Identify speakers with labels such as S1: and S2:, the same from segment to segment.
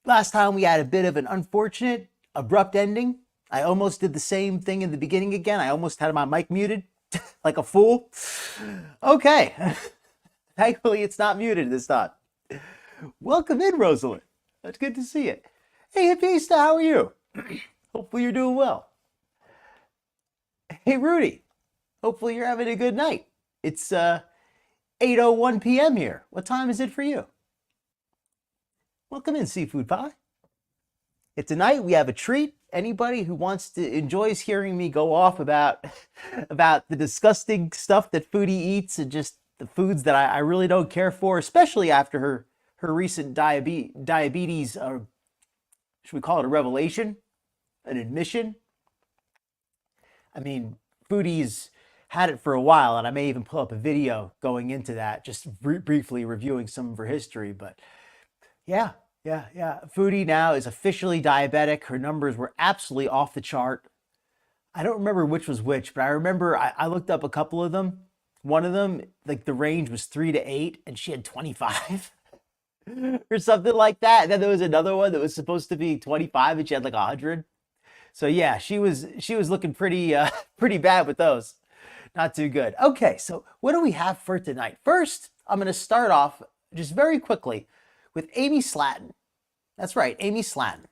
S1: Last time we had a bit of an unfortunate, abrupt ending. I almost did the same thing in the beginning again. I almost had my mic muted like a fool. Okay. Thankfully, it's not muted this time. Welcome in, Rosalind. That's good to see you. Hey, Hipista, how are you? Hopefully you're doing well. Hey, Rudy. Hopefully you're having a good night. It's 8:01 p.m. here. What time is it for you? Welcome in, Seafood Pie. If tonight we have a treat, anybody who enjoys hearing me go off about the disgusting stuff that Foodie eats and just the foods that I really don't care for, especially after her recent diabetes, should we call it a revelation, an admission? I mean, Foodie's had it for a while, and I may even pull up a video going into that, just briefly reviewing some of her history, but yeah. Foodie now is officially diabetic. Her numbers were absolutely off the chart. I don't remember which was which, but I remember I looked up a couple of them. One of them, like the range was 3 to 8, and she had 25 or something like that. And then there was another one that was supposed to be 25, and she had like 100. So yeah, she was looking pretty bad with those. Not too good. Okay, so what do we have for tonight? First, I'm going to start off just very quickly with Amy Slatton. That's right, Amy Slatton.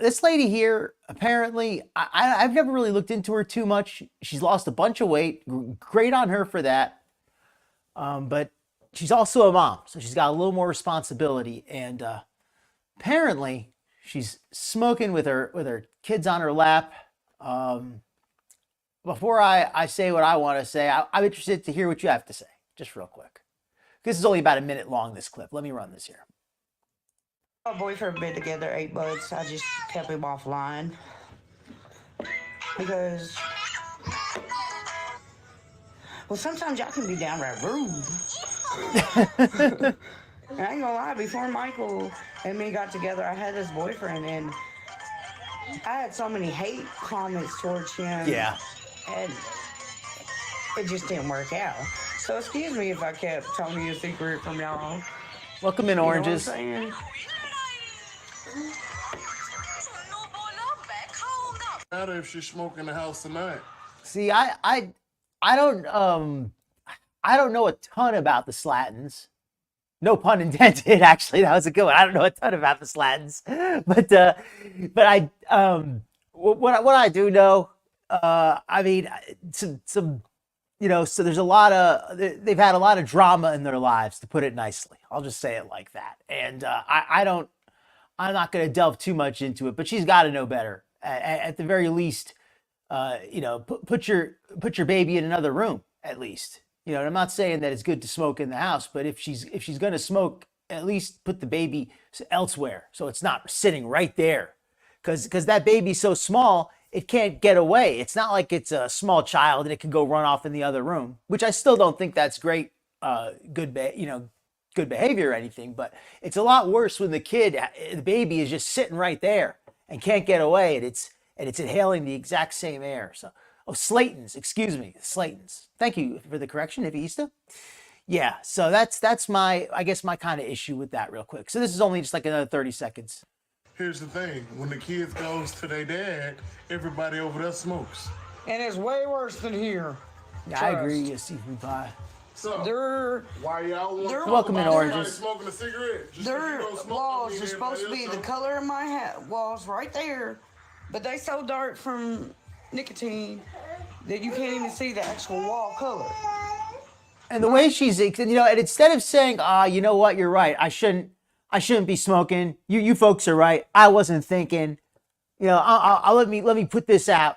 S1: This lady here, apparently, I've never really looked into her too much. She's lost a bunch of weight. Great on her for that. But she's also a mom, so she's got a little more responsibility. And apparently, she's smoking with her kids on her lap. Before I say what I want to say, I'm interested to hear what you have to say, just real quick. This is only about a minute long, this clip. Let me run this here.
S2: My boyfriend been together 8 months. I just kept him offline because, well, sometimes y'all can be downright rude. And I ain't gonna lie, before Michael and me got together, I had this boyfriend, and I had so many hate comments towards him.
S1: Yeah.
S2: And it just didn't work out. So excuse me if I kept telling you a secret from y'all.
S1: Welcome in, Oranges.
S2: You know what I'm saying?
S3: Matter if she's smoking in the house tonight.
S1: See, I don't know a ton about the Slattons. No pun intended. Actually, that was a good one. I don't know a ton about the Slattons, but I what I do know. I mean, some. You know, so they've had a lot of drama in their lives, to put it nicely. I'll just say it like that. And I'm not going to delve too much into it, but she's got to know better. At the very least, put your baby in another room, at least. You know, and I'm not saying that it's good to smoke in the house, but if she's going to smoke, at least put the baby elsewhere so it's not sitting right there. Because that baby's so small, it can't get away. It's not like it's a small child and it can go run off in the other room, which I still don't think that's great, good behavior or anything. But it's a lot worse when the baby is just sitting right there and can't get away, and it's inhaling the exact same air. So, Slaytons, excuse me, Slaytons. Thank you for the correction, Hipista. Yeah, so that's my kind of issue with that, real quick. So this is only just like another 30 seconds.
S3: Here's the thing. When the kids goes to their dad, everybody over there smokes.
S4: And it's way worse than here.
S1: Yeah, I agree, you Seafood Pie.
S3: So, why y'all want to
S1: welcome in, Oranges.
S3: Smoking a cigarette? Just
S2: Their walls are supposed to be the color of my walls right there, but they so dark from nicotine that you can't even see the actual wall color.
S1: And the way she's, and instead of saying, you know what, you're right, I shouldn't be smoking. You folks are right. I wasn't thinking. I'll let me put this out,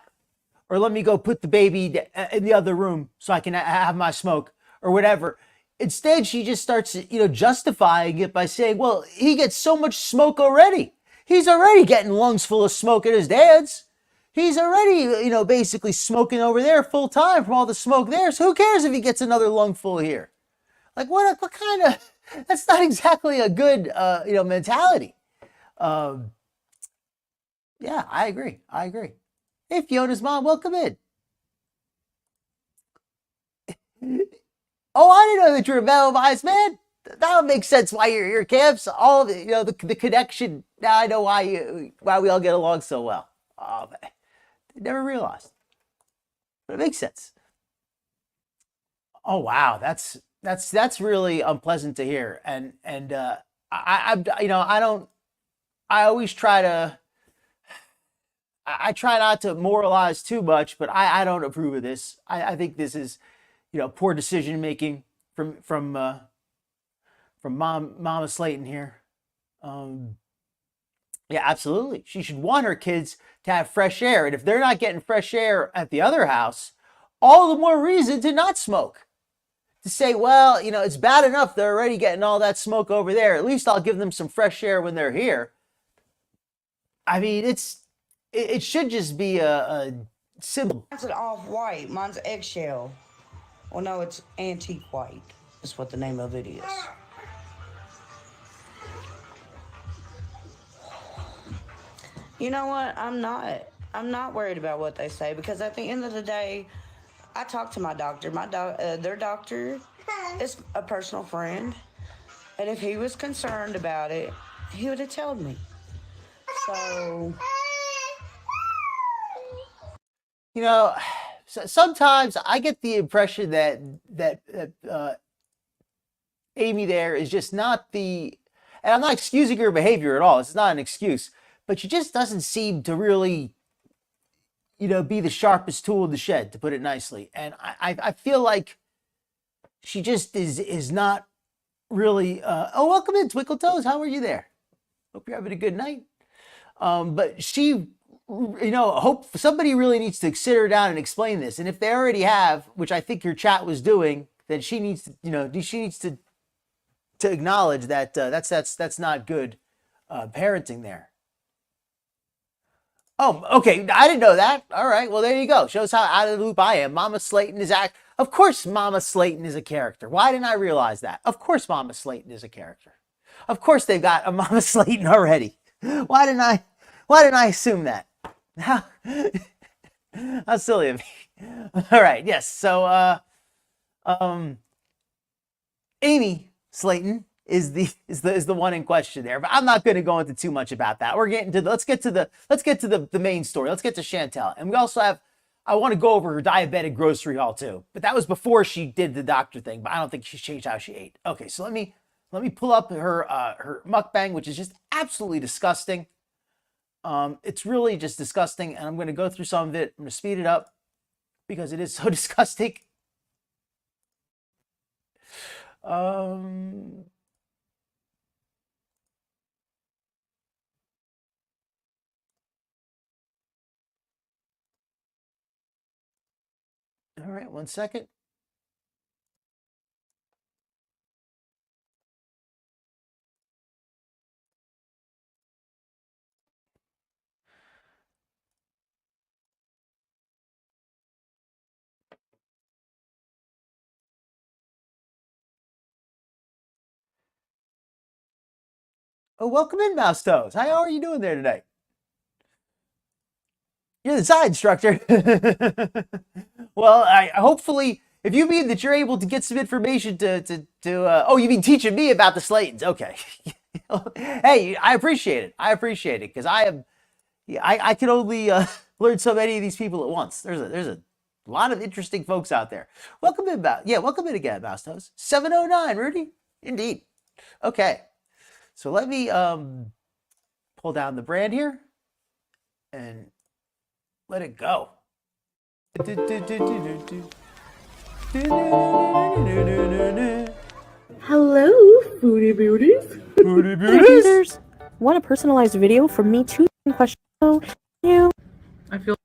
S1: or let me go put the baby in the other room so I can have my smoke or whatever. Instead, she just starts, justifying it by saying, well, he gets so much smoke already. He's already getting lungs full of smoke at his dad's. He's already, basically smoking over there full time from all the smoke there. So who cares if he gets another lungful here? Like, what kind of, that's not exactly a good, mentality. Yeah, I agree. Hey, Fiona's mom, welcome in. Oh, I didn't know that you're a Metal Vice, man. That would make sense why you're here, Camps. All of the connection. Now I know why we all get along so well. Oh, man. Never realized, but it makes sense. Oh wow, that's really unpleasant to hear, and I always try to. I try not to moralize too much, but I don't approve of this. I think this is, poor decision making from Mama Slayton here. Yeah, absolutely. She should want her kids to have fresh air. And if they're not getting fresh air at the other house, all the more reason to not smoke. To say, well, it's bad enough they're already getting all that smoke over there. At least I'll give them some fresh air when they're here. I mean, it should just be a symbol.
S2: Mine's an off-white. Mine's eggshell. Well, no, it's antique white. That's what the name of it is. You know what? I'm not worried about what they say, because at the end of the day, I talked to my doctor. Their doctor is a personal friend, and if he was concerned about it, he would have told me. So,
S1: sometimes I get the impression that Amy there is just not and I'm not excusing her behavior at all. It's not an excuse. But she just doesn't seem to really, be the sharpest tool in the shed, to put it nicely. And I feel like she just is not really. Welcome in, Twinkle Toes. How are you there? Hope you're having a good night. But she, hope somebody really needs to sit her down and explain this. And if they already have, which I think your chat was doing, then she needs to, to acknowledge that that's not good parenting there. Oh, okay. I didn't know that. All right. Well, there you go. Shows how out of the loop I am. Mama Slayton is Of course, Mama Slayton is a character. Why didn't I realize that? Of course, Mama Slayton is a character. Of course, they've got a Mama Slayton already. Why didn't I assume that? How silly of me. All right. Yes. So, Amy Slayton is the one in question there, but I'm not going to go into too much about that. We're getting to let's get to the main story. Let's get to Chantel, and we also have. I want to go over her diabetic grocery haul too, but that was before she did the doctor thing. But I don't think she's changed how she ate. Okay, so let me pull up her mukbang, which is just absolutely disgusting. It's really just disgusting, and I'm going to go through some of it. I'm going to speed it up because it is so disgusting. All right, 1 second. Oh, welcome in, Mouse Toes. How are you doing there today? You're the side instructor. Well, hopefully, if you mean that you're able to get some information oh, you mean teaching me about the Slaytons? Okay. Hey, I appreciate it. Because I can only learn so many of these people at once. There's a lot of interesting folks out there. Welcome in, welcome in again, Mouse Toes. 709, Rudy. Indeed. Okay. So let me pull down the brand here and let it go.
S5: Hello, Foodie Beauties.
S1: Foodie beauties.
S5: Want a personalized video from me too? Question you. I feel.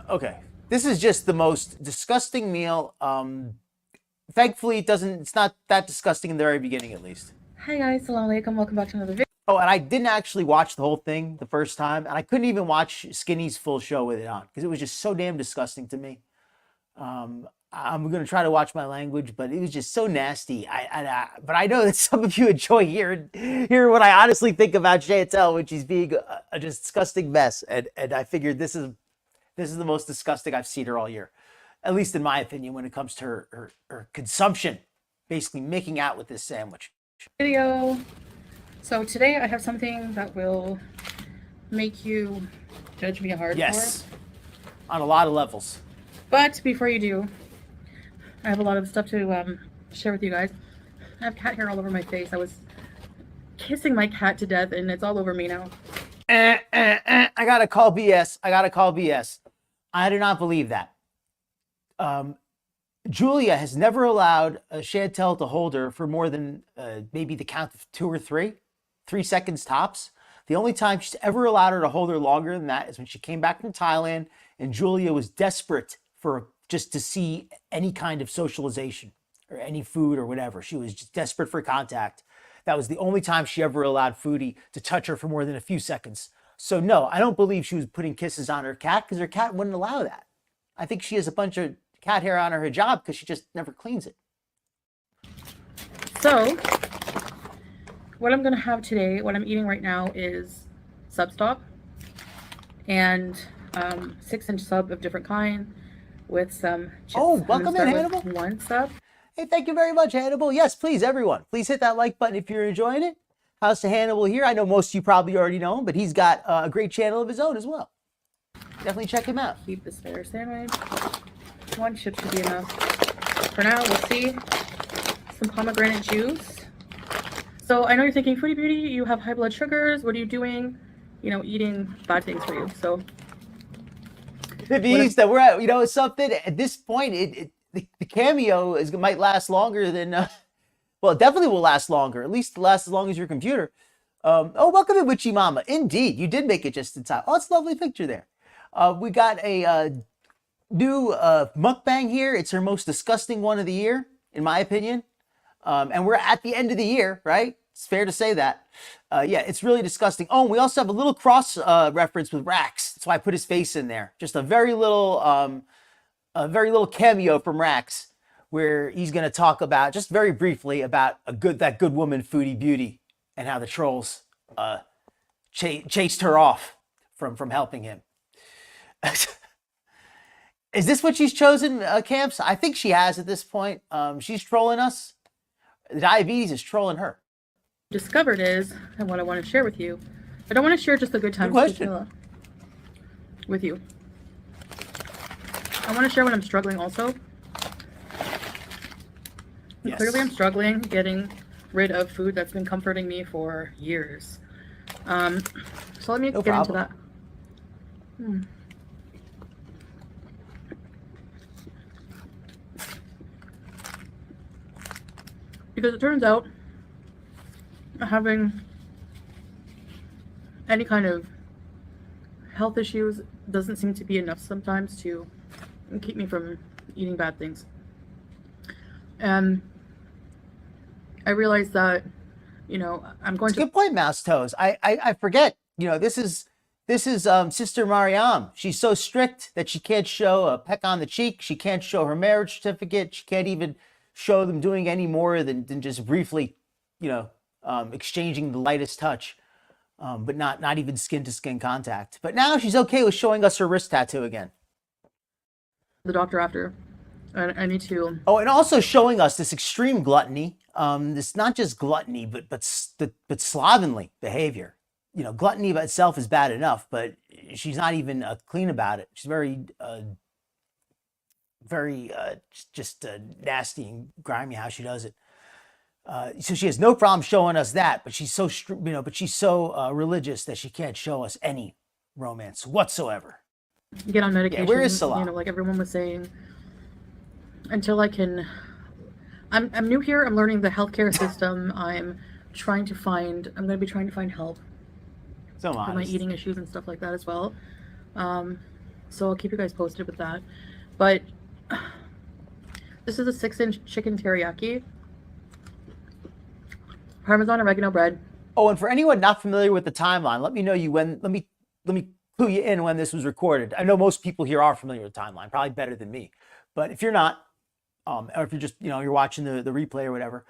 S1: Okay, this is just the most disgusting meal. Thankfully, it's not that disgusting in the very beginning, at least.
S5: Hi guys, Assalamu alaikum. Welcome back to another video.
S1: Oh, and I didn't actually watch the whole thing the first time, and I couldn't even watch Skinny's full show with it on because it was just so damn disgusting to me. I'm gonna try to watch my language, but it was just so nasty. But I know that some of you enjoy hearing what I honestly think about Chantel when she's being a disgusting mess, and I figured this is the most disgusting I've seen her all year, at least in my opinion, when it comes to her consumption, basically making out with this sandwich.
S5: Video. So today I have something that will make you judge me hard
S1: Yes, on a lot of levels.
S5: But before you do, I have a lot of stuff to share with you guys. I have cat hair all over my face. I was kissing my cat to death and it's all over me now.
S1: I gotta call BS. I do not believe that. Julia has never allowed Chantel to hold her for more than maybe the count of 2 or 3 seconds tops. The only time she's ever allowed her to hold her longer than that is when she came back from Thailand and Julia was desperate for just to see any kind of socialization or any food or whatever. She was just desperate for contact. That was the only time she ever allowed Foodie to touch her for more than a few seconds. So no, I don't believe she was putting kisses on her cat because her cat wouldn't allow that. I think she has a bunch of cat hair on her hijab because she just never cleans it.
S5: So, what I'm going to have today, what I'm eating right now is sub stock and 6-inch sub of different kind with some chips.
S1: Oh, welcome in, Hannibal.
S5: One sub.
S1: Hey, thank you very much, Hannibal. Yes, please, everyone. Please hit that like button if you're enjoying it. How's to Hannibal here? I know most of you probably already know him, but he's got a great channel of his own as well. Definitely check him out.
S5: Keep this fair sandwich. 1 chip should be enough. For now, we'll see. Some pomegranate juice. So I know you're thinking, Foodie Beauty, you have high blood sugars. What are you doing? You know, eating bad things for you. So
S1: It means that we're at, something at this point, the cameo might last longer than, well, it definitely will last longer, at least last as long as your computer. Oh, welcome in, Witchy Mama. Indeed, you did make it just in time. Oh, it's a lovely picture there. We got a new mukbang here. It's her most disgusting one of the year, in my opinion. And we're at the end of the year, right? It's fair to say that. Yeah, it's really disgusting. Oh, and we also have a little cross reference with CyRaxx. That's why I put his face in there. Just a very little cameo from CyRaxx, where he's going to talk about, just very briefly, about that good woman, Foodie Beauty, and how the trolls chased her off from helping him. Is this what she's chosen, Camps? I think she has at this point. She's trolling us. The diabetes is trolling her.
S5: Discovered is, and what I want to share with you. I don't want to share just the good times with you. I want to share when I'm struggling also.
S1: Yes.
S5: Clearly I'm struggling getting rid of food that's been comforting me for years. So let me get into that. Because it turns out having any kind of health issues doesn't seem to be enough sometimes to keep me from eating bad things. And I realized that, I'm going
S1: to... Good point, Mouse Toes. I forget, this is Sister Mariam. She's so strict that she can't show a peck on the cheek. She can't show her marriage certificate. She can't even show them doing any more than just briefly, exchanging the lightest touch, but not even skin-to-skin contact. But now she's okay with showing us her wrist tattoo again.
S5: The doctor after. I need to...
S1: Oh, and also showing us this extreme gluttony. This not just gluttony, but slovenly behavior. Gluttony by itself is bad enough, but she's not even clean about it. She's very nasty and grimy how she does it. So she has no problem showing us that, but she's so religious that she can't show us any romance whatsoever.
S5: get on medication.
S1: where is Salah?
S5: You know, like everyone was saying. Until I can, I'm new here. I'm learning the healthcare system. I'm going to be trying to find help
S1: So
S5: for my eating issues and stuff like that as well. So I'll keep you guys posted with that. But this is a 6-inch chicken teriyaki, Parmesan oregano bread.
S1: Oh, and for anyone not familiar with the timeline, let me know you when. Let me clue you in when this was recorded. I know most people here are familiar with the timeline, probably better than me. But if you're not, or if you're just you're watching the replay or whatever,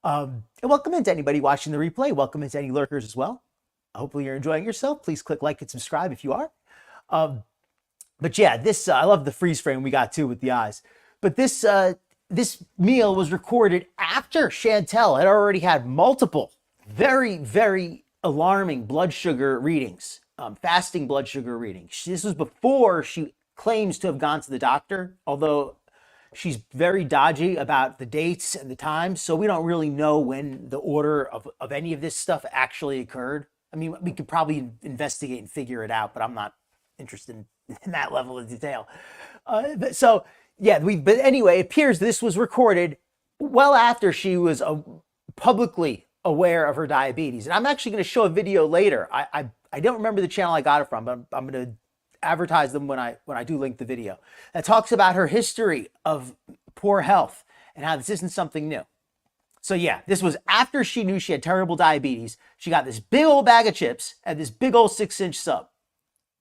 S1: and welcome into anybody watching the replay. Welcome into any lurkers as well. Hopefully you're enjoying yourself. Please click like and subscribe if you are. But yeah, this I love the freeze frame we got too with the eyes. But this meal was recorded after Chantel had already had multiple very, very alarming blood sugar readings, fasting blood sugar readings. This was before she claims to have gone to the doctor, although she's very dodgy about the dates and the times, so we don't really know when the order of any of this stuff actually occurred. I mean, we could probably investigate and figure it out, but I'm not interested in that level of detail. So yeah, but anyway, it appears this was recorded well after she was publicly aware of her diabetes. And I'm actually going to show a video later. I don't remember the channel I got it from, but I'm going to advertise them when I do link the video, that talks about her history of poor health and how this isn't something new. So yeah, this was after she knew she had terrible diabetes. She got this big old bag of chips and this big old 6-inch sub,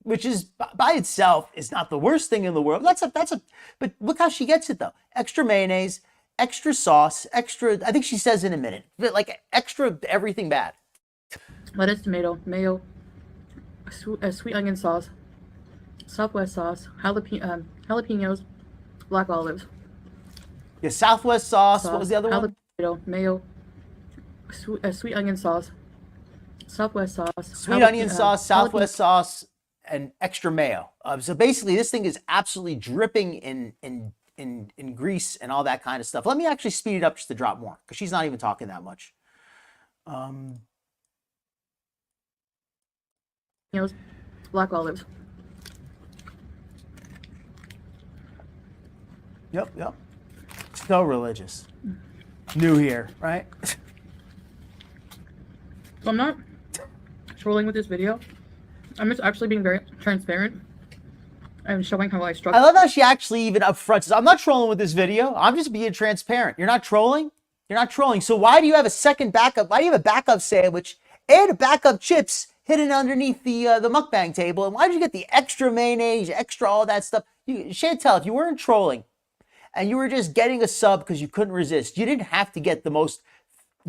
S1: which is by itself is not the worst thing in the world. But look how she gets it though. Extra mayonnaise, extra sauce, extra, I think she says in a minute, like extra everything bad.
S5: Lettuce, tomato, mayo, sweet onion sauce, Southwest sauce, jalapenos, black olives.
S1: Yeah, Southwest sauce. What was the other one?
S5: Jalapeno, mayo, sweet onion sauce, Southwest sauce.
S1: Sweet onion sauce, Southwest sauce, and extra mayo. So basically, this thing is absolutely dripping in grease and all that kind of stuff. Let me actually speed it up just to drop more, because she's not even talking that much.
S5: Black olives.
S1: Yep. So religious. New here, right?
S5: So I'm not trolling with this video. I'm just actually being very transparent and showing how I struggle.
S1: I love how she actually even upfront says, I'm not trolling with this video. I'm just being transparent. You're not trolling? You're not trolling. So why do you have a second backup? Why do you have a backup sandwich and a backup chips hidden underneath the Muk-Bang table? And why did you get the extra mayonnaise, extra all that stuff? Chantel, if you weren't trolling and you were just getting a sub because you couldn't resist, you didn't have to get the most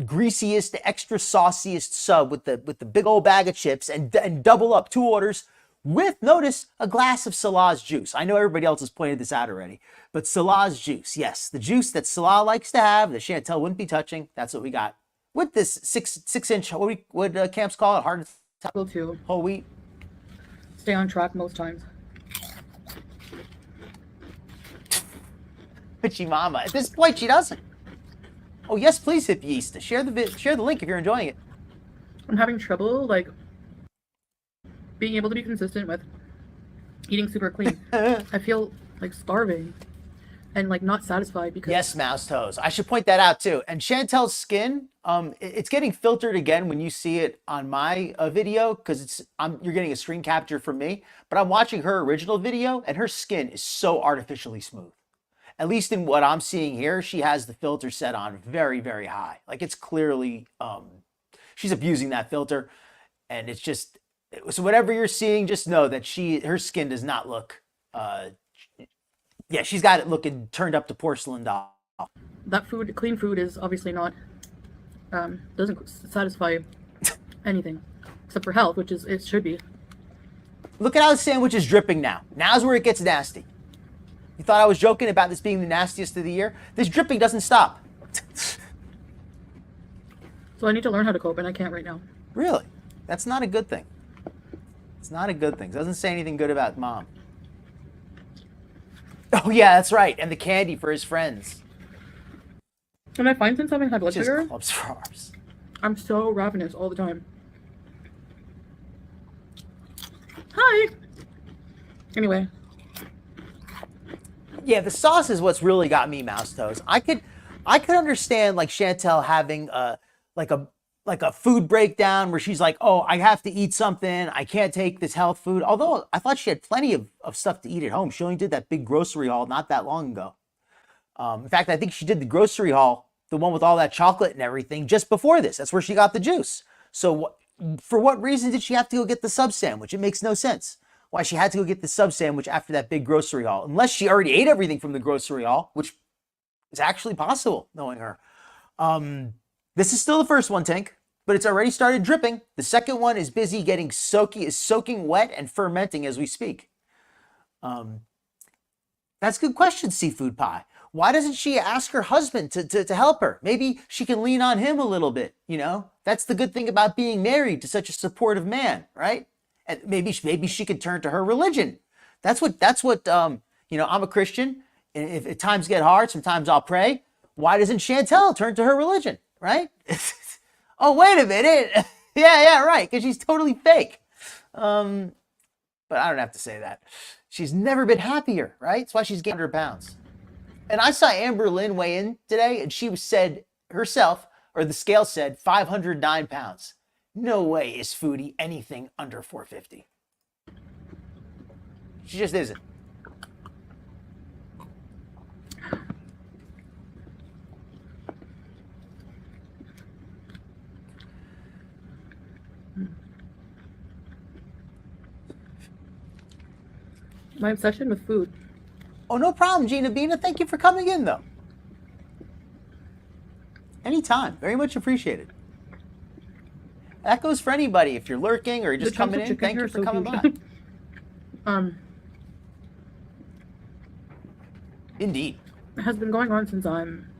S1: greasiest, extra sauciest sub with the big old bag of chips and double up 2 orders with, notice, a glass of Salah's juice. I know everybody else has pointed this out already, but Salah's juice, yes, the juice that Salah likes to have, that Chantel wouldn't be touching. That's what we got with this 6-inch. What camps call it? Hard
S5: to
S1: whole wheat.
S5: Stay on track most times.
S1: Bitchy mama. At this point, she doesn't. Oh yes, please hit yeast. Share the link if you're enjoying it.
S5: I'm having trouble like being able to be consistent with eating super clean. I feel like starving and like not satisfied because
S1: yes, mouse toes. I should point that out too. And Chantel's skin, it's getting filtered again when you see it on my video because you're getting a screen capture from me. But I'm watching her original video and her skin is so artificially smooth. At least in what I'm seeing here, she has the filter set on very, very high. Like it's clearly, she's abusing that filter. And it's just, so whatever you're seeing, just know that her skin does not look, yeah, she's got it looking turned up to porcelain doll.
S5: That clean food is obviously not, doesn't satisfy anything except for health, which is, it should be.
S1: Look at how the sandwich is dripping now. Now's where it gets nasty. You thought I was joking about this being the nastiest of the year? This dripping doesn't stop.
S5: So I need to learn how to cope, and I can't right now.
S1: Really? That's not a good thing. It's not a good thing. It doesn't say anything good about mom. Oh yeah, that's right. And the candy for his friends.
S5: And I find since having high blood sugar,
S1: clubs for ours.
S5: I'm so ravenous all the time. Hi! Anyway,
S1: Yeah, the sauce is what's really got me mouse toes. I could understand like Chantel having like a like a food breakdown where she's like, oh, I have to eat something. I can't take this health food. Although I thought she had plenty of stuff to eat at home. She only did that big grocery haul not that long ago. In fact, I think she did the grocery haul, the one with all that chocolate and everything, just before this. That's where she got the juice. So for what reason did she have to go get the sub sandwich? It makes no sense why she had to go get the sub sandwich after that big grocery haul, unless she already ate everything from the grocery haul, which is actually possible, knowing her. This is still the first one, Tink, but it's already started dripping. The second one is busy getting soaking wet and fermenting as we speak. That's a good question, Seafood Pie. Why doesn't she ask her husband to help her? Maybe she can lean on him a little bit, you know? That's the good thing about being married to such a supportive man, right? And maybe she could turn to her religion. That's what you know, I'm a Christian. And if times get hard, sometimes I'll pray. Why doesn't Chantel turn to her religion, right? Oh, wait a minute. yeah, right, because she's totally fake. But I don't have to say that. She's never been happier, right? That's why she's gained 100 pounds. And I saw Amber Lynn weigh in today, and she said herself, or the scale said, 509 pounds. No way is Foodie anything under 450. She just isn't.
S5: my obsession with food.
S1: Oh, no problem, Gina Bina. Thank you for coming in, though. Anytime. Very much appreciated. That goes for anybody. If you're lurking or just coming in, thank you for coming by. Indeed.
S5: It has been going on since I'm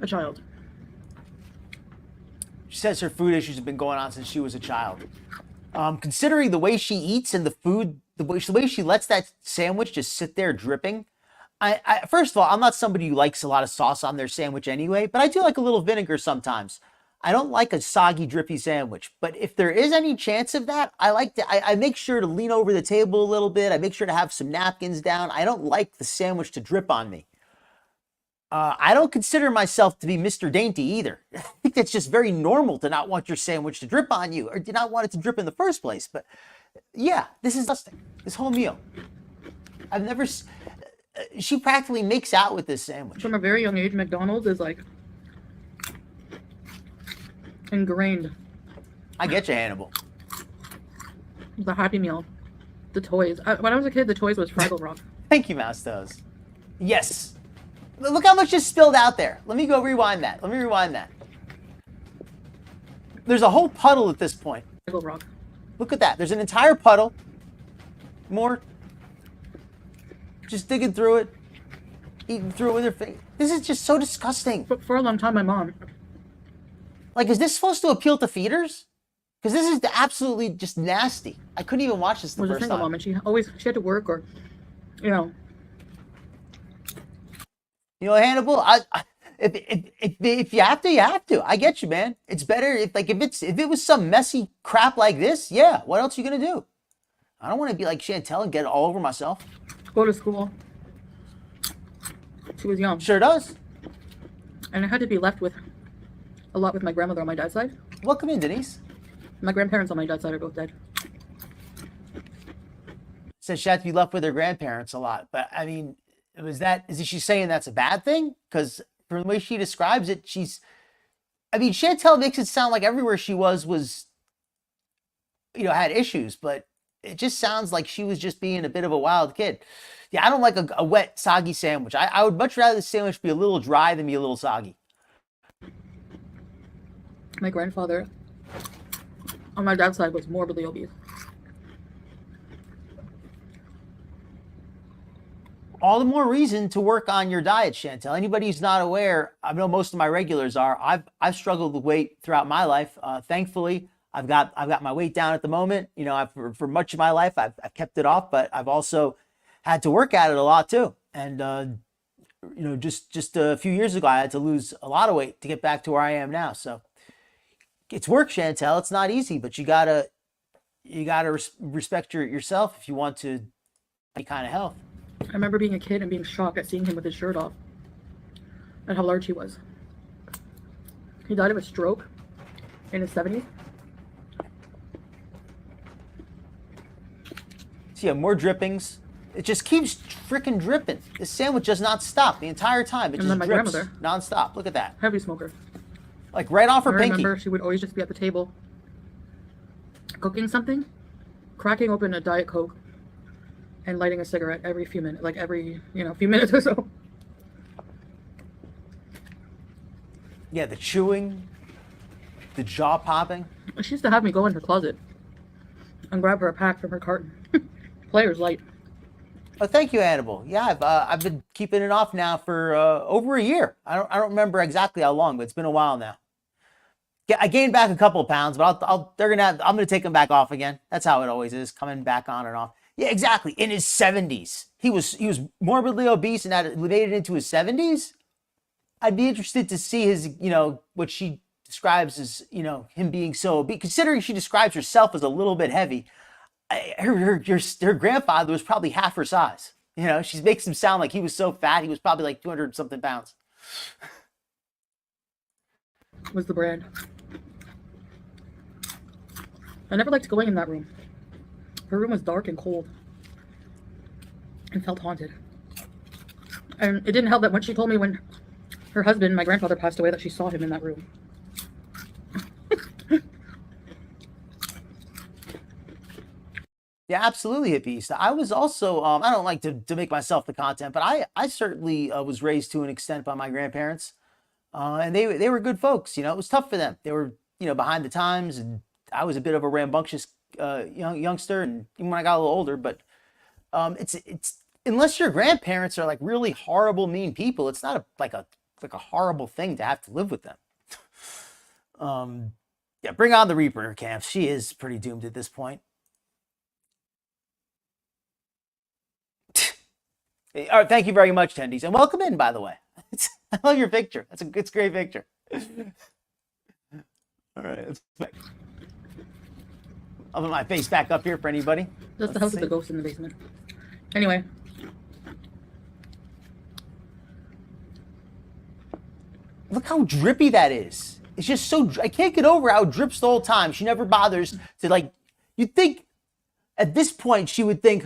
S5: a child.
S1: She says her food issues have been going on since she was a child. Considering the way she eats and the food, the way she lets that sandwich just sit there dripping. I first of all, I'm not somebody who likes a lot of sauce on their sandwich anyway, but I do like a little vinegar sometimes. I don't like a soggy, drippy sandwich, but if there is any chance of that, I make sure to lean over the table a little bit. I make sure to have some napkins down. I don't like the sandwich to drip on me. I don't consider myself to be Mr. Dainty either. I think that's just very normal to not want your sandwich to drip on you or to not want it to drip in the first place. But yeah, this is disgusting. This whole meal. I've never... she practically makes out with this sandwich.
S5: From a very young age, McDonald's is like ingrained.
S1: I get you, Hannibal.
S5: The Happy Meal. The toys. When I was a kid, the toys was Fraggle Rock.
S1: Thank you, Mouse Toes. Yes. Look how much just spilled out there. Let me go rewind that. Let me rewind that. There's a whole puddle at this point.
S5: Fraggle Rock.
S1: Look at that. There's an entire puddle. More. Just digging through it. Eating through it with her face. This is just so disgusting.
S5: But for a long time, my mom.
S1: Like, is this supposed to appeal to feeders? Because this is absolutely just nasty. I couldn't even watch this the
S5: Was a
S1: first
S5: single
S1: time.
S5: mom, and she had to work or, you know.
S1: You know, Hannibal, if you have to, you have to. I get you, man. It's better if it was some messy crap like this, yeah, what else are you gonna do? I don't want to be like Chantel and get it all over myself.
S5: Go to school. She was young.
S1: Sure does.
S5: And I had to be left with a lot with my grandmother on my dad's side.
S1: Welcome in, Denise.
S5: My grandparents on my dad's side are both dead.
S1: Says she had to be left with her grandparents a lot. But I mean, is she saying that's a bad thing? Because from the way she describes it, Chantel makes it sound like everywhere she was, you know, had issues, but it just sounds like she was just being a bit of a wild kid. Yeah, I don't like a wet, soggy sandwich. I would much rather the sandwich be a little dry than be a little soggy.
S5: My grandfather on my dad's side was morbidly obese.
S1: All the more reason to work on your diet, Chantel. Anybody who's not aware, I know most of my regulars are. I've struggled with weight throughout my life. Thankfully, I've got my weight down at the moment. You know, for much of my life, I've kept it off, but I've also had to work at it a lot too. And you know, just a few years ago, I had to lose a lot of weight to get back to where I am now. So it's work, Chantel. It's not easy, but you gotta respect yourself if you want to any kind of health.
S5: I remember being a kid and being shocked at seeing him with his shirt off. At how large he was. He died of a stroke in his 70s.
S1: So yeah, more drippings. It just keeps freaking dripping. This sandwich does not stop the entire time. It
S5: And
S1: just
S5: then my
S1: drips
S5: grandmother.
S1: nonstop. Look at that.
S5: Heavy smoker.
S1: Like right off her
S5: I
S1: pinky.
S5: remember she would always just be at the table cooking something, cracking open a Diet Coke, and lighting a cigarette every few minutes, like every, few minutes or so.
S1: Yeah, the chewing, the jaw popping.
S5: She used to have me go in her closet and grab her a pack from her carton. Players Light.
S1: Oh, thank you, Hannibal. Yeah, I've been keeping it off now for over a year. I don't remember exactly how long, but it's been a while now. Yeah, I gained back a couple of pounds, but I'm gonna take them back off again. That's how it always is, coming back on and off. Yeah, exactly. In his 70s, he was morbidly obese and had made it into his 70s. I'd be interested to see his, what she describes as, him being so obese. Considering she describes herself as a little bit heavy, her grandfather was probably half her size. She makes him sound like he was so fat. He was probably like 200 something pounds.
S5: Was the brand. I never liked going in that room. Her room was dark and cold and felt haunted. And it didn't help that when she told me when her husband, my grandfather, passed away, that she saw him in that room.
S1: Yeah, absolutely, hippies. I was also, I don't like to make myself the content, but I certainly was raised to an extent by my grandparents. And they were good folks. It was tough for them. They were, behind the times, and I was a bit of a rambunctious youngster, and even when I got a little older. But it's unless your grandparents are like really horrible, mean people, it's not a horrible thing to have to live with them. Yeah, bring on the Reaper camps. She is pretty doomed at this point. All right, thank you very much, Tendies, and welcome in. By the way, I love your picture. It's a great picture. All right, let's back. I'll put my face back up here for anybody.
S5: That's the house of the ghost in the basement. Anyway.
S1: Look how drippy that is. It's just so, I can't get over how it drips the whole time. She never bothers to you'd think at this point she would think,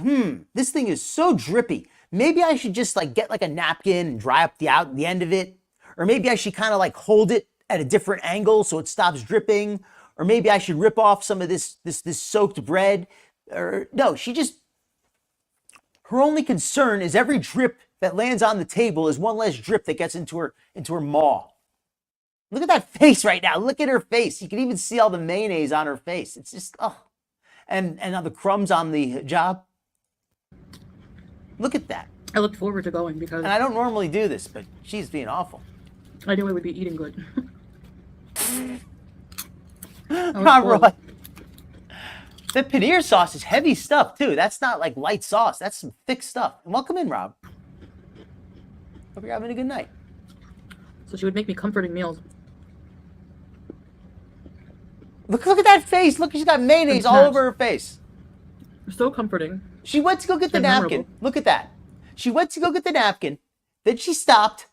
S1: this thing is so drippy. Maybe I should just get a napkin and dry up the end of it. Or maybe I should kind of hold it at a different angle so it stops dripping. Or maybe I should rip off some of this soaked bread. Or no, her only concern is every drip that lands on the table is one less drip that gets into her maw. Look at that face right now. Look at her face. You can even see all the mayonnaise on her face. It's just, and the crumbs on the hijab. Look at that.
S5: I looked forward to going because
S1: And I don't normally do this, but she's being awful.
S5: I knew I would be eating good.
S1: Not right. The paneer sauce is heavy stuff too. That's not light sauce. That's some thick stuff. And welcome in, Rob. Hope you're having a good night.
S5: So she would make me comforting meals.
S1: Look at that face. Look, she's got mayonnaise all over her face.
S5: So comforting.
S1: She went to go get the napkin.
S5: memorable.
S1: Look at that. She went to go get the napkin. Then she stopped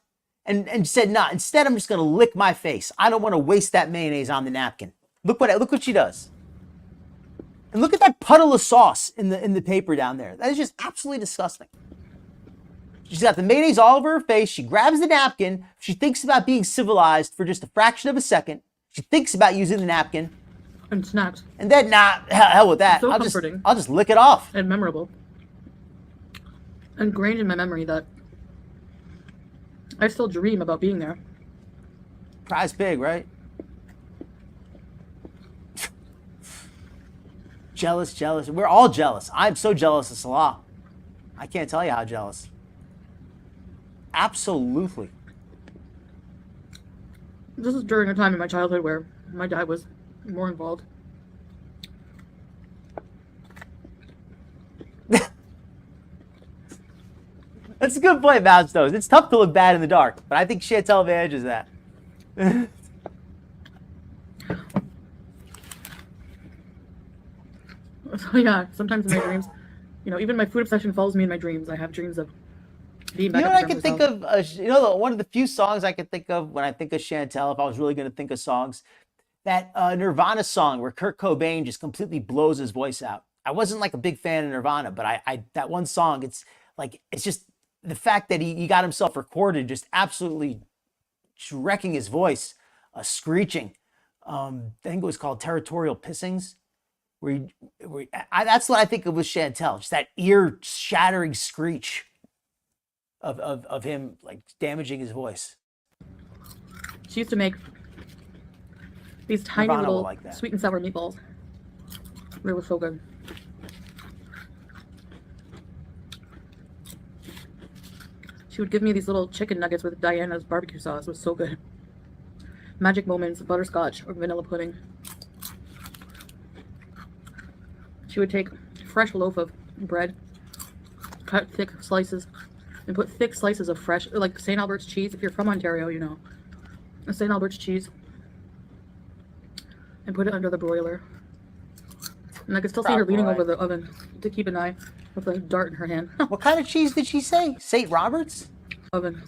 S1: and said, nah, instead I'm just going to lick my face. I don't want to waste that mayonnaise on the napkin. Look what she does. And look at that puddle of sauce in the paper down there. That is just absolutely disgusting. She's got the mayonnaise all over her face. She grabs the napkin. She thinks about being civilized for just a fraction of a second. She thinks about using the napkin.
S5: And snacks.
S1: And then, hell with that.
S5: So comforting.
S1: I'll just lick it off.
S5: And memorable. Ingrained in my memory that I still dream about being there.
S1: Prize pig, right? Jealous. We're all jealous. I'm so jealous of Salah. I can't tell you how jealous. Absolutely.
S5: This is during a time in my childhood where my dad was more involved.
S1: That's a good point, Mouse Nose. It's tough to look bad in the dark, but I think Chantel manages that.
S5: So yeah, sometimes in my dreams, You know, even my food obsession follows me in my dreams. I have dreams of being
S1: You
S5: back
S1: know
S5: at
S1: what
S5: the
S1: I can
S5: grandma's
S1: think
S5: house.
S1: of? You know, one of the few songs I can think of when I think of Chantel, if I was really going to think of songs, that Nirvana song where Kurt Cobain just completely blows his voice out. I wasn't like a big fan of Nirvana, but I that one song, it's like, it's just the fact that he got himself recorded just absolutely wrecking his voice, screeching. I think it was called Territorial Pissings. That's what I think of with Chantel, just that ear-shattering screech of him like damaging his voice.
S5: She used to make these tiny
S1: Nirvana will
S5: little
S1: like that.
S5: sweet and sour meatballs. They were so good. She would give me these little chicken nuggets with Diana's barbecue sauce. It was so good. Magic Moments, butterscotch, or vanilla pudding. She would take a fresh loaf of bread, cut thick slices, and put thick slices of fresh, like St. Albert's cheese. If you're from Ontario, you know. St. Albert's cheese. And put it under the broiler. And I could still see her leaning over the oven to keep an eye with a dart in her hand.
S1: What kind of cheese did she say? St. Robert's?
S5: Oven.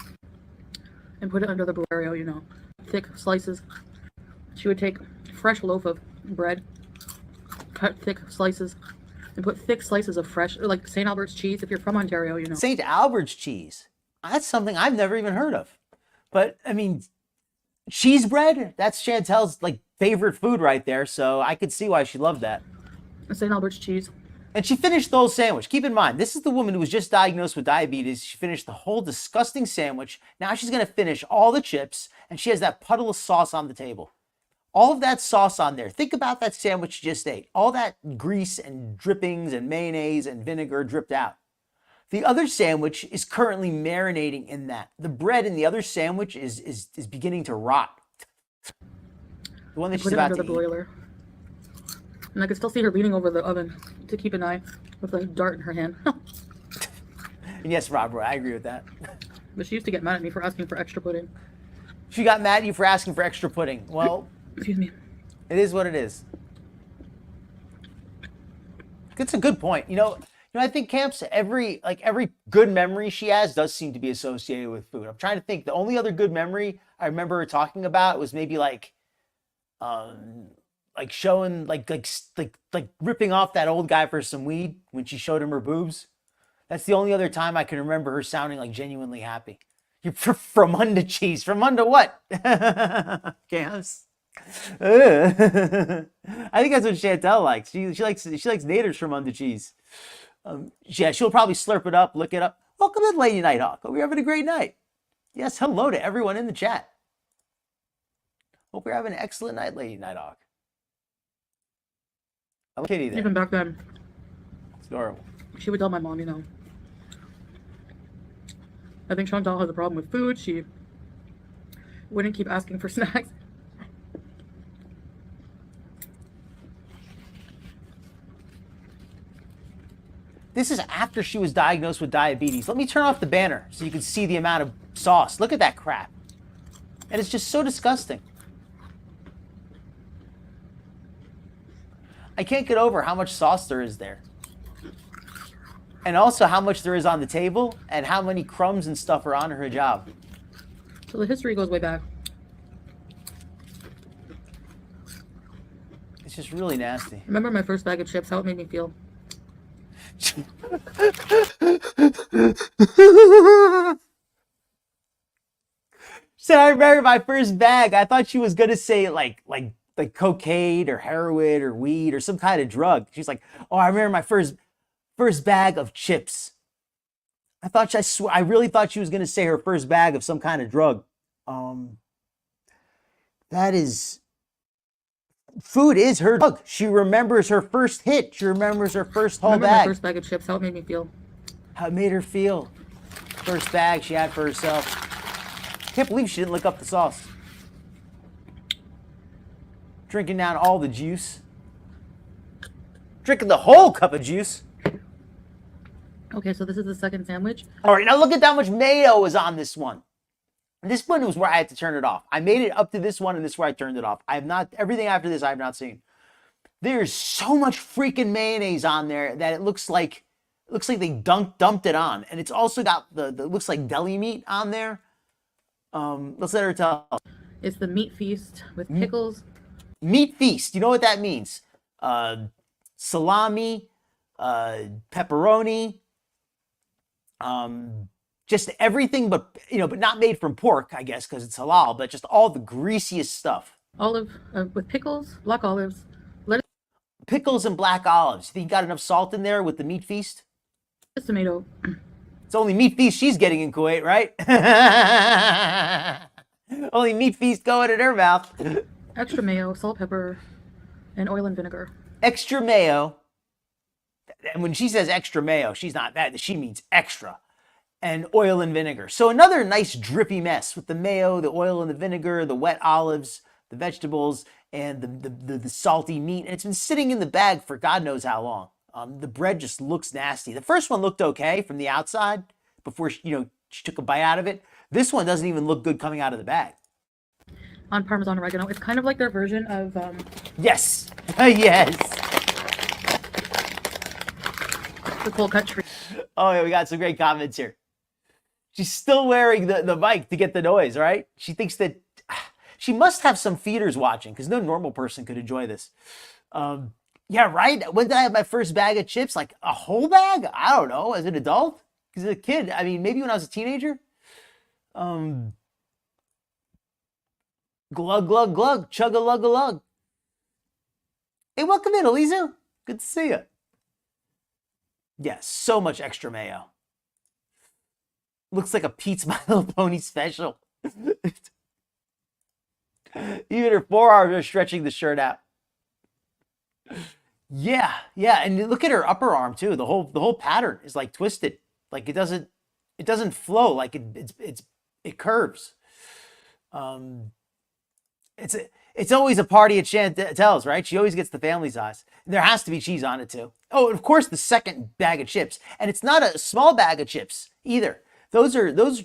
S5: And put it under the broiler, you know. Thick slices. She would take a fresh loaf of bread, cut thick slices, and put thick slices of fresh, like St. Albert's cheese. If you're from Ontario, you know.
S1: St. Albert's cheese. That's something I've never even heard of. But I mean, cheese bread, that's Chantel's like favorite food right there. So I could see why she loved that.
S5: St. Albert's cheese.
S1: And she finished the whole sandwich. Keep in mind, this is the woman who was just diagnosed with diabetes. She finished the whole disgusting sandwich. Now she's going to finish all the chips, and she has that puddle of sauce on the table. All of that sauce on there. Think about that sandwich you just ate. All that grease and drippings and mayonnaise and vinegar dripped out. The other sandwich is currently marinating in that. The bread in the other sandwich is beginning to rot. The one that she's about to eat.
S5: Put it under the broiler. And I could still see her leaning over the oven to keep an eye with a dart in her hand.
S1: And yes, Rob, I agree with that.
S5: But she used to get mad at me for asking for extra pudding.
S1: She got mad at you for asking for extra pudding. Well,
S5: Excuse me.
S1: it is what it is. It's a good point. I think Camps, every good memory she has does seem to be associated with food. I'm trying to think. The only other good memory I remember her talking about was maybe showing like ripping off that old guy for some weed when she showed him her boobs. That's the only other time I can remember her sounding like genuinely happy. You're from under cheese. From under what? Camps. I think that's what Chantel likes. She likes naters from under cheese. Yeah, she'll probably slurp it up, lick it up. Welcome in, Lady Nighthawk. Hope you're having a great night. Yes, hello to everyone in the chat. Hope you're having an excellent night, Lady Nighthawk. I love Kitty there.
S5: Even back then,
S1: It's adorable.
S5: she would tell my mom, I think Chantal has a problem with food. She wouldn't keep asking for snacks.
S1: This is after she was diagnosed with diabetes. Let me turn off the banner so you can see the amount of sauce. Look at that crap. And it's just so disgusting. I can't get over how much sauce there is there. And also how much there is on the table and how many crumbs and stuff are on her hijab.
S5: So the history goes way back.
S1: It's just really nasty.
S5: Remember my first bag of chips, how it made me feel?
S1: So I remember my first bag. I thought she was gonna say like cocaine or heroin or weed or some kind of drug. She's like, oh, I remember my first bag of chips. I really thought she was gonna say her first bag of some kind of drug. Food is her drug. She remembers her first hit. She remembers her first whole
S5: Remember
S1: bag.
S5: my first bag of chips, how it made me feel?
S1: How it made her feel. First bag she had for herself. Can't believe she didn't lick up the sauce. Drinking down all the juice. Drinking the whole cup of juice.
S5: Okay, so this is the second sandwich.
S1: All right, now look at how much mayo was on this one. This one was where I had to turn it off. I made it up to this one, and this is where I turned it off. Everything after this I have not seen. There's so much freaking mayonnaise on there that it looks like It looks like they dumped it on. And it's also got the looks like deli meat on there. Let's let her tell.
S5: It's the meat feast with pickles.
S1: Meat feast. You know what that means? Salami, pepperoni, just everything, but but not made from pork, I guess, because it's halal. But just all the greasiest stuff.
S5: Olive with pickles, black olives, lettuce,
S1: Pickles and black olives. You think you got enough salt in there with the meat feast?
S5: tomato,
S1: It's only meat feast she's getting in Kuwait, right? Only meat feast going in her mouth.
S5: extra mayo, salt, pepper, and oil and vinegar.
S1: Extra mayo. And when she says extra mayo, she's not that. She means extra. And oil and vinegar. So another nice drippy mess with the mayo, the oil and the vinegar, the wet olives, the vegetables, and the salty meat. And it's been sitting in the bag for God knows how long. The bread just looks nasty. The first one looked okay from the outside before she took a bite out of it. This one doesn't even look good coming out of the bag.
S5: On Parmesan oregano. It's kind of like their version of
S1: Yes. Yes.
S5: the cold cut tree.
S1: Oh, yeah, we got some great comments here. She's still wearing the mic to get the noise, right? She thinks that she must have some feeders watching because no normal person could enjoy this. Yeah, right? When did I have my first bag of chips? Like a whole bag? I don't know. As an adult? Because as a kid, I mean, maybe when I was a teenager. Glug, glug, glug. Chug a lug a lug. Hey, welcome in, Eliza. Good to see you. Yes, so much extra mayo. Looks like a Pete's My Little Pony special. Even her forearms are stretching the shirt out. Yeah, and look at her upper arm too. The whole pattern is like twisted. Like it doesn't flow. Like it curves. It's always a party at Chantel's, right? She always gets the family size. And there has to be cheese on it too. Oh, and of course the second bag of chips, and it's not a small bag of chips either. Those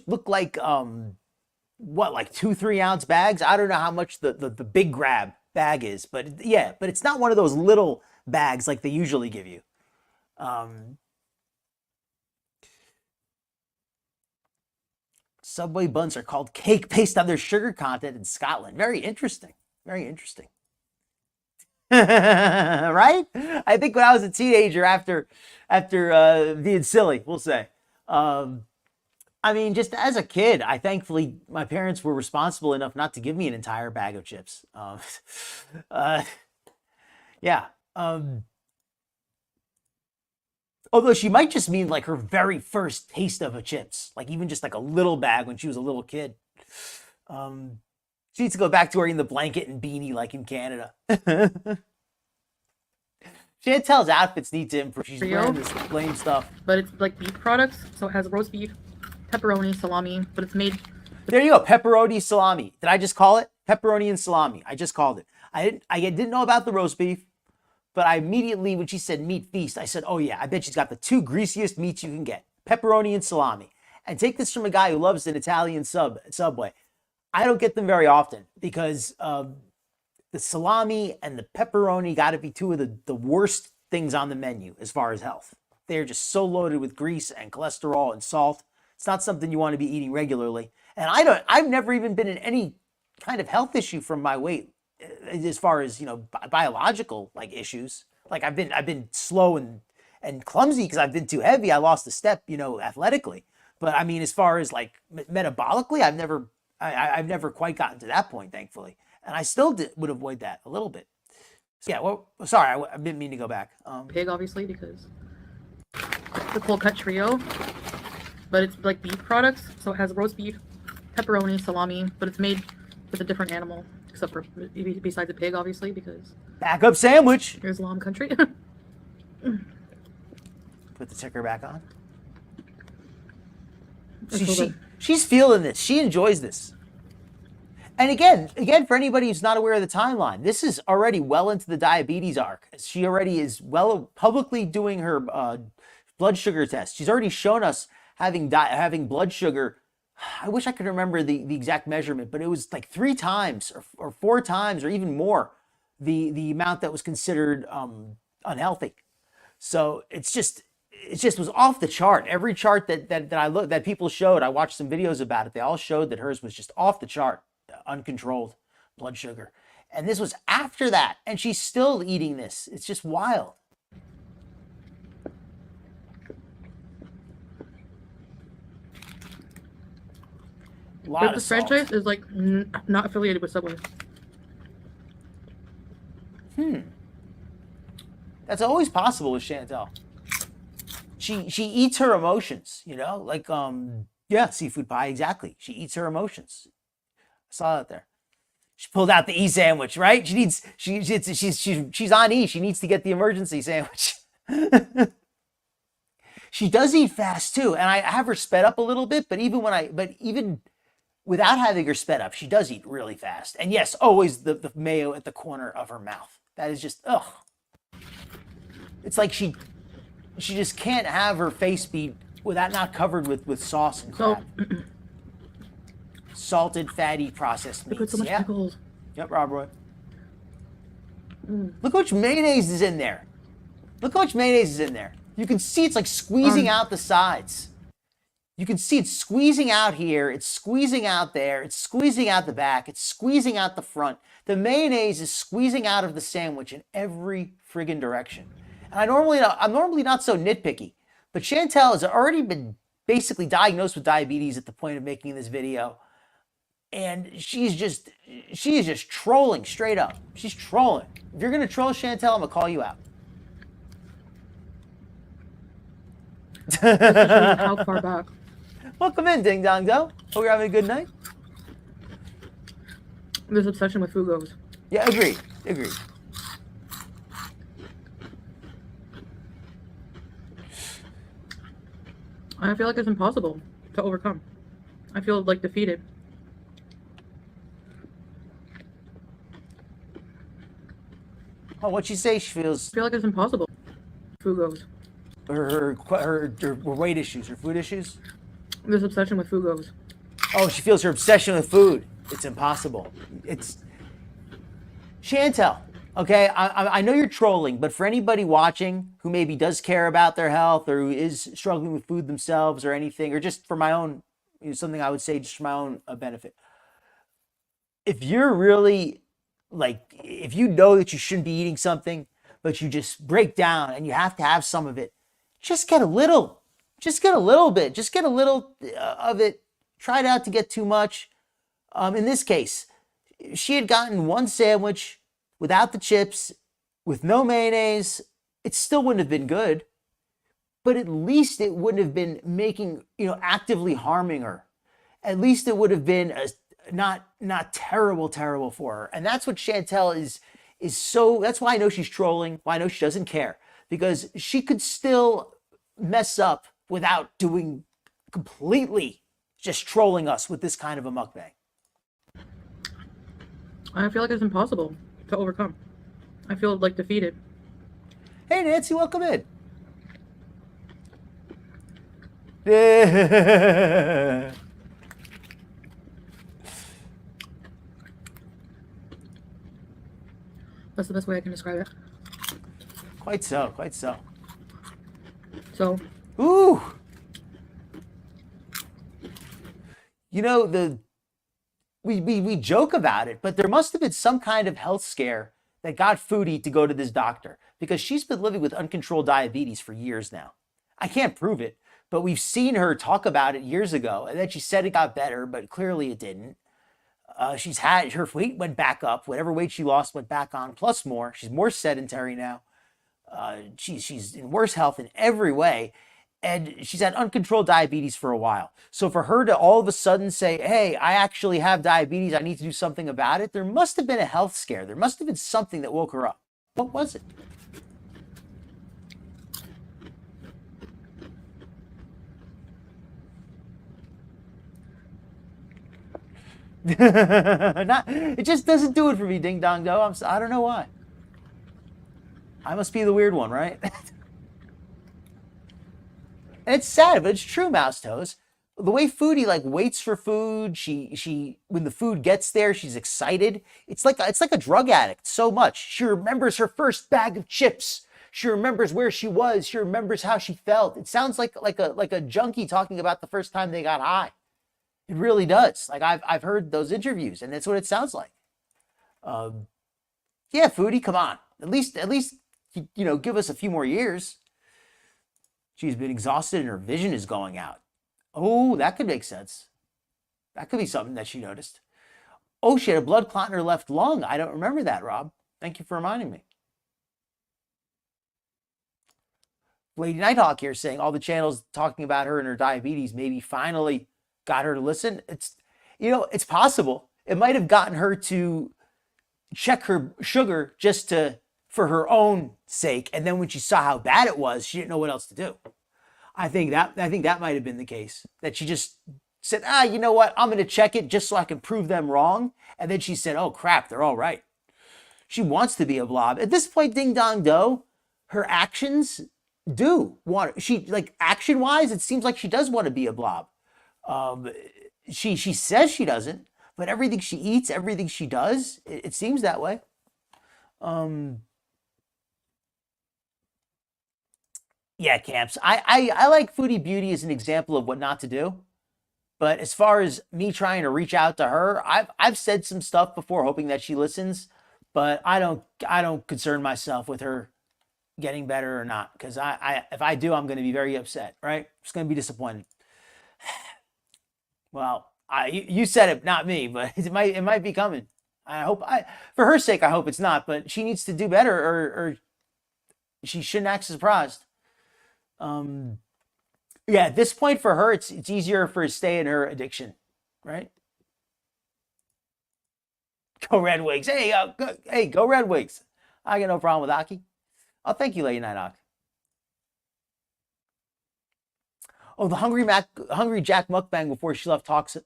S1: look like like 2-3 ounce bags. I don't know how much the big grab bag is, but yeah, but it's not one of those little bags like they usually give you. Subway buns are called cake based on their sugar content in Scotland. Very interesting. Very interesting. Right? I think when I was a teenager, after being silly, we'll say. I mean, just as a kid, thankfully my parents were responsible enough not to give me an entire bag of chips. Yeah. Although she might just mean like her very first taste of a chips, like even just like a little bag when she was a little kid. She needs to go back to wearing the blanket and beanie like in Canada. Chantel's outfits need to improve. She's wearing this lame stuff.
S5: But it's like beef products, so it has roast beef, pepperoni, salami, but it's made.
S1: There you go, pepperoni salami. Did I just call it? Pepperoni and salami. I just called it. I didn't know about the roast beef, but I immediately, when she said meat feast, I said, oh yeah, I bet she's got the 2 greasiest meats you can get. Pepperoni and salami. And take this from a guy who loves an Italian Subway. I don't get them very often because the salami and the pepperoni got to be 2 of the worst things on the menu as far as health. They're just so loaded with grease and cholesterol and salt. It's not something you want to be eating regularly. And I've never even been in any kind of health issue from my weight as far as, biological like issues. Like I've been slow and clumsy because I've been too heavy. I lost a step, athletically. But I mean, as far as like metabolically, I've never quite gotten to that point, thankfully. And I still would avoid that a little bit. So, yeah, well, sorry, I didn't mean to go back.
S5: Pig, obviously, because the cold cut trio. But it's like beef products, so it has roast beef, pepperoni, salami, but it's made with a different animal, except for besides the pig, obviously, because
S1: backup sandwich.
S5: Islam country.
S1: Put the ticker back on. She's feeling this. She enjoys this. And again, for anybody who's not aware of the timeline, this is already well into the diabetes arc. She already is well publicly doing her blood sugar test. She's already shown us having blood sugar. I wish I could remember the exact measurement, but it was like 3 times or 4 times or even more the amount that was considered unhealthy. So it's just, it just was off the chart. Every chart that people showed, I watched some videos about it. They all showed that hers was just off the chart, uncontrolled blood sugar. And this was after that, and she's still eating this. It's just wild.
S5: But this franchise is like not affiliated with Subway.
S1: That's always possible with Chantel. She eats her emotions, you know, like yeah, seafood pie, exactly. She eats her emotions. I saw that there. She pulled out the E sandwich, right? She's on E. She needs to get the emergency sandwich. She does eat fast too, and I have her sped up a little bit, but even without having her sped up, she does eat really fast. And yes, always the mayo at the corner of her mouth. That is just, ugh. It's like she just can't have her face be not covered with sauce and crap. Salted, fatty, processed meats.
S5: They put so much pickles.
S1: Yep, Rob Roy. Look how much mayonnaise is in there. Look how much mayonnaise is in there. You can see it's like squeezing out the sides. You can see it's squeezing out here, it's squeezing out there, it's squeezing out the back, it's squeezing out the front. The mayonnaise is squeezing out of the sandwich in every friggin' direction. And I'm normally not so nitpicky, but Chantel has already been basically diagnosed with diabetes at the point of making this video. And she is just trolling straight up. She's trolling. If you're gonna troll Chantel, I'm gonna call you out.
S5: How far back?
S1: Welcome in, Ding Dong Do. Hope you're having a good night.
S5: This obsession with food goes.
S1: Yeah, agreed.
S5: I feel like it's impossible to overcome. I feel like defeated.
S1: Oh, what'd she say? She feels
S5: I feel like it's impossible. Food goes.
S1: her weight issues, her food issues.
S5: This obsession with food goes.
S1: Oh, she feels her obsession with food. It's impossible. It's Chantel. Okay, I know you're trolling, but for anybody watching who maybe does care about their health or who is struggling with food themselves or anything, or just for my own, something I would say just for my own benefit. If you're really if you know that you shouldn't be eating something, but you just break down and you have to have some of it, just get a little bit, just get a little of it. Try not to get too much. In this case, she had gotten one sandwich without the chips, with no mayonnaise. It still wouldn't have been good, but at least it wouldn't have been making, actively harming her. At least it would have been not terrible for her. And that's what Chantel is so, that's why I know she's trolling, why I know she doesn't care, because she could still mess up without doing completely just trolling us with this kind of a mukbang.
S5: I feel like it's impossible to overcome. I feel like defeated.
S1: Hey Nancy, welcome in.
S5: That's the best way I can describe it.
S1: Quite so.
S5: So.
S1: Ooh. We joke about it, but there must have been some kind of health scare that got Foodie to go to this doctor, because she's been living with uncontrolled diabetes for years now. I can't prove it, but we've seen her talk about it years ago, and then she said it got better, but clearly it didn't. Her weight went back up. Whatever weight she lost went back on, plus more. She's more sedentary now. She's in worse health in every way. And she's had uncontrolled diabetes for a while. So for her to all of a sudden say, hey, I actually have diabetes, I need to do something about it, there must have been a health scare. There must have been something that woke her up. What was it? It just doesn't do it for me, Ding Dong Do. I don't know why. I must be the weird one, right? And it's sad, but it's true, Mouse Toes. The way Foodie waits for food, she when the food gets there, she's excited. It's like a drug addict so much. She remembers her first bag of chips. She remembers where she was. She remembers how she felt. It sounds like a junkie talking about the first time they got high. It really does. Like I've heard those interviews, and that's what it sounds like. Yeah, Foodie, come on. At least give us a few more years. She's been exhausted and her vision is going out. Oh, that could make sense. That could be something that she noticed. Oh, she had a blood clot in her left lung. I don't remember that, Rob. Thank you for reminding me. Lady Nighthawk here saying all the channels talking about her and her diabetes maybe finally got her to listen. It's possible. It might have gotten her to check her sugar just for her own sake. And then when she saw how bad it was, she didn't know what else to do. I think that might have been the case. That she just said, you know what? I'm going to check it just so I can prove them wrong. And then she said, oh crap, they're all right. She wants to be a blob. At this point, Ding Dong Do, her actions do want, action wise, it seems like she does want to be a blob. She says she doesn't, but everything she eats, everything she does, it seems that way. Yeah, Camps. I like Foodie Beauty as an example of what not to do. But as far as me trying to reach out to her, I've said some stuff before, hoping that she listens. But I don't concern myself with her getting better or not, because if I do, I'm going to be very upset. Right? I'm just going to be disappointed. Well, you said it, not me, but it might be coming. I hope for her sake, I hope it's not. But she needs to do better, or she shouldn't act surprised. Yeah, at this point for her, it's easier for her to stay in her addiction, right? Go Red Wings! Hey, go Red Wings! I got no problem with hockey. Oh, thank you, Lady Nighthawk. Oh, the Hungry Jack Muk-Bang before she left talks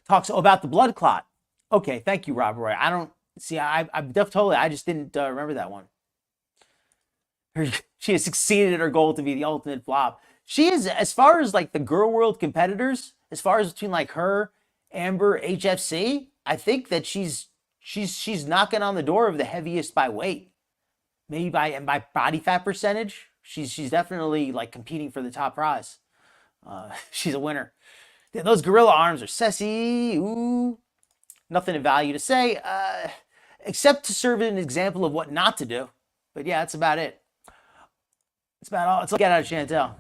S1: about the blood clot. Okay, thank you, Rob Roy. I don't see. I'm totally. I just didn't remember that one. She has succeeded in her goal to be the ultimate flop. She is, as far as like the girl world competitors, as far as between like her, Amber, HFC, I think that she's knocking on the door of the heaviest by weight, maybe by body fat percentage. She's definitely like competing for the top prize. She's a winner. Those gorilla arms are sassy. Ooh, nothing of value to say, except to serve as an example of what not to do. But yeah, that's about it. That's about all. It's all get out of Chantel.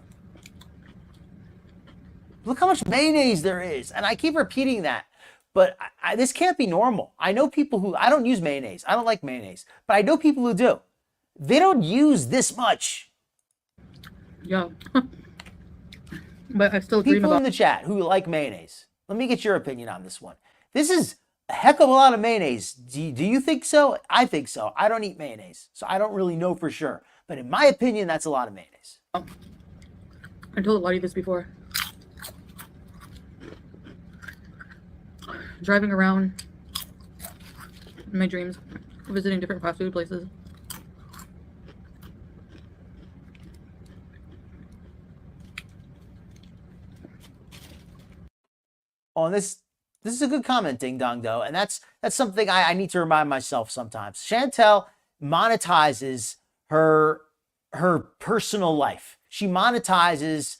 S1: Look how much mayonnaise there is. And I keep repeating that. But this can't be normal. I know people who, I don't use mayonnaise. I don't like mayonnaise. But I know people who do. They don't use this much.
S5: Yeah. But I still dream
S1: people
S5: about
S1: in the chat who like mayonnaise. Let me get your opinion on this one. This is a heck of a lot of mayonnaise. Do you think so? I think so. I don't eat mayonnaise. So I don't really know for sure. But in my opinion, that's a lot of mayonnaise.
S5: I told a lot of this before. Driving around in my dreams, visiting different fast food places.
S1: Oh, and this is a good comment, Ding Dong Do, and that's something I need to remind myself sometimes. Chantel monetizes her personal life. She monetizes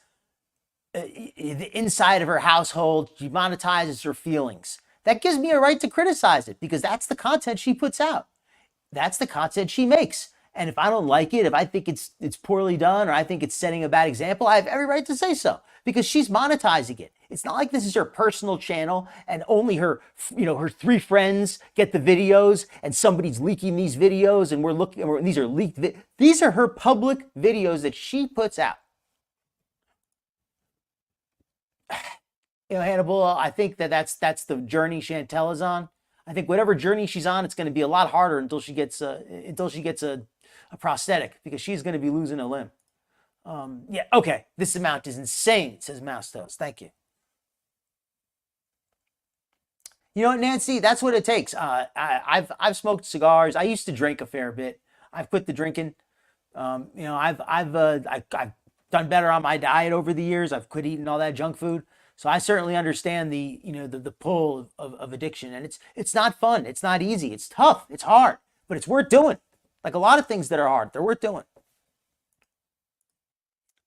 S1: the inside of her household. She monetizes her feelings. That gives me a right to criticize it because that's the content she puts out. That's the content she makes. And if I don't like it, if I think it's poorly done or I think it's setting a bad example, I have every right to say so because she's monetizing it. It's not like this is her personal channel and only her 3 friends get the videos and somebody's leaking these videos and we're looking, these are leaked. These are her public videos that she puts out. Hannibal, I think that's the journey Chantel is on. I think whatever journey she's on, it's going to be a lot harder until she gets a prosthetic because she's going to be losing a limb. Yeah, okay. This amount is insane, says Mouse Toast. Thank you. You know what, Nancy? That's what it takes. I've smoked cigars. I used to drink a fair bit. I've quit the drinking. I've done better on my diet over the years. I've quit eating all that junk food. So I certainly understand the pull of addiction, and it's not fun. It's not easy. It's tough. It's hard, but it's worth doing. Like a lot of things that are hard, they're worth doing.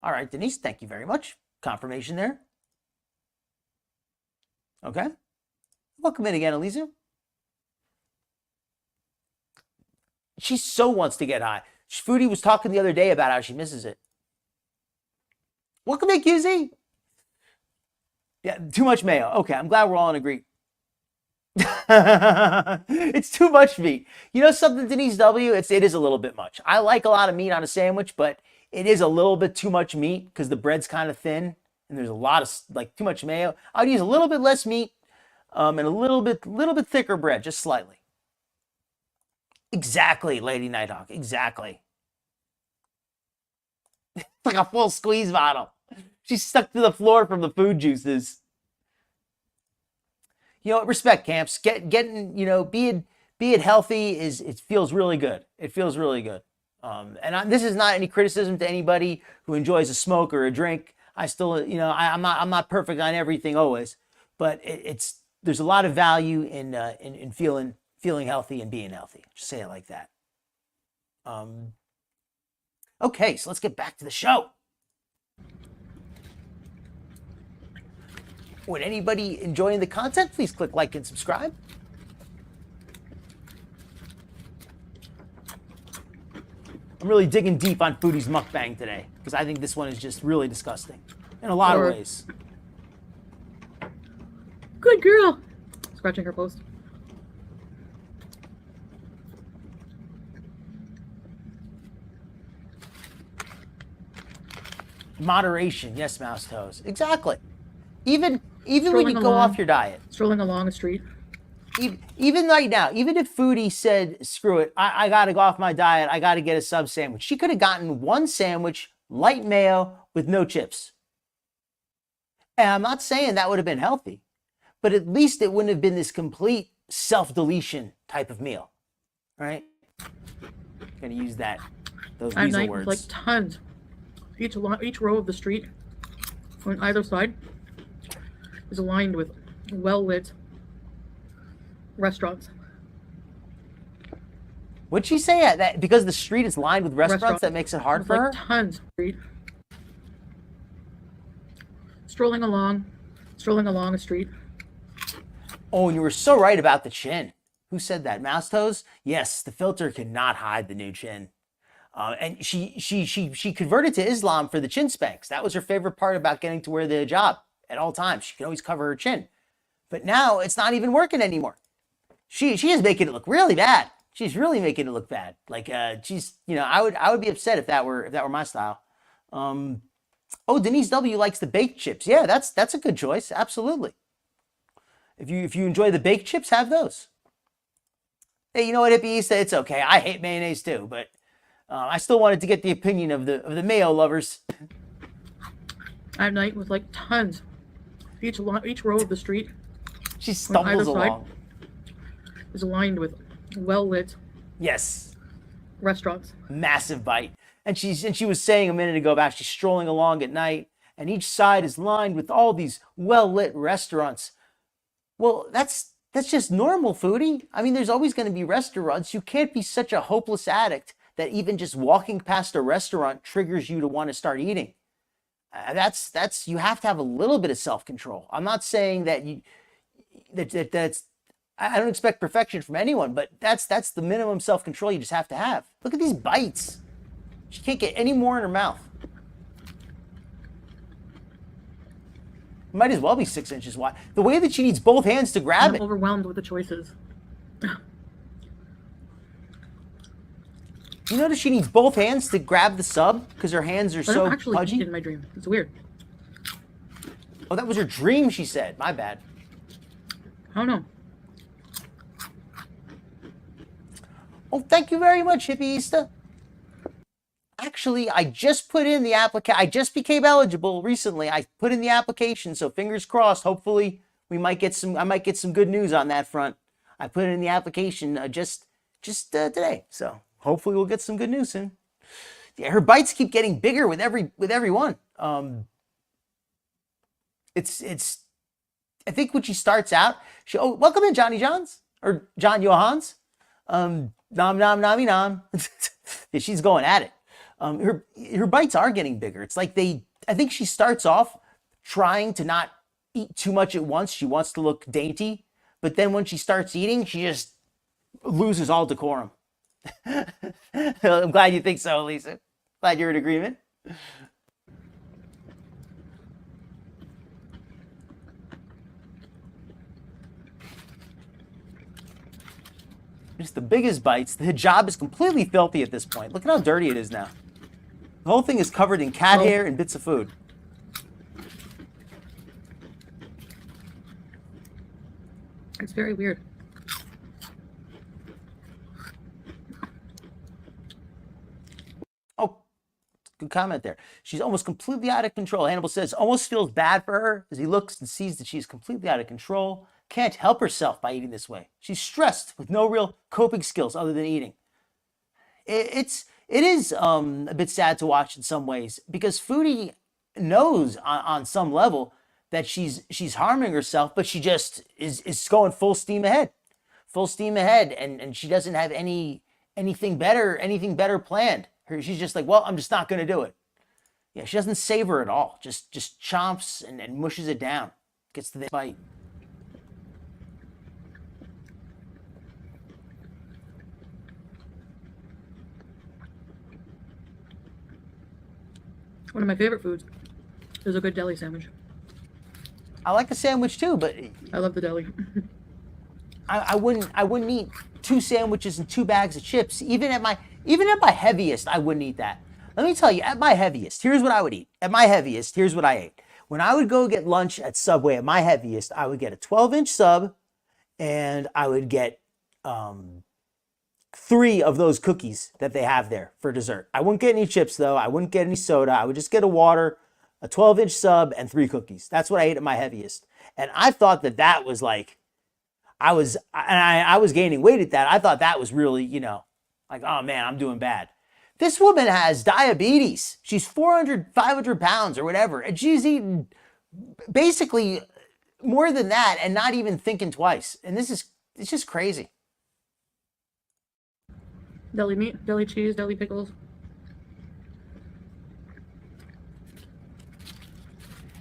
S1: All right, Denise, thank you very much. Confirmation there. Okay. Welcome in again, Elisa. She so wants to get high. Foodie was talking the other day about how she misses it. Welcome in, QZ. Yeah, too much mayo. Okay, I'm glad we're all in agreement. It's too much meat. You know something, Denise W? It is a little bit much. I like a lot of meat on a sandwich, but it is a little bit too much meat because the bread's kind of thin and there's a lot of like too much mayo. I'd use a little bit less meat and a little bit thicker bread, just slightly. Exactly, Lady Nighthawk. Exactly. Like a full squeeze bottle. She's stuck to the floor from the food juices. You know, respect, camps. Getting, you know, being healthy it feels really good. It feels really good. This is not any criticism to anybody who enjoys a smoke or a drink. I still, you know, I'm not perfect on everything always, but there's a lot of value in feeling healthy and being healthy. Just say it like that. Okay, so let's get back to the show. Would anybody enjoying the content, please click like and subscribe. I'm really digging deep on Foodie's mukbang today because I think this one is just really disgusting in a lot of ways.
S5: Good girl. Scratching her post.
S1: Moderation, yes, mouse toes. Exactly. Even when
S5: Strolling
S1: you go
S5: along.
S1: off your diet.
S5: Strolling along a street.
S1: Even right now, even if Foodie said, screw it, I got to go off my diet, I got to get a sub sandwich. She could have gotten one sandwich, light mayo, with no chips. And I'm not saying that would have been healthy, but at least it wouldn't have been this complete self-deletion type of meal, right? I'm going to use those
S5: At
S1: weasel
S5: night,
S1: words.
S5: like tons. Each row of the street on either side is aligned with well-lit restaurants.
S1: What'd she say? That because the street is lined with restaurants, that makes it hard
S5: With,
S1: for
S5: like,
S1: her?
S5: Tons. Strolling along a street.
S1: Oh, and you were so right about the chin. Who said that? Mouse toes? Yes, the filter cannot hide the new chin. And she converted to Islam for the chin spanks. That was her favorite part about getting to wear the hijab at all times. She could always cover her chin. But now it's not even working anymore. She is making it look really bad. She's really making it look bad. Like she's, you know, I would be upset if that were my style. Oh, Denise W likes the baked chips. Yeah, that's a good choice. Absolutely. If you enjoy the baked chips, have those. Hey, you know what, Hippie said? It's okay. I hate mayonnaise too, but I still wanted to get the opinion of the mayo lovers.
S5: At night with like tons. Each row of the street
S1: She stumbles along.
S5: is aligned with well-lit
S1: Yes.
S5: restaurants.
S1: Massive bite. And she was saying a minute ago about she's strolling along at night, and each side is lined with all these well-lit restaurants. Well, that's just normal, Foodie. I mean, there's always going to be restaurants. You can't be such a hopeless addict that even just walking past a restaurant triggers you to want to start eating. That's you have to have a little bit of self-control. I'm not saying that that's I don't expect perfection from anyone, but that's the minimum self-control you just have to have. Look at these bites. She can't get any more in her mouth. Might as well be 6 inches wide. The way that she needs both hands to grab
S5: I'm
S1: it.
S5: overwhelmed with the choices.
S1: You notice she needs both hands to grab the sub because her hands are
S5: I
S1: so
S5: don't actually
S1: pudgy?
S5: eat in my dream. It's weird.
S1: Oh, that was her dream, she said. My bad.
S5: I don't know.
S1: Oh, thank you very much, Hippieista. Actually, I just put in the application. I just became eligible recently. I put in the application, so fingers crossed. Hopefully, I might get some good news on that front. I put it in the application just today, so hopefully we'll get some good news soon. Yeah, her bites keep getting bigger with every one. It's. I think when she starts out, welcome in Johnny Johns or John Johans. Nom nom nommy nom. Yeah, she's going at it. Her bites are getting bigger. It's like I think she starts off trying to not eat too much at once. She wants to look dainty, but then when she starts eating, she just loses all decorum. I'm glad you think so, Lisa. Glad you're in agreement. Just the biggest bites. The hijab is completely filthy at this point. Look at how dirty it is now. The whole thing is covered in cat hair and bits of food.
S5: It's very weird.
S1: Oh, good comment there. She's almost completely out of control. Hannibal says, almost feels bad for her as he looks and sees that she's completely out of control. Can't help herself by eating this way. She's stressed with no real coping skills other than eating. It is a bit sad to watch in some ways because Foodie knows on some level that she's harming herself, but she just is going full steam ahead, and she doesn't have anything better planned. She's just like, well, I'm just not going to do it. Yeah, she doesn't savor it all. Just chomps and mushes it down. Gets to the bite.
S5: One of my favorite foods is a good deli sandwich.
S1: I like the sandwich too, but
S5: I love the deli.
S1: I wouldn't eat 2 sandwiches and 2 bags of chips. Even at my heaviest, I wouldn't eat that. Let me tell you, at my heaviest, here's what I would eat. At my heaviest, here's what I ate. When I would go get lunch at Subway at my heaviest, I would get a 12-inch sub, and I would get 3 of those cookies that they have there for dessert. I wouldn't get any chips though. I wouldn't get any soda. I would just get a water, a 12-inch sub, and 3 cookies. That's what I ate at my heaviest. And I thought that was like, I was gaining weight at that. I thought that was really, like, oh man, I'm doing bad. This woman has diabetes. She's 400, 500 pounds or whatever. And she's eating basically more than that and not even thinking twice. And it's just crazy.
S5: Deli meat, deli cheese, deli pickles.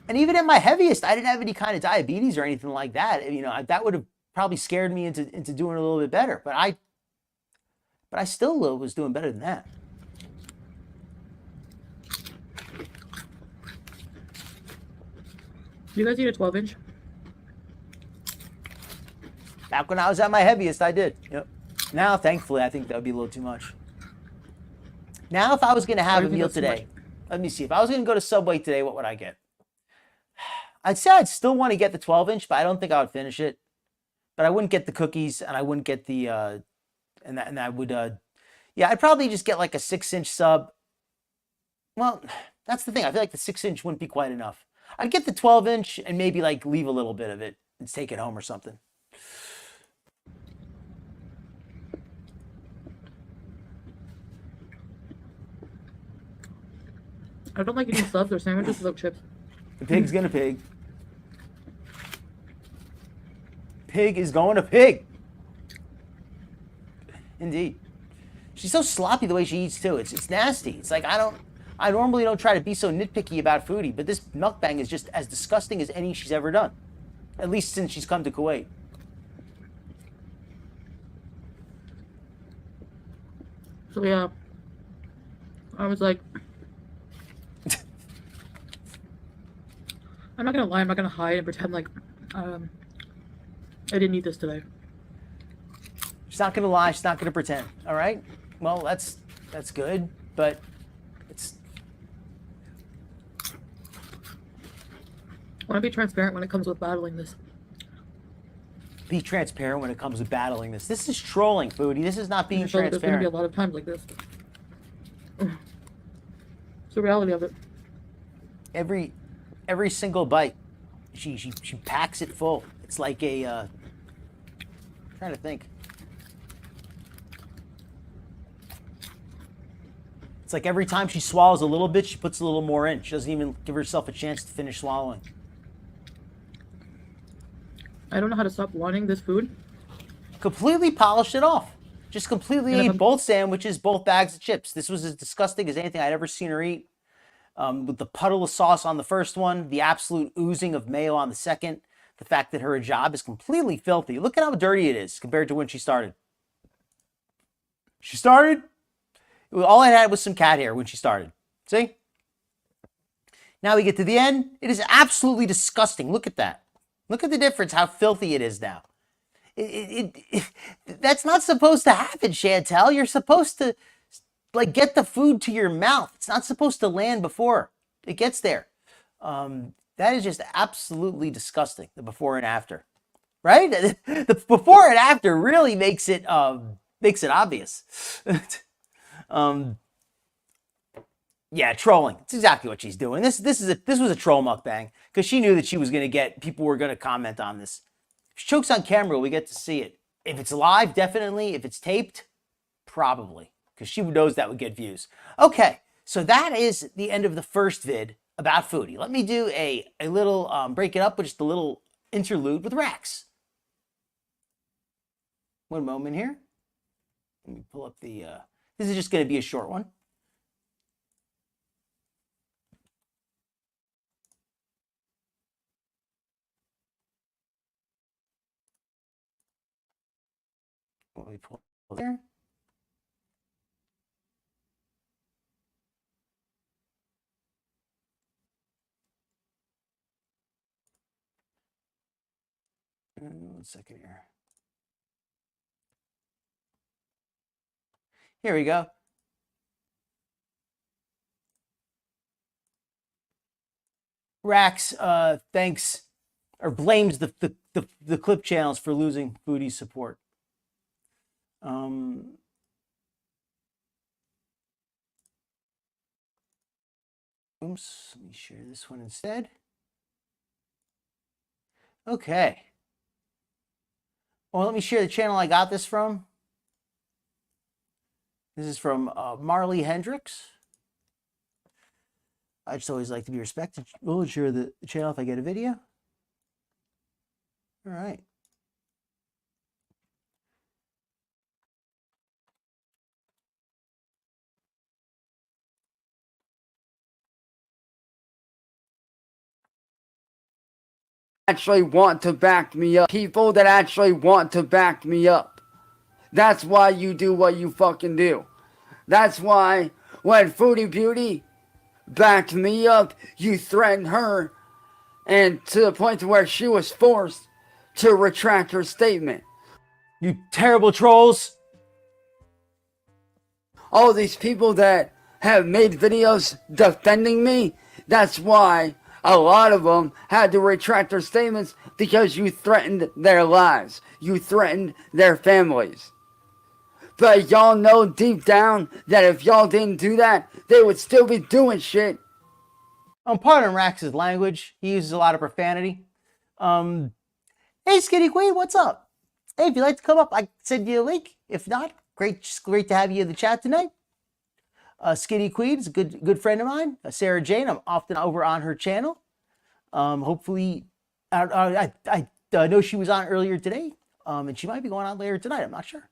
S1: And even at my heaviest, I didn't have any kind of diabetes or anything like that. That would have probably scared me into doing a little bit better. But I still was doing better than that.
S5: Do you guys eat a 12-inch?
S1: Back when I was at my heaviest, I did. Yep. Now, thankfully, I think that would be a little too much. Now, if I was going to have a meal today, let me see. If I was going to go to Subway today, what would I get? I'd say I'd still want to get the 12-inch, but I don't think I would finish it. But I wouldn't get the cookies, and I wouldn't get the, and I would, I'd probably just get like a 6-inch sub. Well, that's the thing. I feel like the 6-inch wouldn't be quite enough. I'd get the 12-inch and maybe like leave a little bit of it and take it home or something.
S5: I don't like eating subs or sandwiches without chips.
S1: The pig's gonna pig. Pig is going to pig. Indeed. She's so sloppy the way she eats too. It's nasty. It's like I normally don't try to be so nitpicky about Foodie, but this mukbang is just as disgusting as any she's ever done. At least since she's come to Kuwait.
S5: So yeah, I was like, I'm not gonna lie, I'm not gonna hide and pretend like I didn't eat this today.
S1: She's not gonna lie, she's not gonna pretend. All right? Well, that's good, but it's.
S5: I want to be transparent when it comes with battling this.
S1: Be transparent when it comes to battling this. This is trolling, Foodie. This is not being
S5: There's going to
S1: transparent.
S5: be a lot of times like this. It's the reality of it.
S1: Every single bite, she packs it full. It's like a. Trying to think. It's like every time she swallows a little bit, she puts a little more in. She doesn't even give herself a chance to finish swallowing.
S5: I don't know how to stop wanting this food.
S1: Completely polished it off. Just completely
S5: And if
S1: ate
S5: I'm-
S1: both sandwiches, both bags of chips. This was as disgusting as anything I'd ever seen her eat. With the puddle of sauce on the first one, the absolute oozing of mayo on the second, the fact that her hijab is completely filthy. Look at how dirty it is compared to when she started. She started, all I had was some cat hair when she started. See? Now we get to the end. It is absolutely disgusting. Look at that. Look at the difference, how filthy it is now. That's not supposed to happen, Chantel. You're supposed to like get the food to your mouth. It's not supposed to land before it gets there. That is just absolutely disgusting, the before and after. Right? The before and after really makes it obvious. Yeah, trolling. It's exactly what she's doing. This was a troll mukbang because she knew that she was going to get people were going to comment on this. If she chokes on camera, we get to see it. If it's live, definitely. If it's taped, probably, because she knows that would get views. Okay, so that is the end of the first vid about Foodie. Let me do a little break it up with just a little interlude with CyRaxx. One moment here. Let me pull up the. This is just going to be a short one. Let me pull there. One second here. Here we go. CyRaxx thanks or blames the clip channels for losing Foodie's support. Oops, let me share this one instead. Okay. Well, let me share the channel I got this from. This is from Marley Hendricks. I just always like to be respected. We'll share the channel if I get a video. All right.
S6: Actually want to back me up. People that actually want to back me up. That's why you do what you fucking do. That's why when Foodie Beauty backed me up, you threatened her, and to the point to where she was forced to retract her statement.
S1: You terrible trolls.
S6: All these people that have made videos defending me, that's why a lot of them had to retract their statements, because you threatened their lives. You threatened their families. But y'all know deep down that if y'all didn't do that, they would still be doing shit.
S1: Pardon CyRaxx's language. He uses a lot of profanity. Hey, Skinny Queen, what's up? Hey, if you'd like to come up, I send you a link. If not, just great to have you in the chat tonight. Skinny Queen is a good friend of mine. Sarah Jane, I'm often over on her channel. Hopefully, I know she was on earlier today, and she might be going on later tonight. I'm not sure.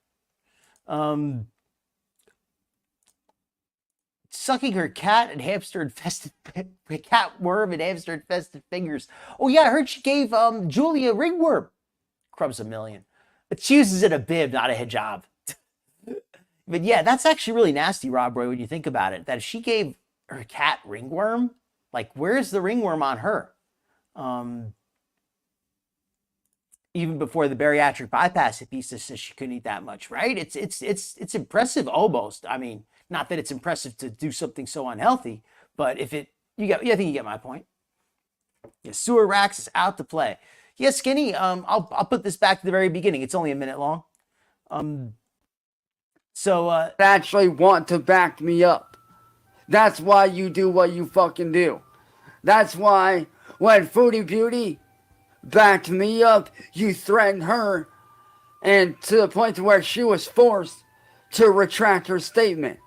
S1: Sucking her cat and hamster infested cat worm and hamster infested fingers. Oh yeah, I heard she gave Julia ringworm. Crumbs a million. But she uses it a bib, not a hijab. But yeah, that's actually really nasty, Rob Roy, when you think about it. That if she gave her cat ringworm, like where's the ringworm on her? Even before the bariatric bypass, Hipisa says she couldn't eat that much, right? It's impressive almost. I mean, not that it's impressive to do something so unhealthy, but if it, I think you get my point. Yeah, CyRaxx is out to play. Yeah, Skinny, I'll put this back to the very beginning. It's only a minute long.
S6: Actually want to back me up. That's why you do what you fucking do. That's why when Foodie Beauty backed me up, you threatened her, and to the point to where she was forced to retract her statement.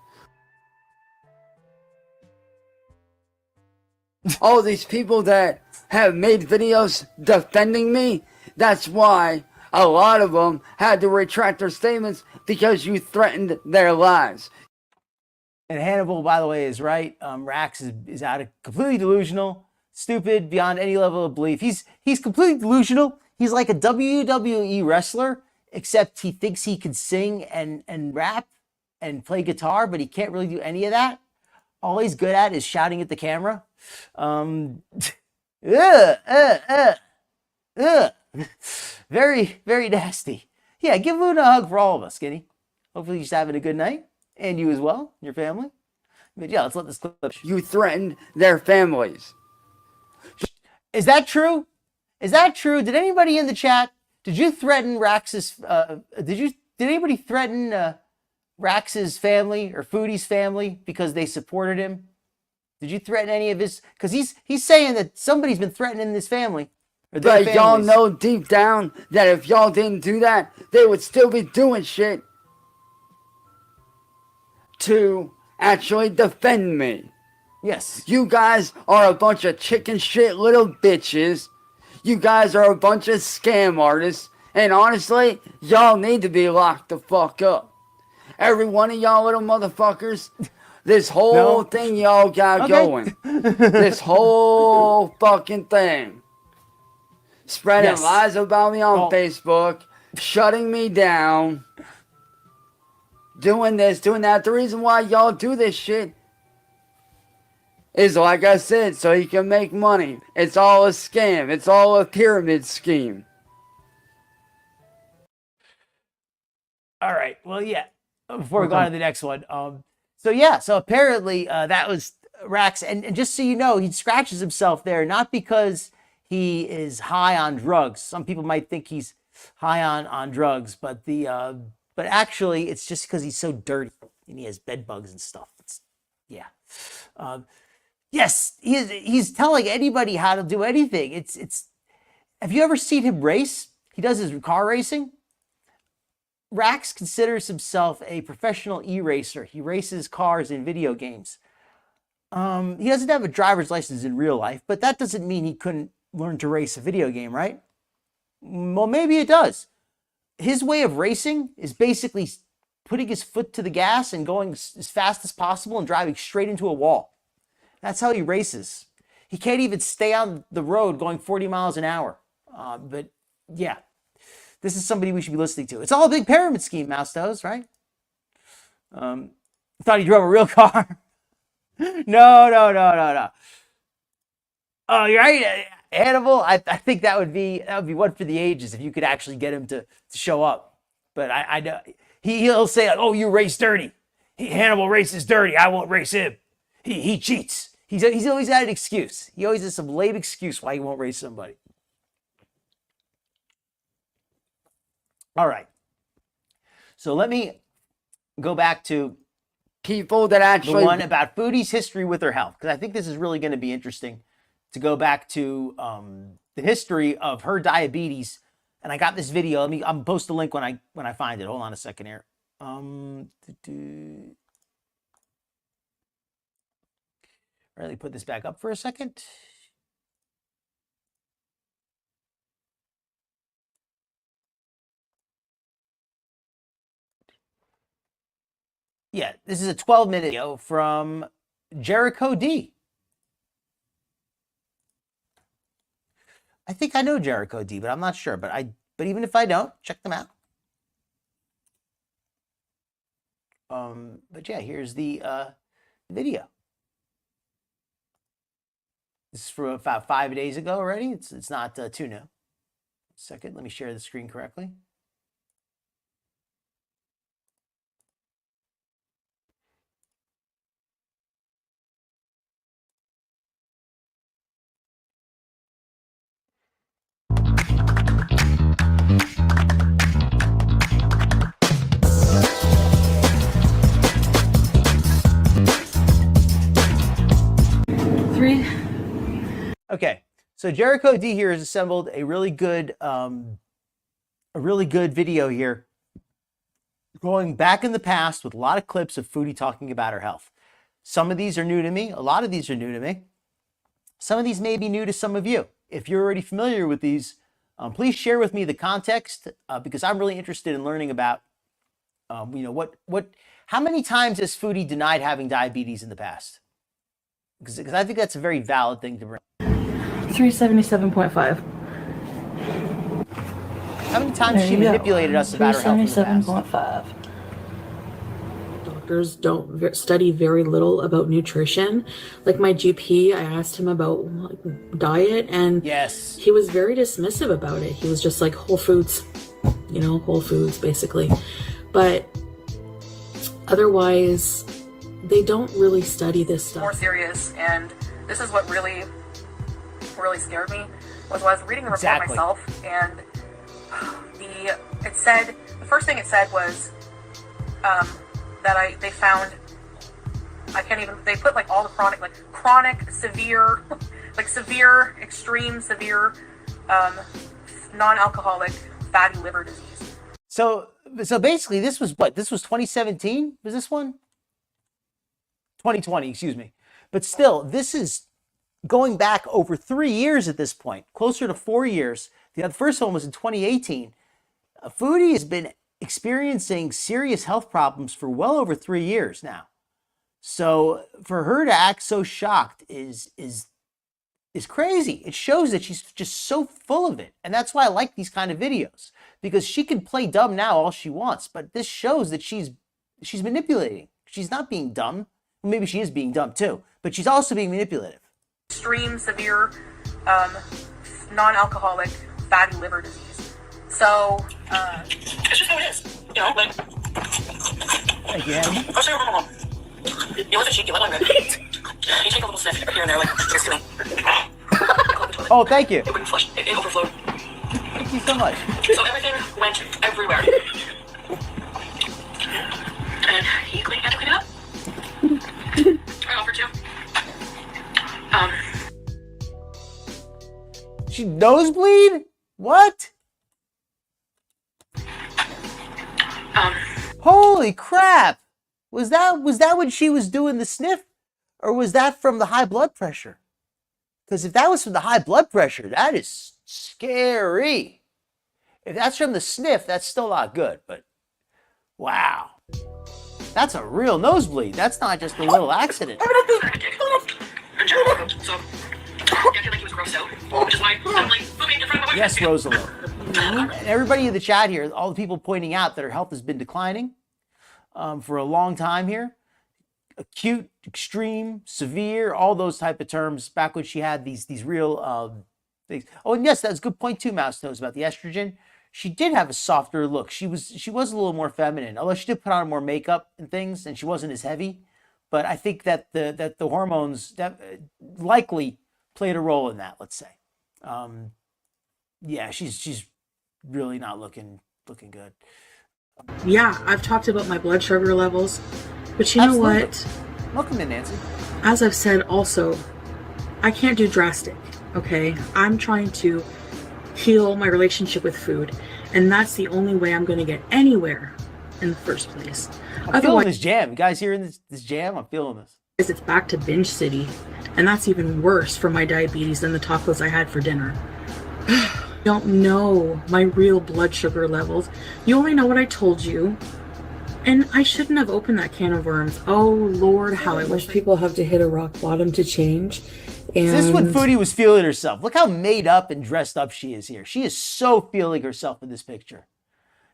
S6: All these people that have made videos defending me, that's why a lot of them had to retract their statements, because you threatened their lives.
S1: And Hannibal, by the way, is right. Rax is out of completely delusional, stupid beyond any level of belief. He's completely delusional. He's like a WWE wrestler, except he thinks he can sing and rap and play guitar, but he can't really do any of that. All he's good at is shouting at the camera. Very, very nasty. Yeah, give Luna a hug for all of us, Skinny. Hopefully you're just having a good night. And you as well, your family. But yeah, let's let this clip.
S6: You threatened their families.
S1: Is that true? Is that true? Did anybody in the chat, did you threaten Rax's, did anybody threaten Rax's family or Foodie's family because they supported him? Did you threaten any of his, because he's saying that somebody's been threatening his family.
S6: But y'all know deep down that if y'all didn't do that, they would still be doing shit to actually defend me.
S1: Yes.
S6: You guys are a bunch of chicken shit little bitches. You guys are a bunch of scam artists. And honestly, y'all need to be locked the fuck up. Every one of y'all little motherfuckers, this whole thing y'all got going. This whole fucking thing. Spreading lies about me on Facebook. Shutting me down. Doing this, doing that. The reason why y'all do this shit is, like I said, so you can make money. It's all a scam. It's all a pyramid scheme.
S1: All right. Well, yeah. Before we go on to the next one. So apparently that was Rax. And just so you know, he scratches himself there, not because he is high on drugs. Some people might think he's high on drugs, but but actually it's just because he's so dirty and he has bed bugs and stuff. Yes, he's telling anybody how to do anything. It's. Have you ever seen him race? He does his car racing. Rax considers himself a professional e-racer. He races cars in video games. He doesn't have a driver's license in real life, but that doesn't mean he couldn't learn to race a video game, right? Well, maybe it does. His way of racing is basically putting his foot to the gas and going as fast as possible and driving straight into a wall. That's how he races. He can't even stay on the road going 40 miles an hour. But yeah, this is somebody we should be listening to. It's all a big pyramid scheme, Mouse Toes, right? Thought he drove a real car. No. Oh, you're right, Hannibal. I think that would be one for the ages if you could actually get him to show up. But I know he'll say, "Oh, you race dirty. Hannibal races dirty. I won't race him. He cheats." He's always got an excuse. He always has some lame excuse why he won't race somebody. All right. So let me go back to
S6: people that actually
S1: the one about Foodie's history with her health, because I think this is really going to be interesting to go back to the history of her diabetes. And I got this video. I'm post a link when I find it. Hold on a second here. Let me put this back up for a second. Yeah, this is a 12-minute video from Jericho D. I think I know Jericho D, but I'm not sure. But even if I don't, check them out. But yeah, here's the video. This is from about 5 days ago already. It's not too new. Second, let me share the screen correctly. Okay, so Jericho D here has assembled a really good video here, going back in the past with a lot of clips of Foodie talking about her health. Some of these are new to me. A lot of these are new to me. Some of these may be new to some of you. If you're already familiar with these, please share with me the context because I'm really interested in learning about How many times has Foodie denied having diabetes in the past? Because I think that's a very valid thing to bring.
S5: 377.5.
S1: How many times she manipulated us about her health in the past?
S5: 377.5. Doctors don't study very little about nutrition. Like my GP, I asked him about diet, and
S1: yes,
S5: he was very dismissive about it. He was just like Whole Foods, Whole Foods basically. But otherwise, they don't really study this stuff.
S7: More serious, and this is what really scared me, was when I was reading the report myself, and the first thing it said was that they found, they put like all the chronic, severe, severe, extreme, severe, non-alcoholic fatty liver disease.
S1: So basically this was 2017? Was this one? 2020, excuse me. But still, this is going back over 3 years at this point, closer to 4 years. The first one was in 2018. Foodie has been experiencing serious health problems for well over 3 years now. So for her to act so shocked is crazy. It shows that she's just so full of it. And that's why I like these kind of videos, because she can play dumb now all she wants, but this shows that she's manipulating. She's not being dumb. Maybe she is being dumb too, but she's also being manipulative.
S7: Extreme, severe, non-alcoholic fatty liver disease. So, it's just how it is.
S1: Thank you, Adam.
S7: I'll show you my mom. You look at cheeky, let one rip. You take a little sniff here and there, it's doing.
S1: Oh, thank you.
S7: It wouldn't flush. It overflowed.
S1: Thank you so much.
S7: So everything went everywhere. And he had to clean it up. I offered to.
S1: She nosebleed? What? Holy crap! Was that when she was doing the sniff? Or was that from the high blood pressure? Because if that was from the high blood pressure, that is scary. If that's from the sniff, that's still not good, but wow. That's a real nosebleed. That's not just a little accident. Yes, Rosalind. And everybody in the chat here, all the people pointing out that her health has been declining for a long time here. Acute, extreme, severe, all those type of terms back when she had these real things. Oh, and yes, that's a good point too, Mouse knows about the estrogen. She did have a softer look. She was a little more feminine, although she did put on more makeup and things, and she wasn't as heavy. But I think that the hormones likely played a role in that. Let's say, yeah, she's really not looking good.
S5: Yeah, I've talked about my blood sugar levels, but you know what?
S1: Welcome in, Nancy.
S5: As I've said also, I can't do drastic, okay? I'm trying to heal my relationship with food, and that's the only way I'm going to get anywhere in the first place.
S1: I'm feeling this jam. You guys hearing this jam? I'm feeling this.
S5: It's back to binge city, and that's even worse for my diabetes than the tacos I had for dinner. Don't know my real blood sugar levels. You only know what I told you. And I shouldn't have opened that can of worms. Oh Lord, how I wish people have to hit a rock bottom to change. And
S1: this is when Foodie was feeling herself. Look how made up and dressed up she is here. She is so feeling herself in this picture.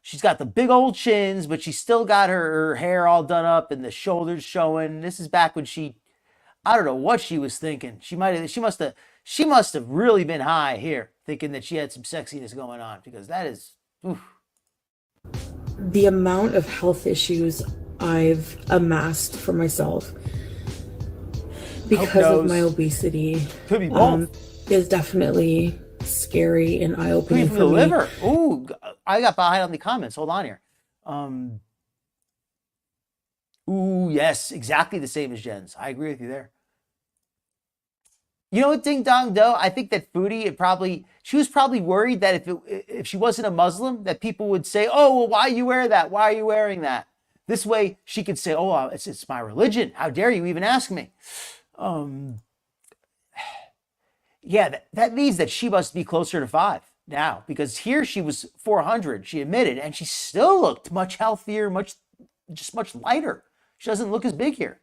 S1: She's got the big old chins, but she's still got her hair all done up and the shoulders showing. This is back when I don't know what she was thinking. She must have really been high here, thinking that she had some sexiness going on, because that is, oof.
S5: The amount of health issues I've amassed for myself because of my obesity
S1: could be both.
S5: Is definitely scary and eye-opening for
S1: the
S5: me.
S1: Liver. Ooh, I got behind on the comments. Hold on here. Ooh, yes, exactly the same as Jen's. I agree with you there. You know what, Ding Dong Do? I think that Foodie, she was probably worried that if she wasn't a Muslim, that people would say, oh, well, why you wear that? Why are you wearing that? This way she could say, oh, it's my religion. How dare you even ask me? Yeah, that means that she must be closer to 5 now, because here she was 400, she admitted, and she still looked much healthier, much just much lighter. She doesn't look as big here.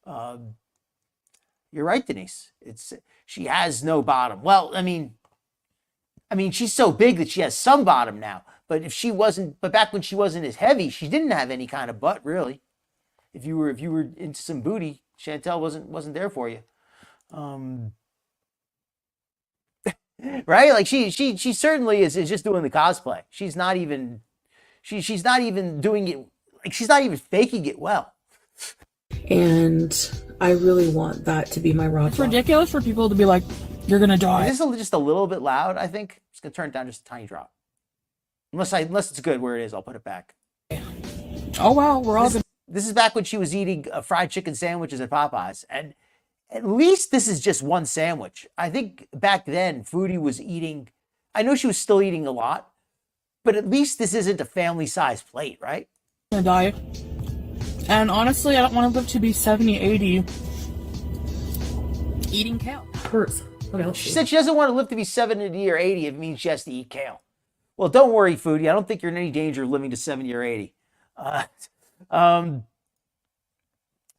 S1: You're right, Denise. She has no bottom. Well, I mean, she's so big that she has some bottom now. But but back when she wasn't as heavy, she didn't have any kind of butt really. If you were into some booty, Chantel wasn't there for you. Right? Like she certainly is just doing the cosplay. She's not even doing it, like she's not even faking it well.
S8: And I really want that to be my raw.
S5: It's ridiculous for people to be like, you're gonna die.
S1: Is this just a little bit loud? I think I'm just gonna turn it down just a tiny drop. Unless it's good where it is, I'll put it back.
S5: Oh wow, we're all
S1: This is back when she was eating fried chicken sandwiches at Popeyes, and at least this is just one sandwich. I think back then Foodie was eating. I know she was still eating a lot, but at least this isn't a family-sized plate, right?
S5: gonna die. And honestly, I don't want to live to be 70, 80 eating kale.
S8: Hurts. Okay, let's
S1: She
S8: see.
S1: said she doesn't want to live to be 70 or 80 if it means she has to eat kale. Well, don't worry, Foodie. I don't think you're in any danger of living to 70 or 80. Her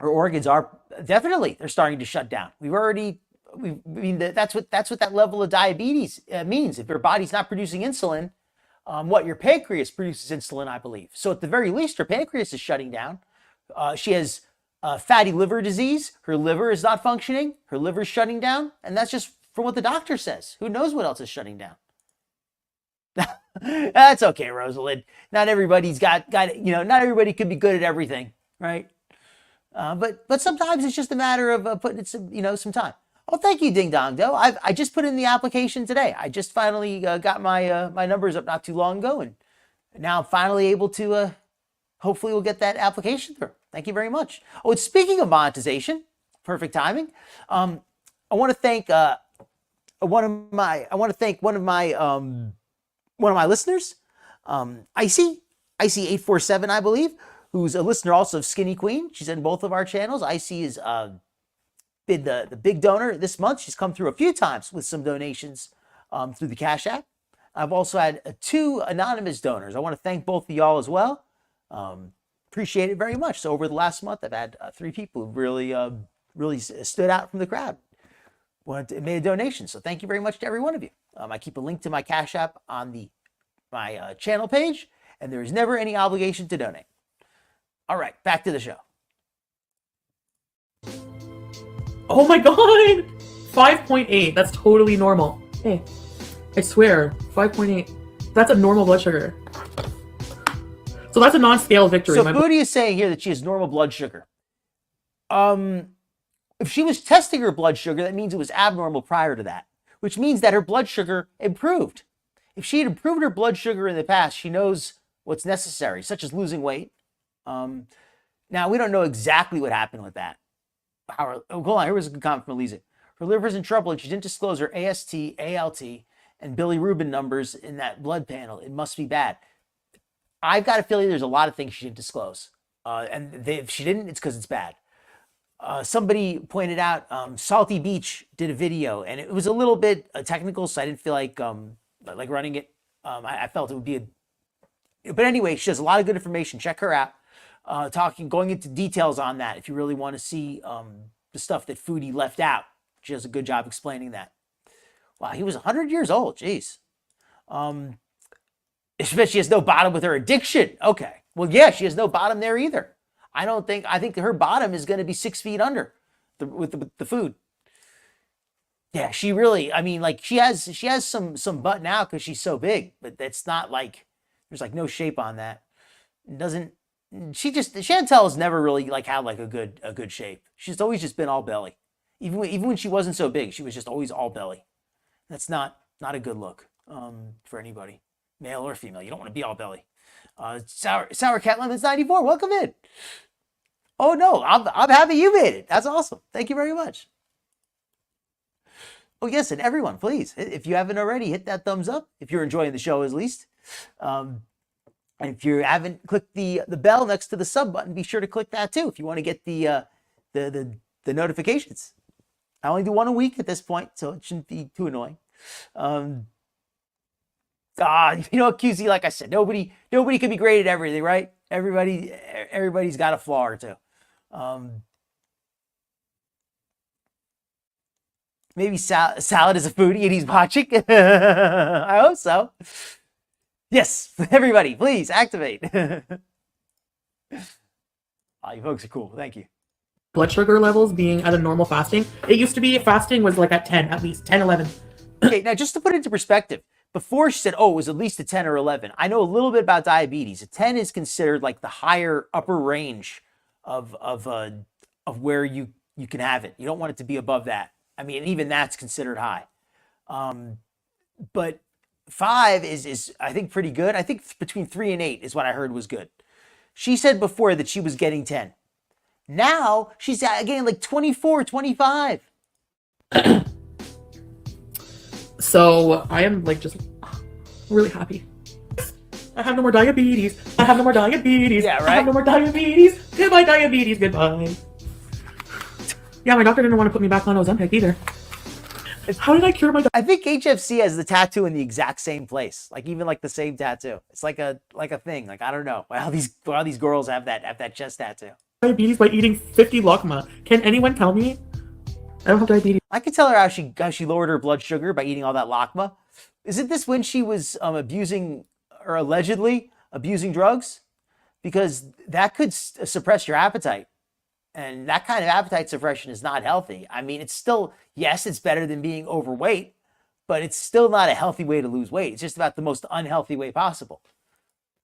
S1: organs are definitely, they're starting to shut down. That's what that level of diabetes means. If your body's not producing insulin, your pancreas produces insulin, I believe. So at the very least, her pancreas is shutting down. She has fatty liver disease. Her liver is not functioning. Her liver is shutting down. And that's just from what the doctor says. Who knows what else is shutting down? That's okay, Rosalind. Not everybody's got not everybody could be good at everything, right? But sometimes it's just a matter of putting it some time. Oh, thank you, Ding Dong Do. I just put in the application today. I just finally got my numbers up not too long ago, and now I'm finally able to. Hopefully, we'll get that application through. Thank you very much. Oh, and speaking of monetization, perfect timing. I want to thank one of my listeners, Icy847, I believe, who's a listener also of Skinny Queen. She's in both of our channels. Icy has been the big donor this month. She's come through a few times with some donations through the Cash App. I've also had 2 anonymous donors. I want to thank both of y'all as well. Appreciate it very much. So over the last month, I've had 3 people who really stood out from the crowd, made a donation. So thank you very much to every one of you. I keep a link to my Cash App on my channel page, and there is never any obligation to donate. All right, back to the show.
S5: Oh my god! 5.8. That's totally normal. Hey, I swear, 5.8. That's a normal blood sugar. So that's a non-scale victory.
S1: So Foodie is saying here that she has normal blood sugar. If she was testing her blood sugar, that means it was abnormal prior to that, which means that her blood sugar improved. If she had improved her blood sugar in the past, she knows what's necessary, such as losing weight. Now, we don't know exactly what happened with that. Hold on, here was a good comment from Elisa. Her liver's in trouble and she didn't disclose her AST, ALT, and bilirubin numbers in that blood panel. It must be bad. I've got a feeling there's a lot of things she didn't disclose. If she didn't, it's because it's bad. Somebody pointed out Salty Beach did a video, and it was a little bit technical, so I didn't feel like running it. I felt it would be but anyway, she has a lot of good information. Check her out. Going into details on that if you really want to see the stuff that Foodie left out. She does a good job explaining that. Wow, he was 100 years old. Jeez. She bet she has no bottom with her addiction. Okay. Well, yeah, she has no bottom there either. I think her bottom is going to be 6 feet under with the food. Yeah, she really, she has some butt now because she's so big, but that's not like, there's like no shape on that. Chantel has never really had like a good shape. She's always just been all belly. Even when she wasn't so big, she was just always all belly. That's not a good look for anybody, male or female. You don't want to be all belly. Sour Cat Lemons 94, welcome in. Oh no, I'm happy you made it. That's awesome. Thank you very much. Oh yes, and everyone, please, if you haven't already, hit that thumbs up if you're enjoying the show at least. And if you haven't clicked the bell next to the sub button, be sure to click that too if you want to get the notifications. I only do one a week at this point, so it shouldn't be too annoying. QZ, like I said, nobody can be great at everything, right? Everybody's got a flaw or two. Maybe Salad is a foodie and he's watching. I hope so. Yes, everybody, please activate. Oh, you folks are cool. Thank you.
S5: Blood sugar levels being at a normal fasting. It used to be fasting was like at 10, at least 10, 11.
S1: Okay, now just to put it into perspective, before she said, oh, it was at least a 10 or 11. I know a little bit about diabetes. A 10 is considered like the higher upper range of where you can have it. You don't want it to be above that. I mean, even that's considered high. But 5 is I think pretty good. I think between 3 and 8 is what I heard was good. She said before that she was getting 10. Now she's getting like 24, 25.
S5: So I am like just really happy. I have no more diabetes. I have no more diabetes.
S1: Yeah, right?
S5: I have no more diabetes. Goodbye, diabetes. Goodbye. Yeah, my doctor didn't want to put me back on Ozempic either. How did I cure my?
S1: I think HFC has the tattoo in the exact same place, like even like the same tattoo. It's like a thing. Like I don't know why these girls have that chest tattoo.
S5: Diabetes by eating 50 lakma. Can anyone tell me? I don't have diabetes.
S1: I could tell her how she lowered her blood sugar by eating all that lakma. Isn't this when she was abusing or allegedly abusing drugs? Because that could suppress your appetite. And that kind of appetite suppression is not healthy. I mean, it's still, yes, it's better than being overweight, but it's still not a healthy way to lose weight. It's just about the most unhealthy way possible.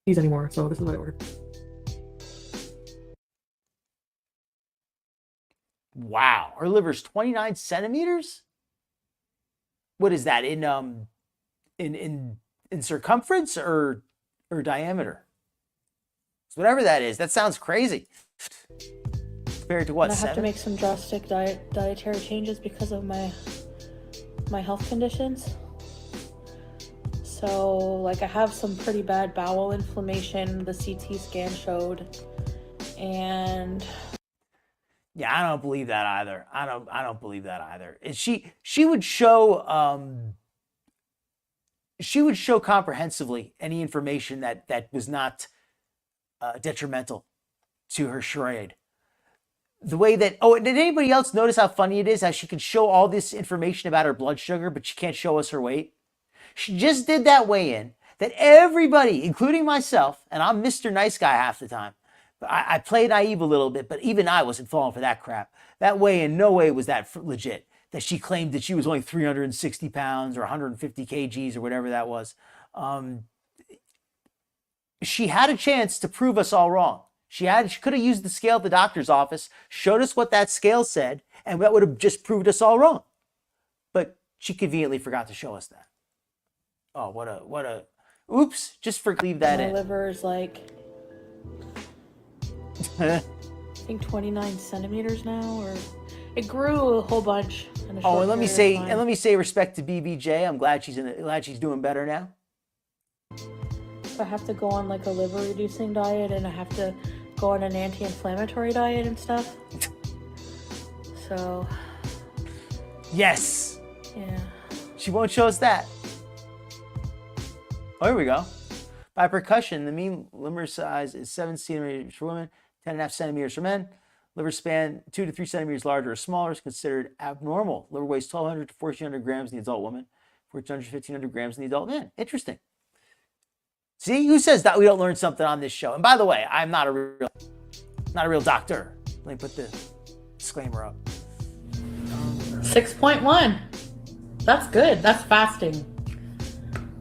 S5: Anymore, so this is what I ordered.
S1: Wow, her liver's 29 centimeters? What is that in circumference or diameter? So whatever that is, that sounds crazy. Compared to what?
S9: And I have to make some drastic dietary changes because of my health conditions. So, like, I have some pretty bad bowel inflammation. The CT scan showed, and
S1: yeah, I don't believe that either. I don't believe that either. She would show comprehensively any information that was not detrimental to her charade. The way that, did anybody else notice how funny it is how she could show all this information about her blood sugar, but she can't show us her weight? She just did that weigh-in that everybody, including myself, and I'm Mr. Nice Guy half the time, but I play naive a little bit, but even I wasn't falling for that crap. That weigh-in, no way was that legit, that she claimed that she was only 360 pounds or 150 kgs or whatever that was. She had a chance to prove us all wrong. She could have used the scale at the doctor's office, showed us what that scale said, and that would have just proved us all wrong. But she conveniently forgot to show us that. Oh, what a, oops, just leave that in.
S9: my liver is like, I think 29 centimeters now, or it grew a whole bunch. In a short
S1: And let me
S9: period of time.
S1: say respect to BBJ. I'm glad she's doing better now.
S9: I have to go on like a liver reducing diet, and I have to go on an anti-inflammatory diet and stuff. So
S1: Yes.
S9: yeah.
S1: She won't show us that. Oh, here we go. By percussion, the mean liver size is 7 centimeters for women, 10.5 centimeters for men. Liver span 2 to 3 centimeters larger or smaller is considered abnormal. Liver weighs 1,200 to 1,400 grams in the adult woman, 1,400 to 1,500 grams in the adult man. Interesting. See, who says that we don't learn something on this show? And by the way, I'm not a real doctor. Let me put the disclaimer up.
S5: 6.1. That's good. That's fasting.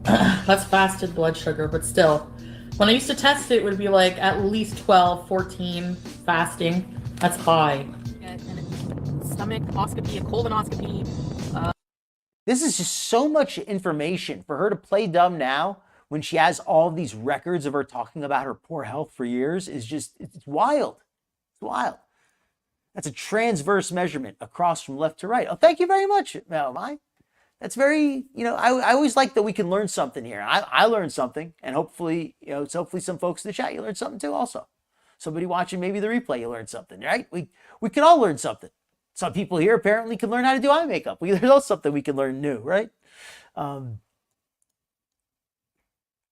S5: That's fasted blood sugar, but still. When I used to test it, it would be like at least 12, 14 fasting. That's high. Stomach oscopy, a colonoscopy.
S1: This is just so much information for her to play dumb now when she has all these records of her talking about her poor health for years is just, it's wild. It's wild. That's a transverse measurement across from left to right. Oh, thank you very much, Mai. That's very, I always like that we can learn something here. I learned something, and hopefully some folks in the chat, you learned something too also. Somebody watching maybe the replay, you learned something, right? We can all learn something. Some people here apparently can learn how to do eye makeup. There's also something we can learn new, right?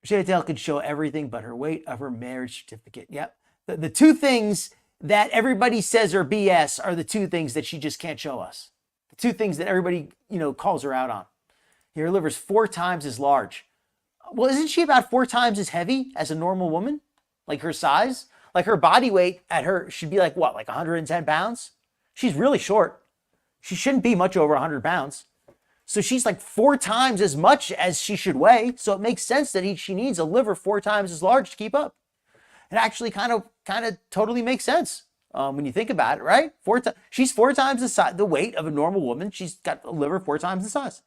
S1: Chantel could show everything but her weight of her marriage certificate. Yep. The two things that everybody says are BS are the two things that she just can't show us. The two things that everybody, calls her out on. Her liver's 4 times as large. Well, isn't she about 4 times as heavy as a normal woman? Like her size? Like her body weight should be like what? Like 110 pounds? She's really short. She shouldn't be much over 100 pounds. So she's like 4 times as much as she should weigh. So it makes sense that she needs a liver 4 times as large to keep up. It actually kind of totally makes sense when you think about it, right? She's 4 times the weight of a normal woman. She's got a liver 4 times the size.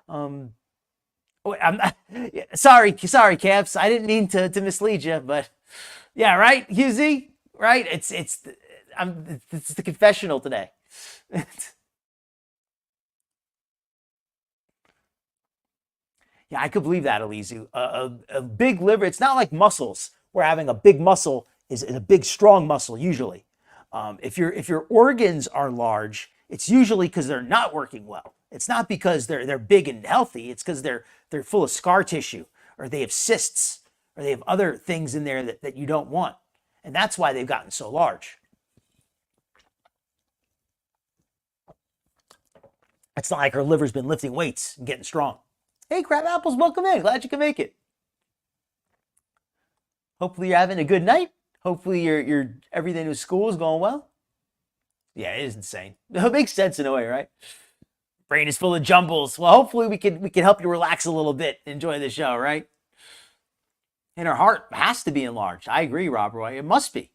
S1: I'm not, sorry, Caps. I didn't mean to mislead you, but yeah, right, Husey, right? It's the confessional today. Yeah, I could believe that, Elizu. A big liver, it's not like muscles, where having a big muscle is a big, strong muscle, usually. If your organs are large, it's usually because they're not working well. It's not because they're big and healthy. It's because they're full of scar tissue, or they have cysts, or they have other things in there that you don't want. And that's why they've gotten so large. It's not like her liver's been lifting weights and getting strong. Hey, Crab Apples, welcome in. Glad you can make it. Hopefully you're having a good night. Hopefully your everything with school is going well. Yeah, it is insane. It makes sense in a way, right? Brain is full of jumbles. Well, hopefully we can help you relax a little bit, enjoy the show, right? And her heart has to be enlarged. I agree, Rob Roy. It must be.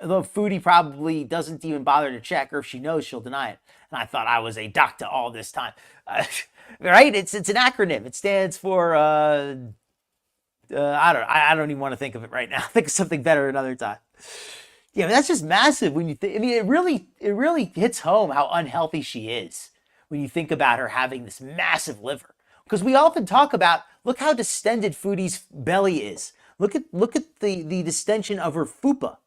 S1: Although Foodie probably doesn't even bother to check, or if she knows, she'll deny it. And I thought I was a Docta all this time. Right? It's an acronym. It stands for, I don't even want to think of it right now. Think of something better another time. Yeah, but that's just massive when you think. I mean, it really hits home how unhealthy she is when you think about her having this massive liver. Because we often talk about, look how distended Foodie's belly is. Look at the distension of her fupa.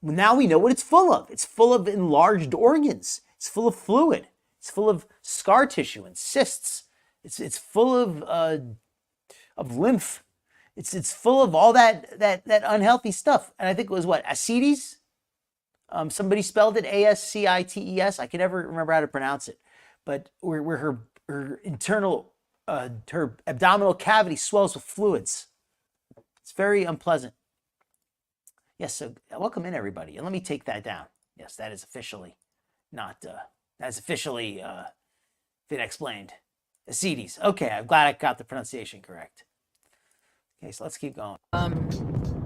S1: Well, now we know what it's full of. It's full of enlarged organs. It's full of fluid. It's full of scar tissue and cysts. It's full of lymph. It's full of all that unhealthy stuff. And I think it was what, ascites? Somebody spelled it ASCITES. I can never remember how to pronounce it. But where her internal, her abdominal cavity swells with fluids. It's very unpleasant. Yes, so welcome in everybody. And let me take that down. Yes, that is officially not, that's officially been explained. Ascites. Okay, I'm glad I got the pronunciation correct. Okay, so let's keep going.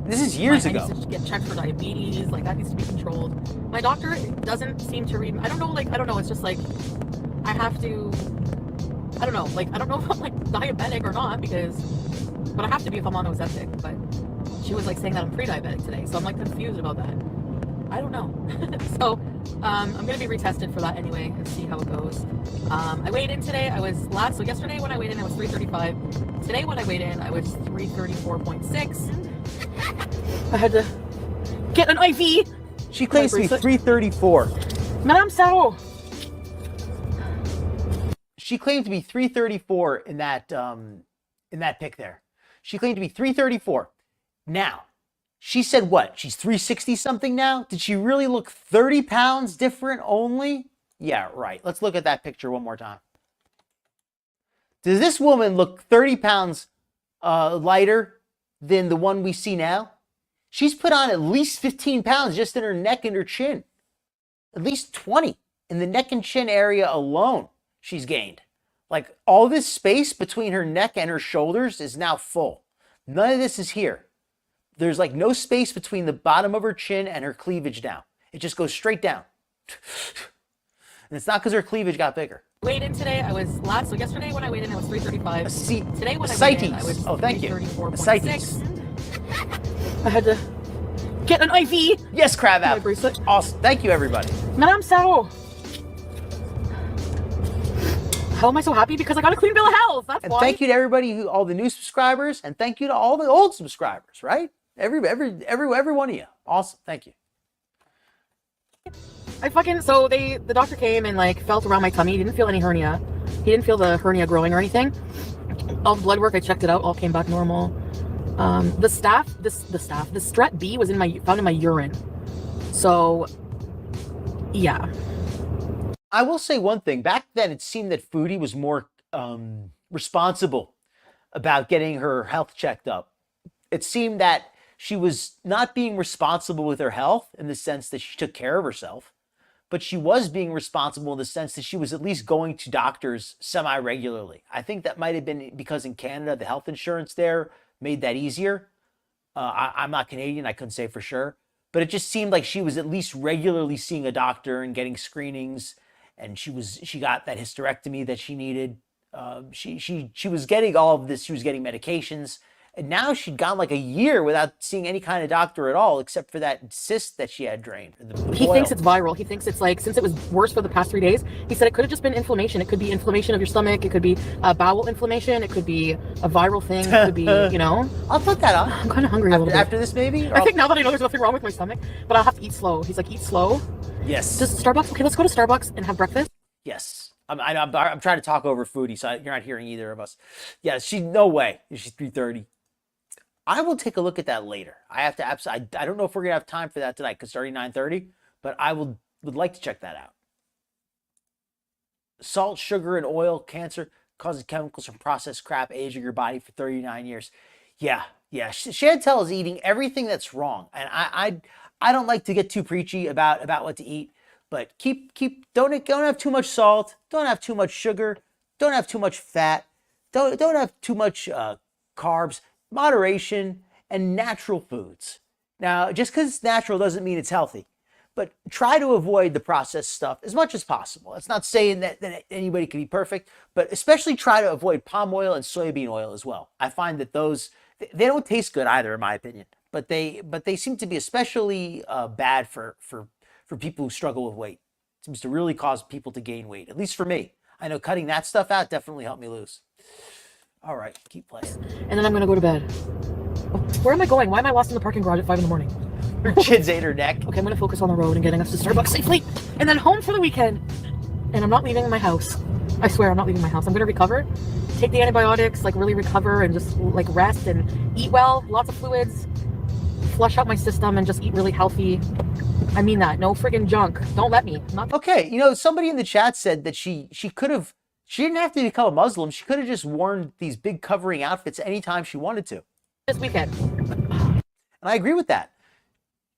S1: This is years ago.
S5: I need to get checked for diabetes. Like, that needs to be controlled. My doctor doesn't seem to read. I don't know. It's just like, I have to, I don't know. Like, I don't know if I'm like diabetic or not but I have to be if I'm on Ozempic. But she was like saying that I'm pre-diabetic today. So I'm like confused about that. I don't know. So I'm going to be retested for that anyway and see how it goes. I weighed in today. So yesterday when I weighed in, I was 335. Today when I weighed in, I was 334.6. I had to get an IV.
S1: She claims to be 334.
S5: Madame Sao.
S1: She claimed to be 334 in that pic there. She claimed to be 334. Now, she said what? She's 360 something now? Did she really look 30 pounds different only? Yeah, right. Let's look at that picture one more time. Does this woman look 30 pounds lighter than the one we see now? She's put on at least 15 pounds just in her neck and her chin. At least 20 in the neck and chin area alone she's gained. Like, all this space between her neck and her shoulders is now full. None of this is here. There's like no space between the bottom of her chin and her cleavage down. It just goes straight down. And it's not because her cleavage got bigger.
S5: Weighed in today, so yesterday when I weighed in, I was 335. Today when I weighed in, I was 334.6. I had to get an IV.
S1: Yes, Crab Apple. Awesome. Thank you, everybody.
S5: Madame Sao. How am I so happy? Because I got a clean bill of health. That's
S1: and
S5: why.
S1: Thank you to everybody, all the new subscribers, and thank you to all the old subscribers, right? Every one of you. Awesome. Thank you.
S5: So the doctor came and like felt around my tummy. He didn't feel any hernia. He didn't feel the hernia growing or anything. All the blood work, I checked it out, all came back normal. The strep B was found in my urine. So, yeah.
S1: I will say one thing. Back then, it seemed that Foodie was more responsible about getting her health checked up. It seemed that she was not being responsible with her health in the sense that she took care of herself, but she was being responsible in the sense that she was at least going to doctors semi-regularly. I think that might have been because in Canada, the health insurance there made that easier. I'm not Canadian, I couldn't say for sure, but it just seemed like she was at least regularly seeing a doctor and getting screenings, and she got that hysterectomy that she needed. She was getting all of this. She was getting medications, and now she'd gone like a year without seeing any kind of doctor at all, except for that cyst that she had drained.
S5: He thinks it's viral. He thinks it's like, since it was worse for the past 3 days, he said it could have just been inflammation. It could be inflammation of your stomach. It could be bowel inflammation. It could be a viral thing. It could be, you know.
S1: I'll put that on.
S5: I'm kind of hungry a little bit.
S1: After this, maybe?
S5: I think now that I know there's nothing wrong with my stomach, but I'll have to eat slow. He's like, eat slow.
S1: Yes.
S5: Just Starbucks. Okay, let's go to Starbucks and have breakfast.
S1: Yes. I'm trying to talk over Foodie, so you're not hearing either of us. Yeah, no way. She's 3:30. I will take a look at that later. I don't know if we're gonna have time for that tonight because it's already 9:30, but I would like to check that out. Salt, sugar, and oil cancer causes chemicals from processed crap aging your body for 39 years. Yeah. Chantel is eating everything that's wrong, and I don't like to get too preachy about what to eat. But don't have too much salt, don't have too much sugar, don't have too much fat, don't have too much carbs, moderation, and natural foods. Now, just because it's natural doesn't mean it's healthy, but try to avoid the processed stuff as much as possible. It's not saying that anybody can be perfect, but especially try to avoid palm oil and soybean oil as well. I find that they don't taste good either, in my opinion, but they seem to be especially bad for people who struggle with weight. It seems to really cause people to gain weight, at least for me. I know cutting that stuff out definitely helped me lose. All right, keep playing.
S5: And then I'm going to go to bed. Oh, where am I going? Why am I lost in the parking garage at 5 in the morning?
S1: Her kids ate her neck.
S5: Okay, I'm going to focus on the road and getting us to Starbucks safely. And then home for the weekend. And I'm not leaving my house. I swear I'm not leaving my house. I'm going to recover. Take the antibiotics, like really recover and just like rest and eat well. Lots of fluids. Flush out my system and just eat really healthy. I mean that. No friggin' junk. Don't let me.
S1: Okay, somebody in the chat said that she didn't have to become a Muslim. She could have just worn these big covering outfits anytime she wanted to.
S5: This weekend.
S1: And I agree with that.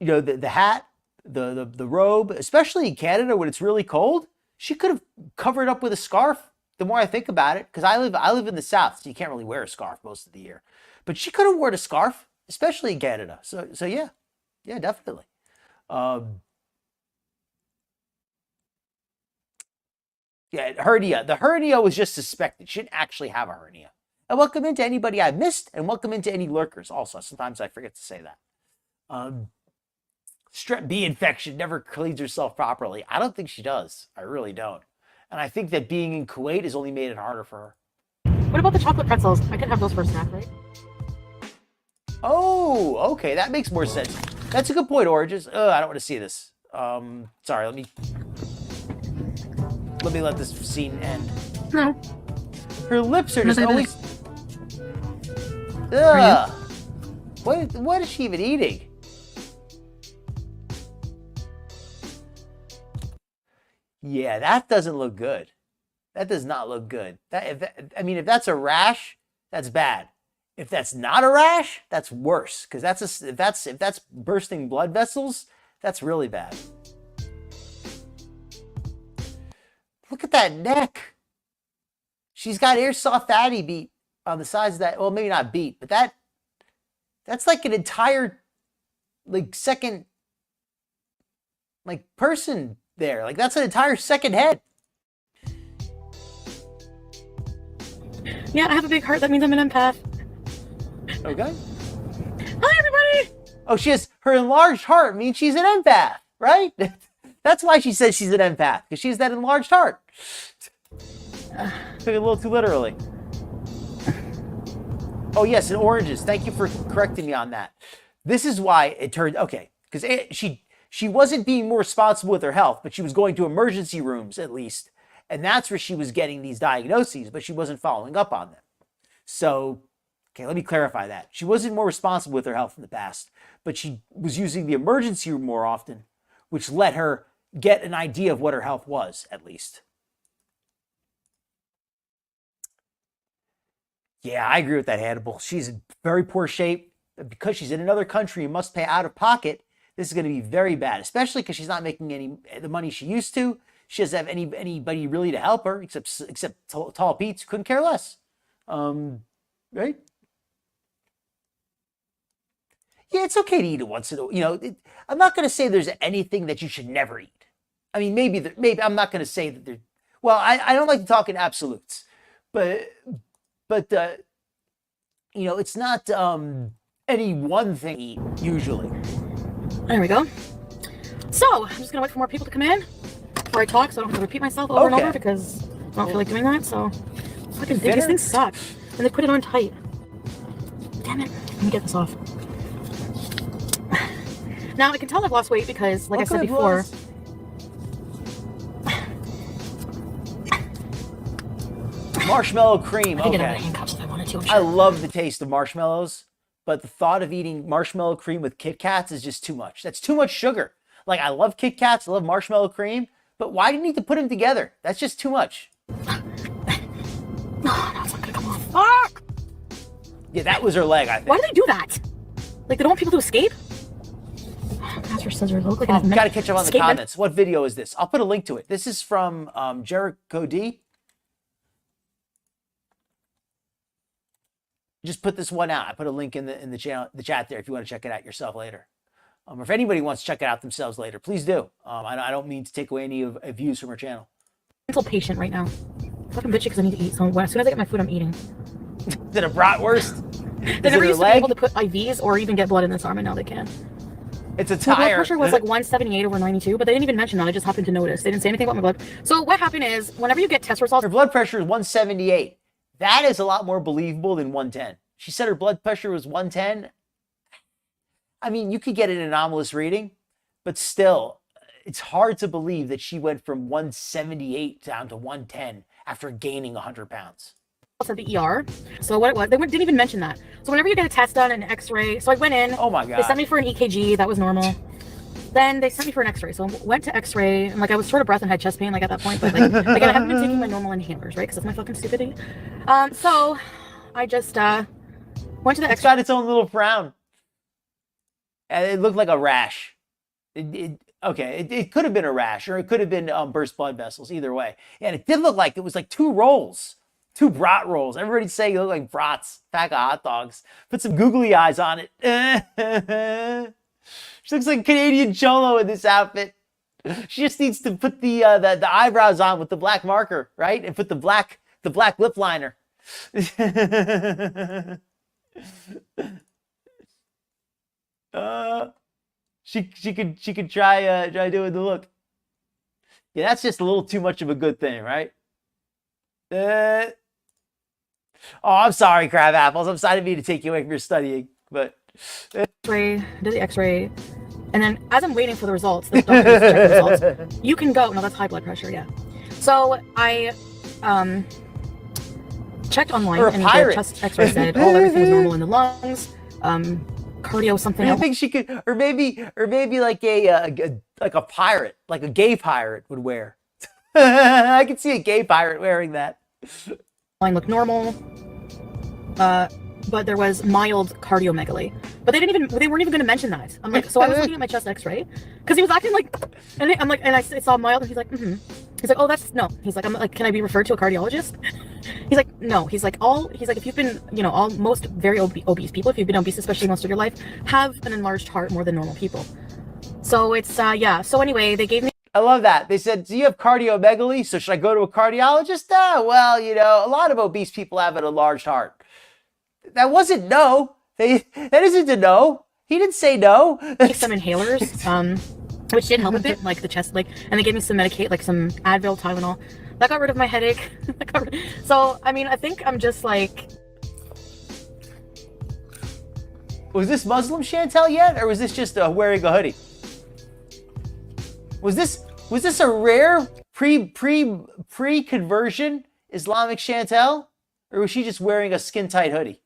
S1: The hat, the robe, especially in Canada when it's really cold, she could have covered up with a scarf. The more I think about it, because I live in the South, so you can't really wear a scarf most of the year. But she could have worn a scarf, especially in Canada. So yeah, definitely. Hernia. The hernia was just suspected. She didn't actually have a hernia. And welcome into anybody I missed, and welcome into any lurkers also. Sometimes I forget to say that. Strep B infection never cleans herself properly. I don't think she does. I really don't. And I think that being in Kuwait has only made it harder for her.
S5: What about the chocolate pretzels? I can have those for a snack, right?
S1: Oh, okay. That makes more sense. That's a good point, Oranges. I don't want to see this. Sorry, let me let this scene end.
S5: No.
S1: Her lips are just always... Ugh. What is she even eating? Yeah, that doesn't look good. That does not look good. If that's a rash, that's bad. If that's not a rash, that's worse. Because if that's bursting blood vessels, that's really bad. Look at that neck. She's got airsoft fatty beat on the sides of that. Well, maybe not beat, but that's like an entire second person there. Like that's an entire second head.
S5: Yeah, I have a big heart. That means I'm an empath.
S1: Okay.
S5: Hi, everybody.
S1: Oh, her enlarged heart means she's an empath, right? That's why she says she's an empath, because she has that enlarged heart. Took it a little too literally. Oh, yes, and oranges. Thank you for correcting me on that. This is why it turned... Okay, because she wasn't being more responsible with her health, but she was going to emergency rooms, at least. And that's where she was getting these diagnoses, but she wasn't following up on them. So Okay, let me clarify that. She wasn't more responsible with her health in the past, but she was using the emergency room more often, which let her get an idea of what her health was, at least. Yeah, I agree with that, Hannibal. She's in very poor shape. Because she's in another country and must pay out of pocket, this is going to be very bad, especially because she's not making the money she used to. She doesn't have anybody really to help her except Tall Pete's, couldn't care less. Right? Yeah, it's okay to eat it once in a while. I'm not going to say there's anything that you should never eat. I mean, maybe I'm not going to say that there. Well, I don't like to talk in absolutes, but it's not any one thing to eat usually.
S5: There we go. So I'm just gonna wait for more people to come in before I talk, so I don't have to repeat myself over and over because I don't feel like doing that. So fucking these things suck, and they put it on tight. Damn it! Let me get this off. Now I can tell I've lost weight because, like I said before,
S1: marshmallow cream.
S5: I can get out of handcuffs if I wanted to. I'm sure.
S1: I love the taste of marshmallows, but the thought of eating marshmallow cream with Kit Kats is just too much. That's too much sugar. Like, I love Kit Kats, I love marshmallow cream, but why do you need to put them together? That's just too much.
S5: No, it's not gonna come off. Fuck!
S1: Yeah, that was her leg, I think.
S5: Why do they do that? Like, they don't want people to escape? Ask for scissors. Look like
S1: I've got to catch up on the comments. What video is this? I'll put a link to it. This is from Jericho D. Just put this one out. I put a link in the channel, the chat there if you want to check it out yourself later. Or if anybody wants to check it out themselves later, please do. I don't mean to take away any of views from our channel.
S5: Mental patient right now. Fucking bitchy because I need to eat. So as soon as I get my food, I'm eating.
S1: Is it a bratwurst?
S5: They never used to be able to put IVs or even get blood in this arm, and now they can.
S1: It's a
S5: My blood
S1: tire.
S5: pressure was like 178/92, but they didn't even mention that. I just happened to notice. They didn't say anything about my blood. So what happened is, whenever you get test results,
S1: her blood pressure is 178. That is a lot more believable than 110. She said her blood pressure was 110. I mean, you could get an anomalous reading, but still, it's hard to believe that she went from 178 down to 110 after gaining 100 pounds.
S5: at the ER. So what it was, they didn't even mention that. So whenever you get a test done, an x-ray, so I went in.
S1: Oh my God.
S5: They sent me for an EKG, that was normal. Then they sent me for an x-ray. So I went to x-ray, and like I was short of breath and had chest pain like at that point, but like I haven't been taking my normal inhalers, right? Because that's my fucking stupidity. So I just went to the x-ray.
S1: It's got its own little frown. And it looked like a rash. It could have been a rash, or it could have been burst blood vessels, either way. And it did look like it was like two brat rolls. Everybody's saying it looked like brats, pack of hot dogs. Put some googly eyes on it. She looks like a Canadian cholo in this outfit. She just needs to put the eyebrows on with the black marker, right? And put the black lip liner. She could try doing the look. Yeah, that's just a little too much of a good thing, right? Oh, I'm sorry, crab apples. I'm sorry to be to take you away from your studying, but
S5: X-ray, did the X-ray, and then as I'm waiting for the results, the doctor needs to check the results. You can go. No, that's high blood pressure. Yeah. So I checked online, and the chest X-ray said, "Oh, everything was normal in the lungs." Cardio something.
S1: I think she could, or maybe like a pirate, like a gay pirate would wear. I could see a gay pirate wearing that.
S5: Line looked normal, but there was mild cardiomegaly. But they weren't even going to mention that. I'm like, so I was looking at my chest X-ray because he was acting like, and I'm like, and I saw mild, and he's like, He's like, oh, that's no. He's like, I'm like, can I be referred to a cardiologist? He's like, no. He's like, if you've been, most very obese people, if you've been obese, especially most of your life, have an enlarged heart more than normal people. So it's, yeah. So anyway, they gave me.
S1: I love that. They said, do you have cardiomegaly? So should I go to a cardiologist? Well, a lot of obese people have an enlarged heart. That wasn't no. That isn't a no. He didn't say no.
S5: Some inhalers, which did help a bit, like the chest, and they gave me some Medicaid, like some Advil, Tylenol. That got rid of my headache. So, I mean, I think I'm just like...
S1: Was this Muslim Chantel yet, or was this just wearing a hoodie? Was this a rare pre-conversion Islamic Chantel, or was she just wearing a skin-tight hoodie?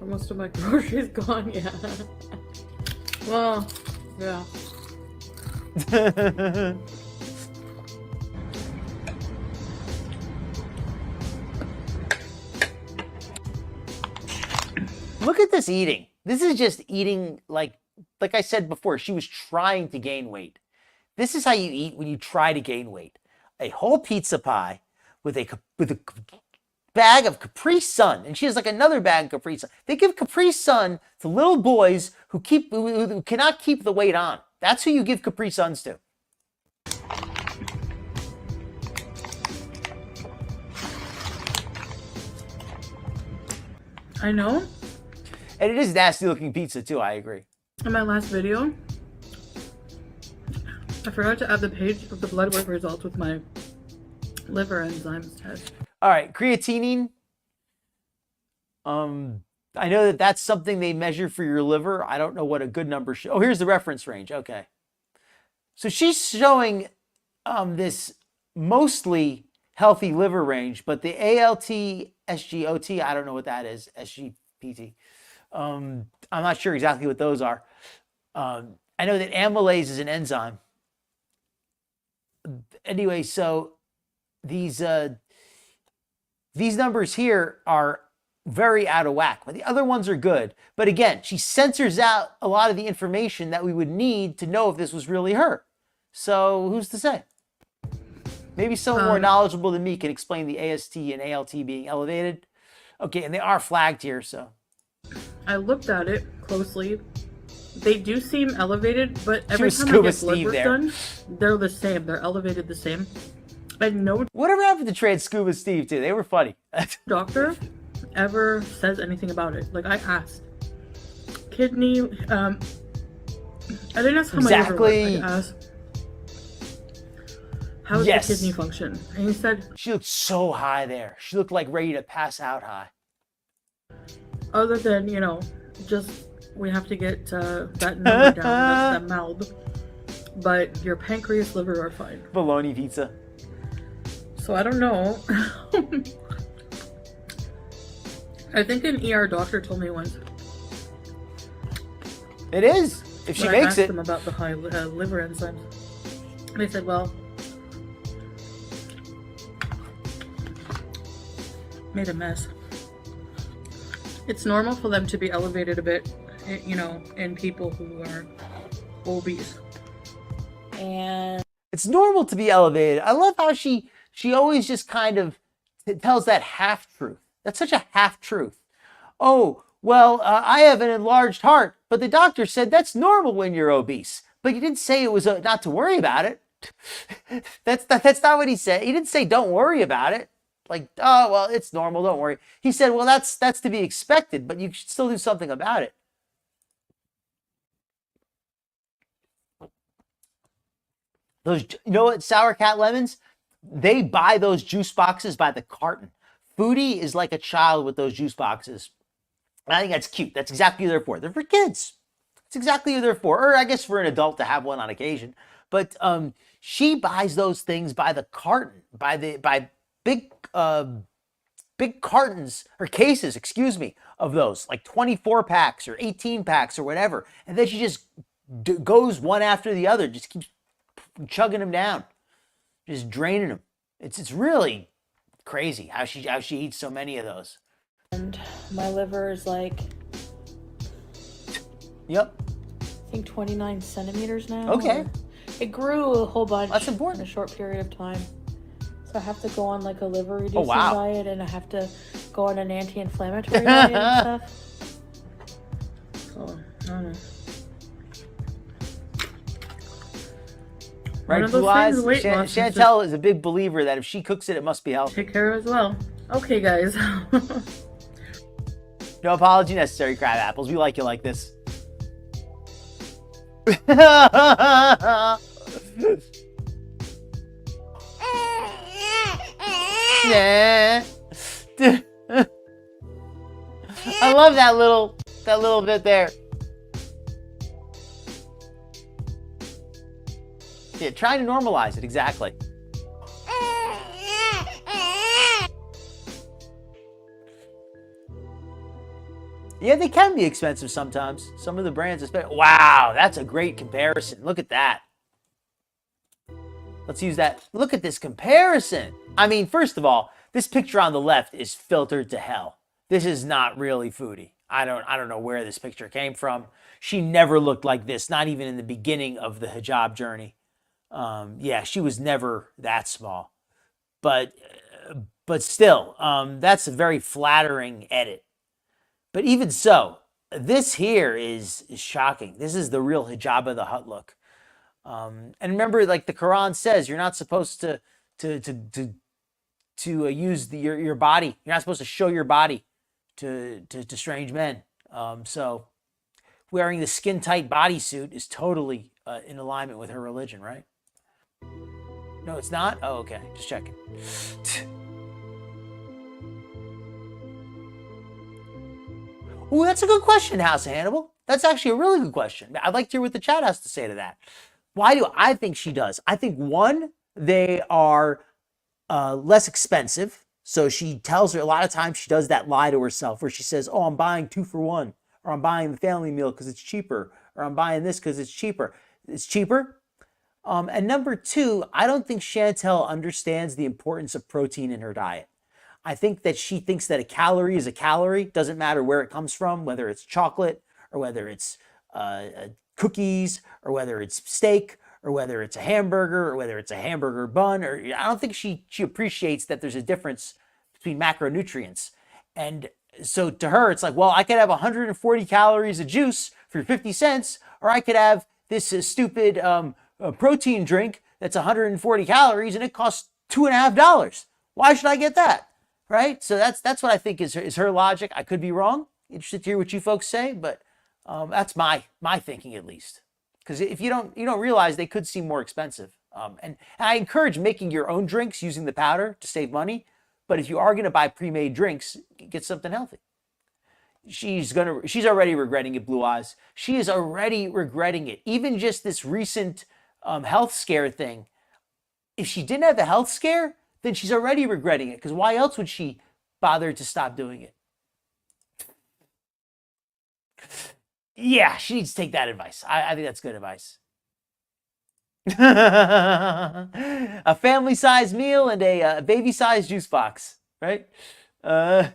S5: Are most of my groceries gone? Yeah. Well, yeah.
S1: Look at this eating. This is just eating like I said before, she was trying to gain weight. This is how you eat when you try to gain weight. A whole pizza pie with a bag of Capri Sun, and she has like another bag of Capri Sun. They give Capri Sun to little boys who cannot keep the weight on. That's who you give Capri Suns to.
S5: I know.
S1: And it is nasty looking pizza too, I agree.
S5: In my last video, I forgot to add the page of the blood work results with my liver enzymes test.
S1: All right, creatinine. I know that that's something they measure for your liver. I don't know what a good number should. Oh, here's the reference range. Okay. So she's showing this mostly healthy liver range, but the ALT, SGOT, I don't know what that is, SGPT. I'm not sure exactly what those are. I know that amylase is an enzyme. Anyway, so these numbers here are very out of whack, but the other ones are good. But again, she censors out a lot of the information that we would need to know if this was really her. So who's to say? Maybe someone more knowledgeable than me can explain the AST and ALT being elevated. Okay, and they are flagged here, so.
S5: I looked at it closely. They do seem elevated, but every
S1: was
S5: time I
S1: Scuba
S5: get blood
S1: Steve
S5: work
S1: there.
S5: done, they're the same. They're elevated the same. I know
S1: Whatever happened to Trade Scuba Steve too? They were funny.
S5: doctor ever says anything about it. Like I asked. Kidney, I didn't ask how my liver
S1: Exactly.
S5: worked. I asked, how's
S1: Yes.
S5: the kidney function? And he said,
S1: She looked so high there. She looked like ready to pass out high.
S5: other than, you know, just we have to get that number down, that MALB. But your pancreas, liver are fine.
S1: Bologna pizza.
S5: So I don't know. I think an ER doctor told me once.
S1: It is. If she
S5: When I
S1: makes
S5: asked
S1: it.
S5: them about the high liver enzymes. They said, well, made a mess. It's normal for them to be elevated a bit, you know, in people who are obese.
S9: And
S1: It's normal to be elevated. I love how she always just kind of tells that half-truth. That's such a half-truth. Oh, well, I have an enlarged heart, but the doctor said that's normal when you're obese. But you didn't say it was not to worry about it. That's not what he said. He didn't say don't worry about it. Like, oh, well, it's normal, don't worry. He said, well, that's to be expected, but you should still do something about it. Those, you know what, Sour Cat Lemons? They buy those juice boxes by the carton. Foodie is like a child with those juice boxes. And I think that's cute. That's exactly what they're for. They're for kids. That's exactly what they're for. Or I guess for an adult to have one on occasion. But she buys those things by the carton, by big cartons or cases, excuse me, of those, like 24 packs or 18 packs or whatever. And then she just goes one after the other, just keeps chugging them down, just draining them. It's really crazy how she eats so many of those.
S9: and my liver is like,
S1: Yep.
S9: I think 29 centimeters now.
S1: Okay.
S9: It grew a whole bunch.
S1: That's important.
S9: In a short period of time. So I have to go on like a liver reducing
S1: Oh, wow.
S9: diet, and I have to go on an anti-inflammatory diet and stuff.
S5: So, I don't know.
S1: Right,
S5: One of those
S1: Blue Eyes?
S5: things, weight loss is
S1: Chantel is a big believer that if she cooks it, it must be healthy.
S5: Take care as well. Okay, guys.
S1: No apology necessary, Crab Apples. We like you like this. Yeah. I love that little bit there. Yeah, trying to normalize it, exactly. Yeah, they can be expensive sometimes. Some of the brands, especially. Wow, that's a great comparison. Look at that. Let's use that. Look at this comparison. I mean, first of all, this picture on the left is filtered to hell. This is not really Foodie. I don't know where this picture came from. She never looked like this, not even in the beginning of the hijab journey. Yeah, she was never that small. But still, that's a very flattering edit. But even so, this here is shocking. This is the real hijab of the hut look. And remember, like the Quran says, you're not supposed to use your body. You're not supposed to show your body to strange men. So wearing the skin tight bodysuit is totally in alignment with her religion, right? No, it's not? Oh, okay. Just checking. Ooh, that's a good question, House of Hannibal. That's actually a really good question. I'd like to hear what the chat has to say to that. Why do I think she does? I think, one, they are less expensive. So she tells her, a lot of times she does that lie to herself where she says, oh, I'm buying 2 for 1, or I'm buying the family meal because it's cheaper, or I'm buying this because it's cheaper. It's cheaper. And number 2, I don't think Chantel understands the importance of protein in her diet. I think that she thinks that a calorie is a calorie. Doesn't matter where it comes from, whether it's chocolate or whether it's cookies or whether it's steak or whether it's a hamburger or whether it's a hamburger bun. Or I don't think she appreciates that there's a difference between macronutrients. And so to her, it's like, well, I could have 140 calories of juice for 50 cents, or I could have this stupid protein drink that's 140 calories and it costs $2.50. Why should I get that? Right? So that's what I think is her logic. I could be wrong. Interested to hear what you folks say, but that's my thinking at least. Because if you don't realize they could seem more expensive. And I encourage making your own drinks using the powder to save money. But if you are going to buy pre-made drinks, get something healthy. She's already regretting it, Blue Eyes. She is already regretting it. Even just this recent health scare thing. If she didn't have the health scare, then she's already regretting it. Because why else would she bother to stop doing it? Yeah, she needs to take that advice. I think that's good advice. A family-sized meal and a baby-sized juice box, right? This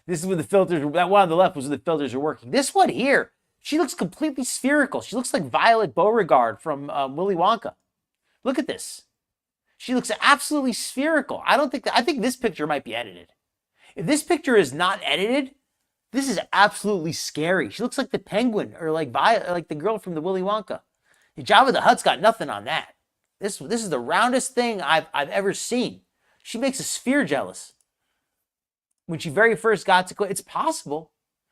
S1: is when the filters, that one on the left was when the filters are working. This one here, she looks completely spherical. She looks like Violet Beauregard from Willy Wonka. Look at this. She looks absolutely spherical. I think this picture might be edited. If this picture is not edited, this is absolutely scary. She looks like the penguin or like the girl from the Willy Wonka. Jabba the Hutt's got nothing on that. This is the roundest thing I've ever seen. She makes a sphere jealous. When she very first got to quit, it's possible.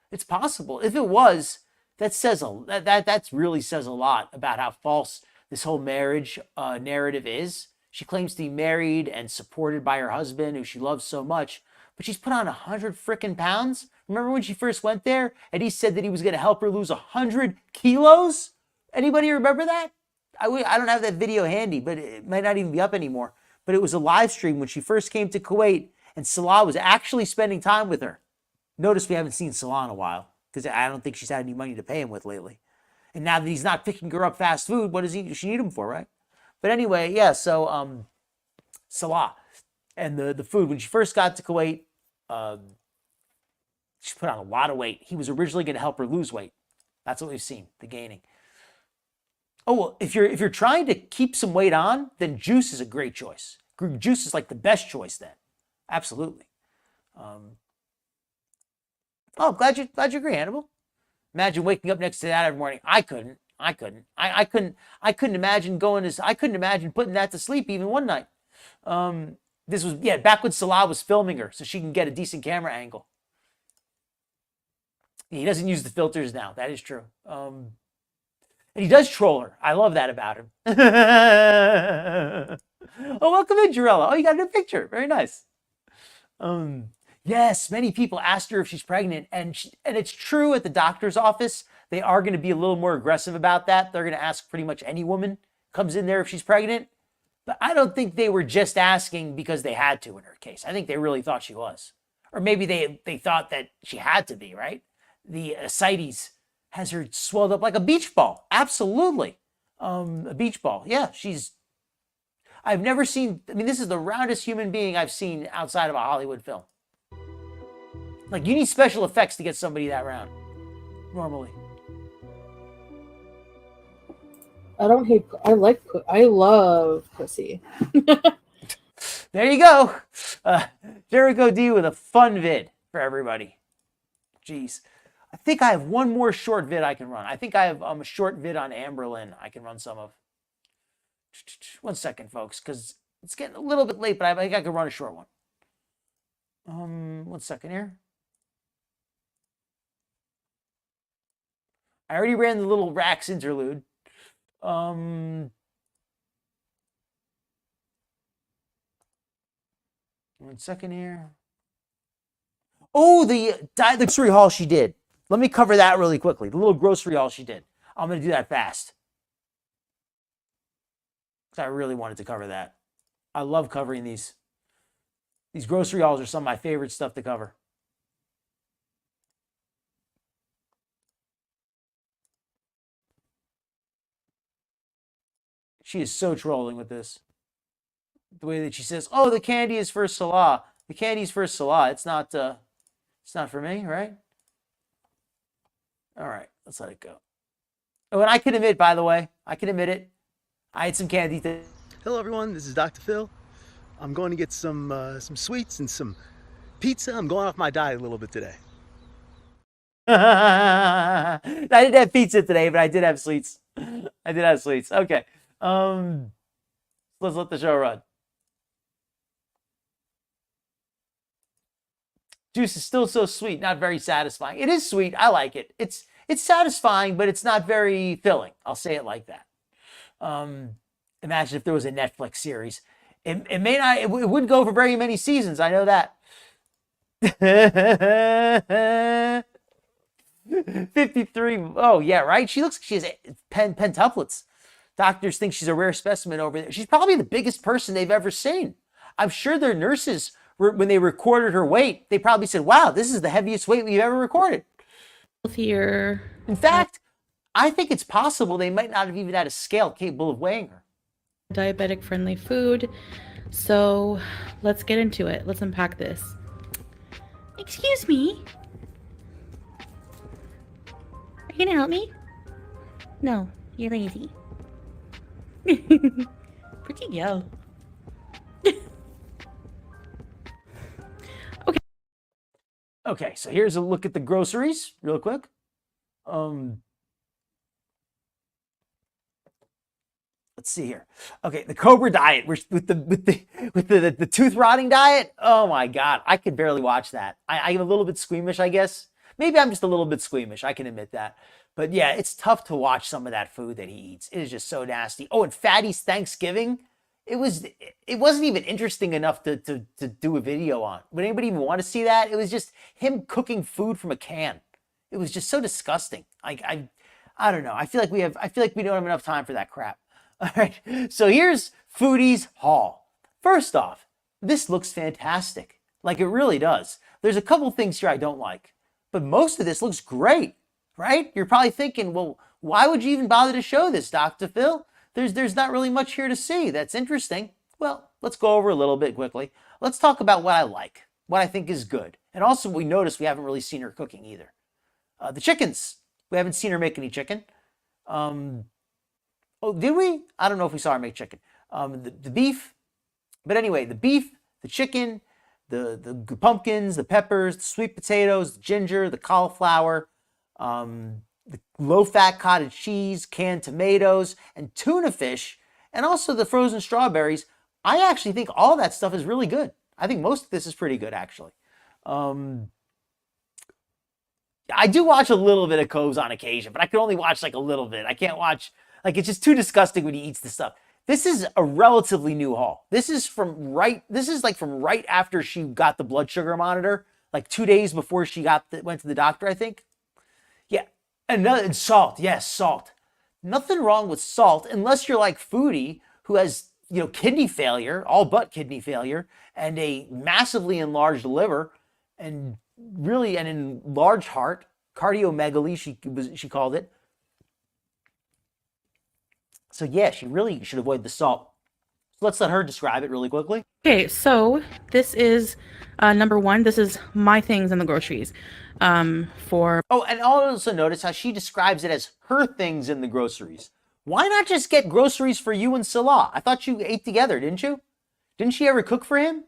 S1: It's possible. If it was, that really says a lot about how false this whole marriage narrative is. She claims to be married and supported by her husband, who she loves so much, but she's put on 100 frickin' pounds. Remember when she first went there and he said that he was going to help her lose 100 kilos? Anybody remember that? I don't have that video handy, but it might not even be up anymore. But it was a live stream when she first came to Kuwait and Salah was actually spending time with her. Notice we haven't seen Salah in a while because I don't think she's had any money to pay him with lately. And now that he's not picking her up fast food, what does she need him for, right? But anyway, yeah, so Salah and the food. When she first got to Kuwait, she put on a lot of weight. He was originally going to help her lose weight. That's what we've seen, the gaining. Oh, well, if you're trying to keep some weight on, then juice is a great choice. Juice is like the best choice then. Absolutely. Glad you agree, Hannibal. Imagine waking up next to that every morning. I couldn't imagine I couldn't imagine putting that to sleep even one night. This was, back when Salah was filming her so she can get a decent camera angle. He doesn't use the filters now. That is true. And he does troll her. I love that about him. Oh, welcome in, Jarella. Oh, you got a new picture. Very nice. Yes, many people asked her if she's pregnant, and it's true at the doctor's office. They are going to be a little more aggressive about that. They're going to ask pretty much any woman comes in there if she's pregnant. But I don't think they were just asking because they had to in her case. I think they really thought she was. Or maybe they thought that she had to be, right? The ascites has her swelled up like a beach ball. Absolutely. A beach ball. Yeah, I've never seen, I mean, this is the roundest human being I've seen outside of a Hollywood film. Like, you need special effects to get somebody that round, normally.
S9: I don't hate. I love pussy.
S1: There you go. Jericho D with a fun vid for everybody. Jeez. I think I have one more short vid I can run. I think I have a short vid on Amberlynn I can run some of. 1 second, folks, because it's getting a little bit late, but I think I can run a short one. 1 second here. I already ran the little CyRaxx interlude. 1 second here. Oh, the grocery haul she did. Let me cover that really quickly. The little grocery haul she did. I'm going to do that fast. Because I really wanted to cover that. I love covering these. These grocery hauls are some of my favorite stuff to cover. She is so trolling with this. The way that she says, "Oh, the candy is for Salah. The candy is for Salah. It's not for me, right?" All right, let's let it go. Oh, and I can admit, by the way, I can admit it. I had some candy.
S10: Hello, everyone. This is Dr. Phil. I'm going to get some sweets and some pizza. I'm going off my diet a little bit today.
S1: I didn't have pizza today, but I did have sweets. I did have sweets. Okay. Let's let the show run. Juice is still so sweet, not very satisfying. It is sweet. I like it. It's satisfying, but it's not very filling. I'll say it like that. Imagine if there was a Netflix series. It may not. It wouldn't go for very many seasons. I know that. 53. Oh yeah, right. She looks like she has pentuplets. Doctors think she's a rare specimen over there. She's probably the biggest person they've ever seen. I'm sure their nurses, when they recorded her weight, they probably said, "Wow, this is the heaviest weight we've ever recorded."
S5: Healthier.
S1: In fact, I think it's possible they might not have even had a scale capable of weighing her.
S5: Diabetic friendly food. So let's get into it. Let's unpack this. Excuse me. Are you gonna help me? No, you're lazy. Pretty girl.
S1: Okay, so here's a look at the groceries real quick. Let's see here. Okay, the Cobra diet with the tooth rotting diet. Oh my God, I could barely watch that. I'm a little bit squeamish, I guess. Maybe I'm just a little bit squeamish. I can admit that. But yeah, it's tough to watch some of that food that he eats. It is just so nasty. Oh, and Fatty's Thanksgiving. It wasn't even interesting enough to do a video on. Would anybody even want to see that? It was just him cooking food from a can. It was just so disgusting. I don't know. I feel like we don't have enough time for that crap. All right. So here's Foodie's haul. First off, this looks fantastic. Like it really does. There's a couple things here I don't like, but most of this looks great, right? You're probably thinking, well, why would you even bother to show this, Dr. Phil? There's not really much here to see. That's interesting. Well, let's go over a little bit quickly. Let's talk about what I like, what I think is good. And also we notice we haven't really seen her cooking either. The chickens. We haven't seen her make any chicken. Oh, did we? I don't know if we saw her make chicken. The beef. But anyway, the beef, the chicken, the pumpkins, the peppers, the sweet potatoes, the ginger, the cauliflower, the low-fat cottage cheese, canned tomatoes, and tuna fish, and also the frozen strawberries. I actually think all that stuff is really good. I think most of this is pretty good, actually. I do watch a little bit of Coves on occasion, but I can only watch like a little bit. I can't watch, like, it's just too disgusting when he eats the stuff. This is a relatively new haul. This is from right after she got the blood sugar monitor, like 2 days before she went to the doctor, I think. Yeah. And salt. Yes, salt. Nothing wrong with salt unless you're like Foodie, who has, kidney failure, all but kidney failure, and a massively enlarged liver. and really an enlarged heart, cardiomegaly, she called it. So yeah, she really should avoid the salt. So let's let her describe it really quickly.
S5: Okay, so this is number one. This is my things in the groceries.
S1: Oh, and also notice how she describes it as her things in the groceries. Why not just get groceries for you and Salah? I thought you ate together, didn't you? Didn't she ever cook for him?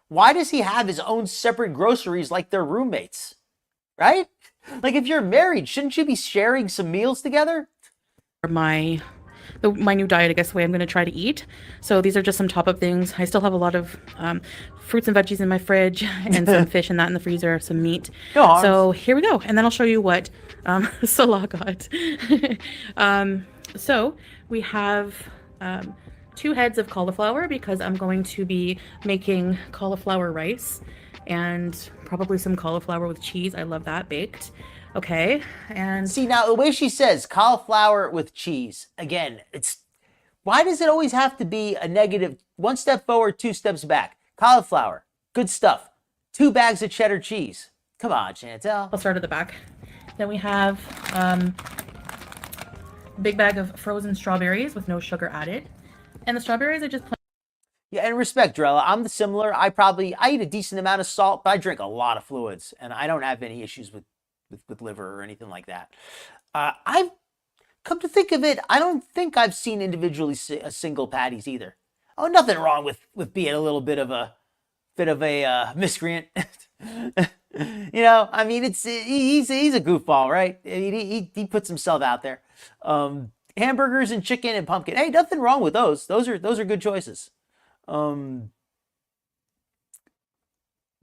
S1: Why does he have his own separate groceries like they're roommates? Right? Like if you're married, shouldn't you be sharing some meals together?
S5: My new diet, I guess, the way I'm going to try to eat. So these are just some top-up things. I still have a lot of fruits and veggies in my fridge and some fish and that in the freezer, some meat.
S1: No harms.
S5: So here we go. And then I'll show you what Salah got. So we have 2 heads of cauliflower because I'm going to be making cauliflower rice and probably some cauliflower with cheese. I love that baked. Okay, and
S1: see now the way she says cauliflower with cheese, again, why does it always have to be a negative 1 step forward, 2 steps back? Cauliflower, good stuff. 2 bags of cheddar cheese. Come on, Chantel.
S5: I'll start at the back. Then we have a big bag of frozen strawberries with no sugar added. And the strawberries are just plain.
S1: Yeah, and respect, Drella. I'm similar. I eat a decent amount of salt, but I drink a lot of fluids, and I don't have any issues with liver or anything like that. I've come to think of it, I don't think I've seen individually single patties either. Oh, nothing wrong with being a little bit of a miscreant. You know, I mean, he's a goofball, right? He puts himself out there. Hamburgers and chicken and pumpkin. Hey, nothing wrong with those. Those are good choices.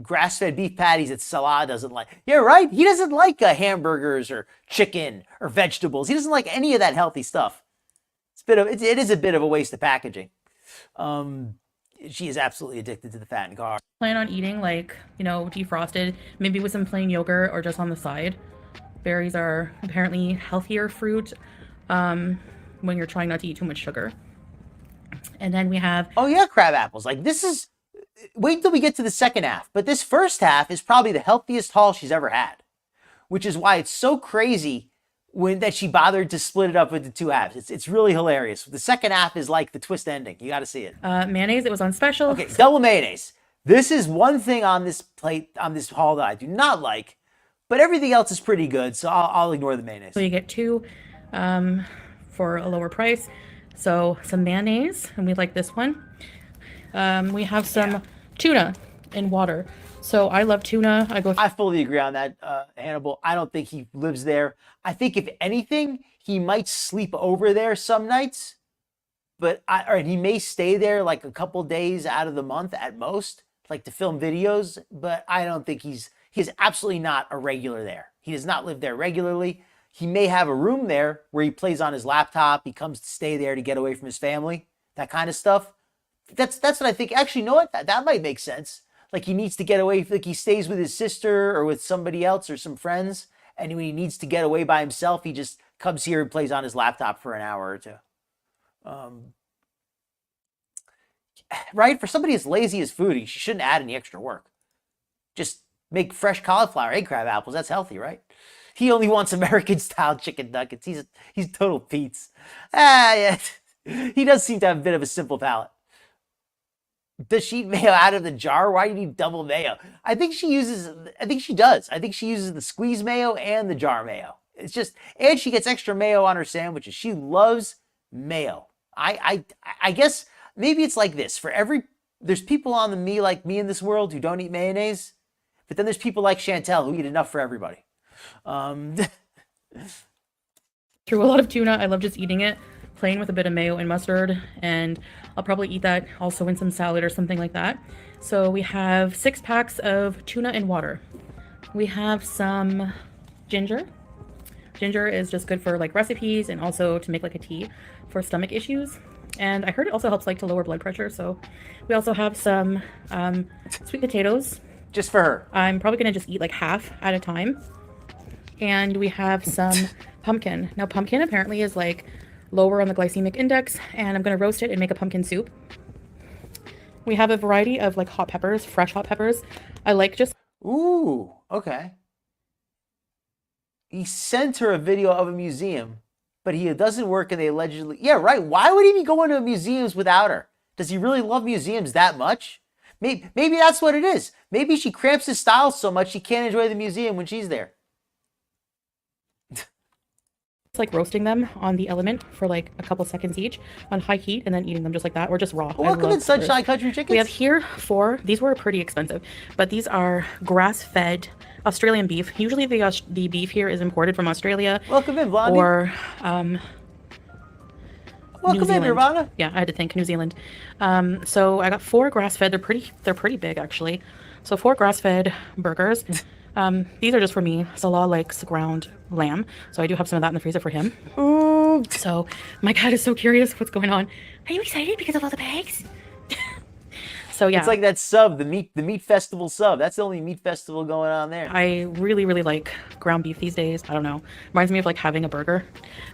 S1: Grass-fed beef patties that Salah doesn't like. Yeah, right? He doesn't like hamburgers or chicken or vegetables. He doesn't like any of that healthy stuff. It is a bit of a waste of packaging. She is absolutely addicted to the fat and carbs.
S5: Plan on eating defrosted, maybe with some plain yogurt or just on the side. Berries are apparently healthier fruit when you're trying not to eat too much sugar. And then we have...
S1: Oh yeah, crab apples. Like this is... Wait till we get to the second half. But this first half is probably the healthiest haul she's ever had. Which is why it's so crazy that she bothered to split it up into 2 halves. It's really hilarious. The second half is like the twist ending. You got to see it.
S5: Mayonnaise, it was on special.
S1: Okay, double mayonnaise. This is one thing on this plate, on this haul that I do not like. But everything else is pretty good, so I'll ignore the mayonnaise.
S5: So you get 2 for a lower price. So some mayonnaise, and we like this one. We have some tuna in water. So I love tuna. I
S1: fully agree on that, Hannibal. I don't think he lives there. I think if anything, he might sleep over there some nights. But he may stay there like a couple days out of the month at most, like to film videos. But I don't think he's absolutely not a regular there. He does not live there regularly. He may have a room there where he plays on his laptop. He comes to stay there to get away from his family, that kind of stuff. That's what I think. Actually, you know what? That might make sense. Like he needs to get away, like he stays with his sister or with somebody else or some friends. And when he needs to get away by himself, he just comes here and plays on his laptop for an hour or 2. Right? For somebody as lazy as Foodie, she shouldn't add any extra work. Just make fresh cauliflower egg crab apples. That's healthy, right? He only wants American-style chicken nuggets. He's total Pete's. Yeah. He does seem to have a bit of a simple palate. Does she eat mayo out of the jar? Why do you need double mayo? I think she does. I think she uses the squeeze mayo and the jar mayo. It's just, and she gets extra mayo on her sandwiches. She loves mayo. I guess maybe it's like this. There's people on me like me in this world who don't eat mayonnaise, but then there's people like Chantel who eat enough for everybody.
S5: Through a lot of tuna. I love just eating it plain with a bit of mayo and mustard, and I'll probably eat that also in some salad or something like that. So we have 6 packs of tuna and water. We have some ginger. Ginger is just good for like recipes and also to make like a tea for stomach issues. And I heard it also helps like to lower blood pressure. So we also have some sweet potatoes.
S1: Just for her.
S5: I'm probably gonna just eat like half at a time. And we have some pumpkin. Now pumpkin apparently is like lower on the glycemic index, and I'm going to roast it and make a pumpkin soup. We have a variety of like hot peppers, fresh hot peppers. I like just...
S1: Ooh, okay. He sent her a video of a museum, but he doesn't work and they allegedly... Yeah, right. Why would he be going to museums without her? Does he really love museums that much? Maybe that's what it is. Maybe she cramps his style so much she can't enjoy the museum when she's there.
S5: It's like roasting them on the element for like a couple seconds each on high heat and then eating them just like that or just raw.
S1: Welcome in Sunshine Country Chickens.
S5: We have here 4. These were pretty expensive, but these are grass-fed Australian beef. Usually the beef here is imported from Australia.
S1: Welcome in, Blondie.
S5: Or
S1: welcome in, Nirvana.
S5: Yeah, I had to think New Zealand. So I got 4 grass-fed. They're pretty big actually. So 4 grass-fed burgers. These are just for me. Salah likes ground lamb, so I do have some of that in the freezer for him.
S1: Ooh.
S5: So my cat is so curious what's going on. Are you excited because of all the bags? So yeah,
S1: it's like that sub, the meat festival sub. That's the only meat festival going on there.
S5: I really like ground beef these days. I don't know, reminds me of like having a burger.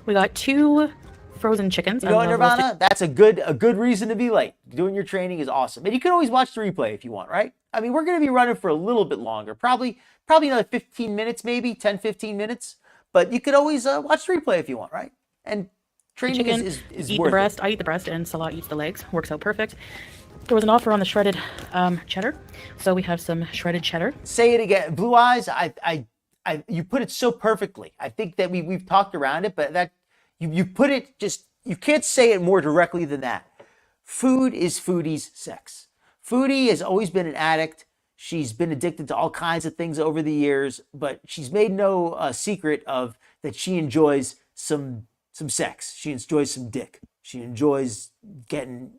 S5: We got 2 frozen chickens.
S1: You know what, Nirvana? That's a good reason to be late. Doing your training is awesome, and you can always watch the replay if you want, right? I mean, we're going to be running for a little bit longer, probably another 15 minutes, maybe 10-15 minutes. But you could always watch the replay if you want, right? And training is
S5: eat
S1: worth
S5: the breast.
S1: it.
S5: I eat the breast, and Salah eats the legs. Works out perfect. There was an offer on the shredded cheddar, so we have some shredded cheddar.
S1: Say it again, Blue Eyes. You put it so perfectly. I think that we've talked around it, but that you put it just, you can't say it more directly than that. Food is Foodie's sex. Foodie has always been an addict. She's been addicted to all kinds of things over the years, but she's made no secret of that she enjoys some sex. She enjoys some dick. She enjoys getting,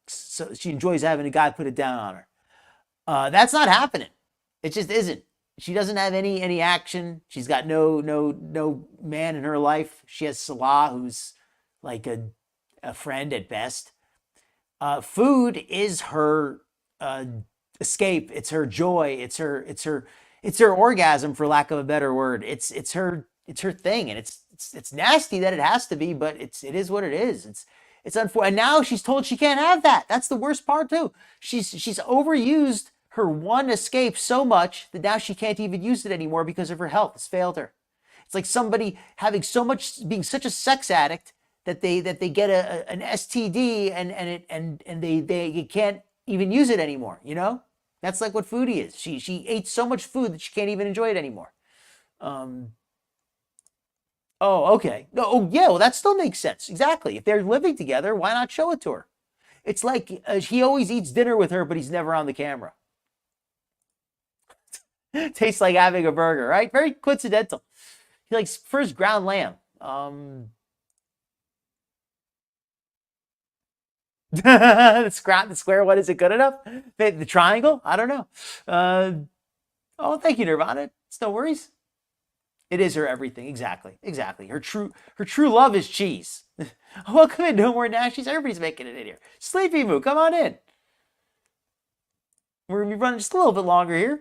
S1: so she enjoys having a guy put it down on her. That's not happening. It just isn't. She doesn't have any action. She's got no man in her life. She has Salah, who's like a friend at best. Food is her escape. It's her joy. It's her orgasm, for lack of a better word. It's her thing, and it's nasty that it has to be, but it is what it is. It's unfortunate. And now she's told she can't have that. That's the worst part too. She's overused her one escape so much that now she can't even use it anymore because of her health. It's failed her. It's like somebody having being such a sex addict that they get an STD and they can't even use it anymore. That's like what Foodie is. She ate so much food that she can't even enjoy it anymore. Oh, okay. No, oh, yeah, well, that still makes sense. Exactly. If they're living together, why not show it to her? It's like he always eats dinner with her, but he's never on the camera. Tastes like having a burger, right? Very coincidental. He likes first ground lamb. The square one, is it good enough? The triangle? I don't know. Oh, thank you, Nirvana. It's no worries. It is her everything. Exactly. Her true love is cheese. Welcome in, No More Nashies. Everybody's making it in here. Sleepy Moo, come on in. We're gonna be running just a little bit longer here.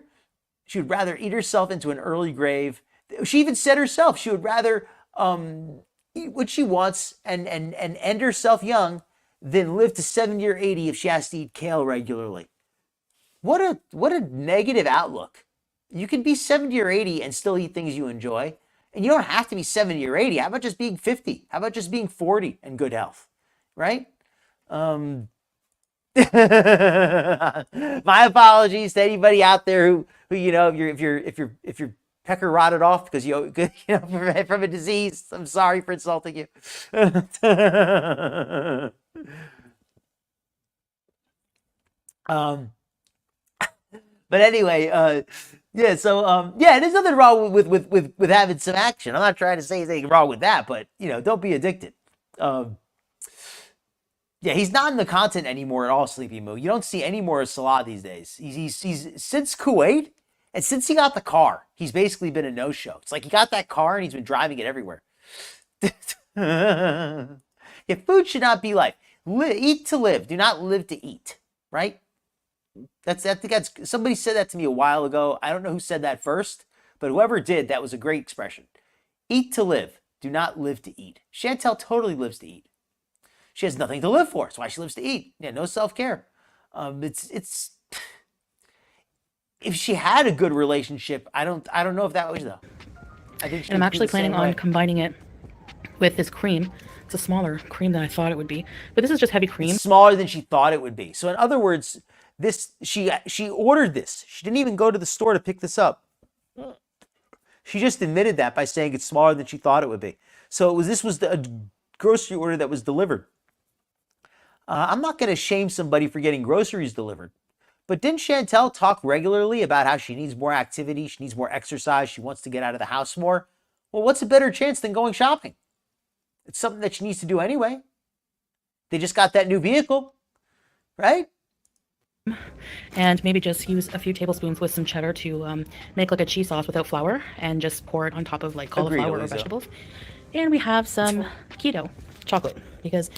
S1: She would rather eat herself into an early grave. She even said herself she would rather eat what she wants and end herself young than live to 70 or 80 if she has to eat kale regularly. What a negative outlook. You can be 70 or 80 and still eat things you enjoy. And you don't have to be 70 or 80. How about just being 50? How about just being 40 and good health? Right? My apologies to anybody out there who if your pecker rotted off because from a disease. I'm sorry for insulting you. But anyway, yeah. So yeah, there's nothing wrong with having some action. I'm not trying to say anything wrong with that, but don't be addicted. Yeah, he's not in the content anymore at all, Sleepy Moo. You don't see any more of Salah these days. He's since Kuwait, and since he got the car, he's basically been a no-show. It's like he got that car and he's been driving it everywhere. Yeah, food should not be life. Eat to live. Do not live to eat. Right? I think that's somebody said that to me a while ago. I don't know who said that first, but whoever did, that was a great expression. Eat to live. Do not live to eat. Chantel totally lives to eat. She has nothing to live for. That's why she lives to eat. Yeah, no self-care. It if she had a good relationship, I don't know if that was though. I think.
S5: And I'm actually planning on combining it with this cream. It's a smaller cream than I thought it would be, but this is just heavy cream.
S1: It's smaller than she thought it would be. So in other words, she ordered this. She didn't even go to the store to pick this up. She just admitted that by saying it's smaller than she thought it would be. So this was a grocery order that was delivered. I'm not going to shame somebody for getting groceries delivered. But didn't Chantel talk regularly about how she needs more activity, she needs more exercise, she wants to get out of the house more? Well, what's a better chance than going shopping? It's something that she needs to do anyway. They just got that new vehicle, right?
S5: And maybe just use a few tablespoons with some cheddar to make like a cheese sauce without flour and just pour it on top of like cauliflower or vegetables. And we have some keto chocolate because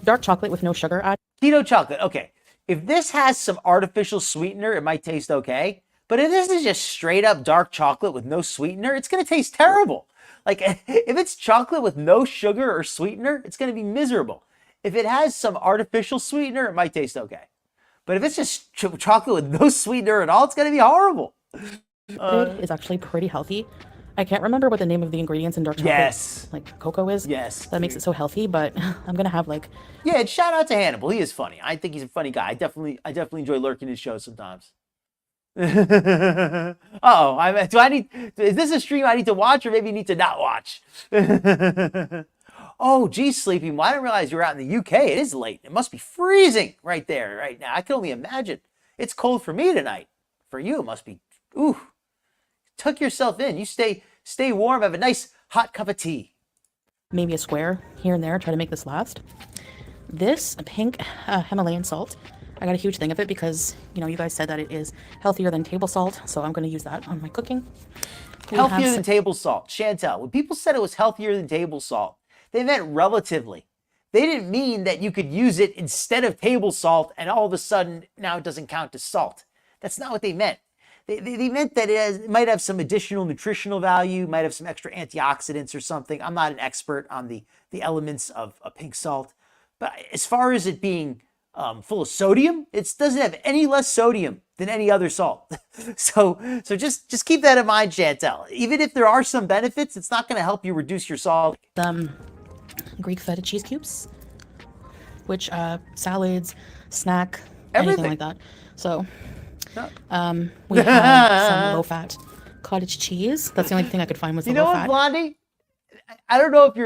S5: dark chocolate with no sugar added.
S1: Keto chocolate, okay. If this has some artificial sweetener, it might taste okay. But if this is just straight up dark chocolate with no sweetener, it's going to taste terrible. Like, if it's chocolate with no sugar or sweetener, it's going to be miserable. If it has some artificial sweetener, it might taste okay. But if it's just chocolate with no sweetener at all, it's going to be horrible.
S5: Is actually pretty healthy. I can't remember what the name of the ingredients in dark chocolate,
S1: yes,
S5: like cocoa is.
S1: Yes.
S5: That makes it so healthy, but I'm going to have like...
S1: Yeah, and shout out to Hannibal. He is funny. I think he's a funny guy. I definitely enjoy lurking his shows sometimes. Uh-oh. Is this a stream I need to watch or maybe need to not watch? Oh, geez, Sleepy. Well, I didn't realize you were out in the UK. It is late. It must be freezing right there, right now. I can only imagine. It's cold for me tonight. For you, it must be, ooh. Tuck yourself in. You stay warm. Have a nice hot cup of tea.
S5: Maybe a square here and there. Try to make this last. This pink Himalayan salt. I got a huge thing of it because, you know, you guys said that it is healthier than table salt. So I'm going to use that on my cooking.
S1: Healthier than table salt. Chantel, when people said it was healthier than table salt, they meant relatively. They didn't mean that you could use it instead of table salt and all of a sudden now it doesn't count as salt. That's not what they meant. They meant that it might have some additional nutritional value, might have some extra antioxidants or something. I'm not an expert on the elements of a pink salt. But as far as it being full of sodium, it doesn't have any less sodium than any other salt. so just keep that in mind, Chantel. Even if there are some benefits, it's not going to help you reduce your salt.
S5: Greek feta cheese cubes, which salads, snack, anything like that. So... we have some low-fat cottage cheese. That's the only thing I could find was the low-fat.
S1: You know what, Blondie? I don't know if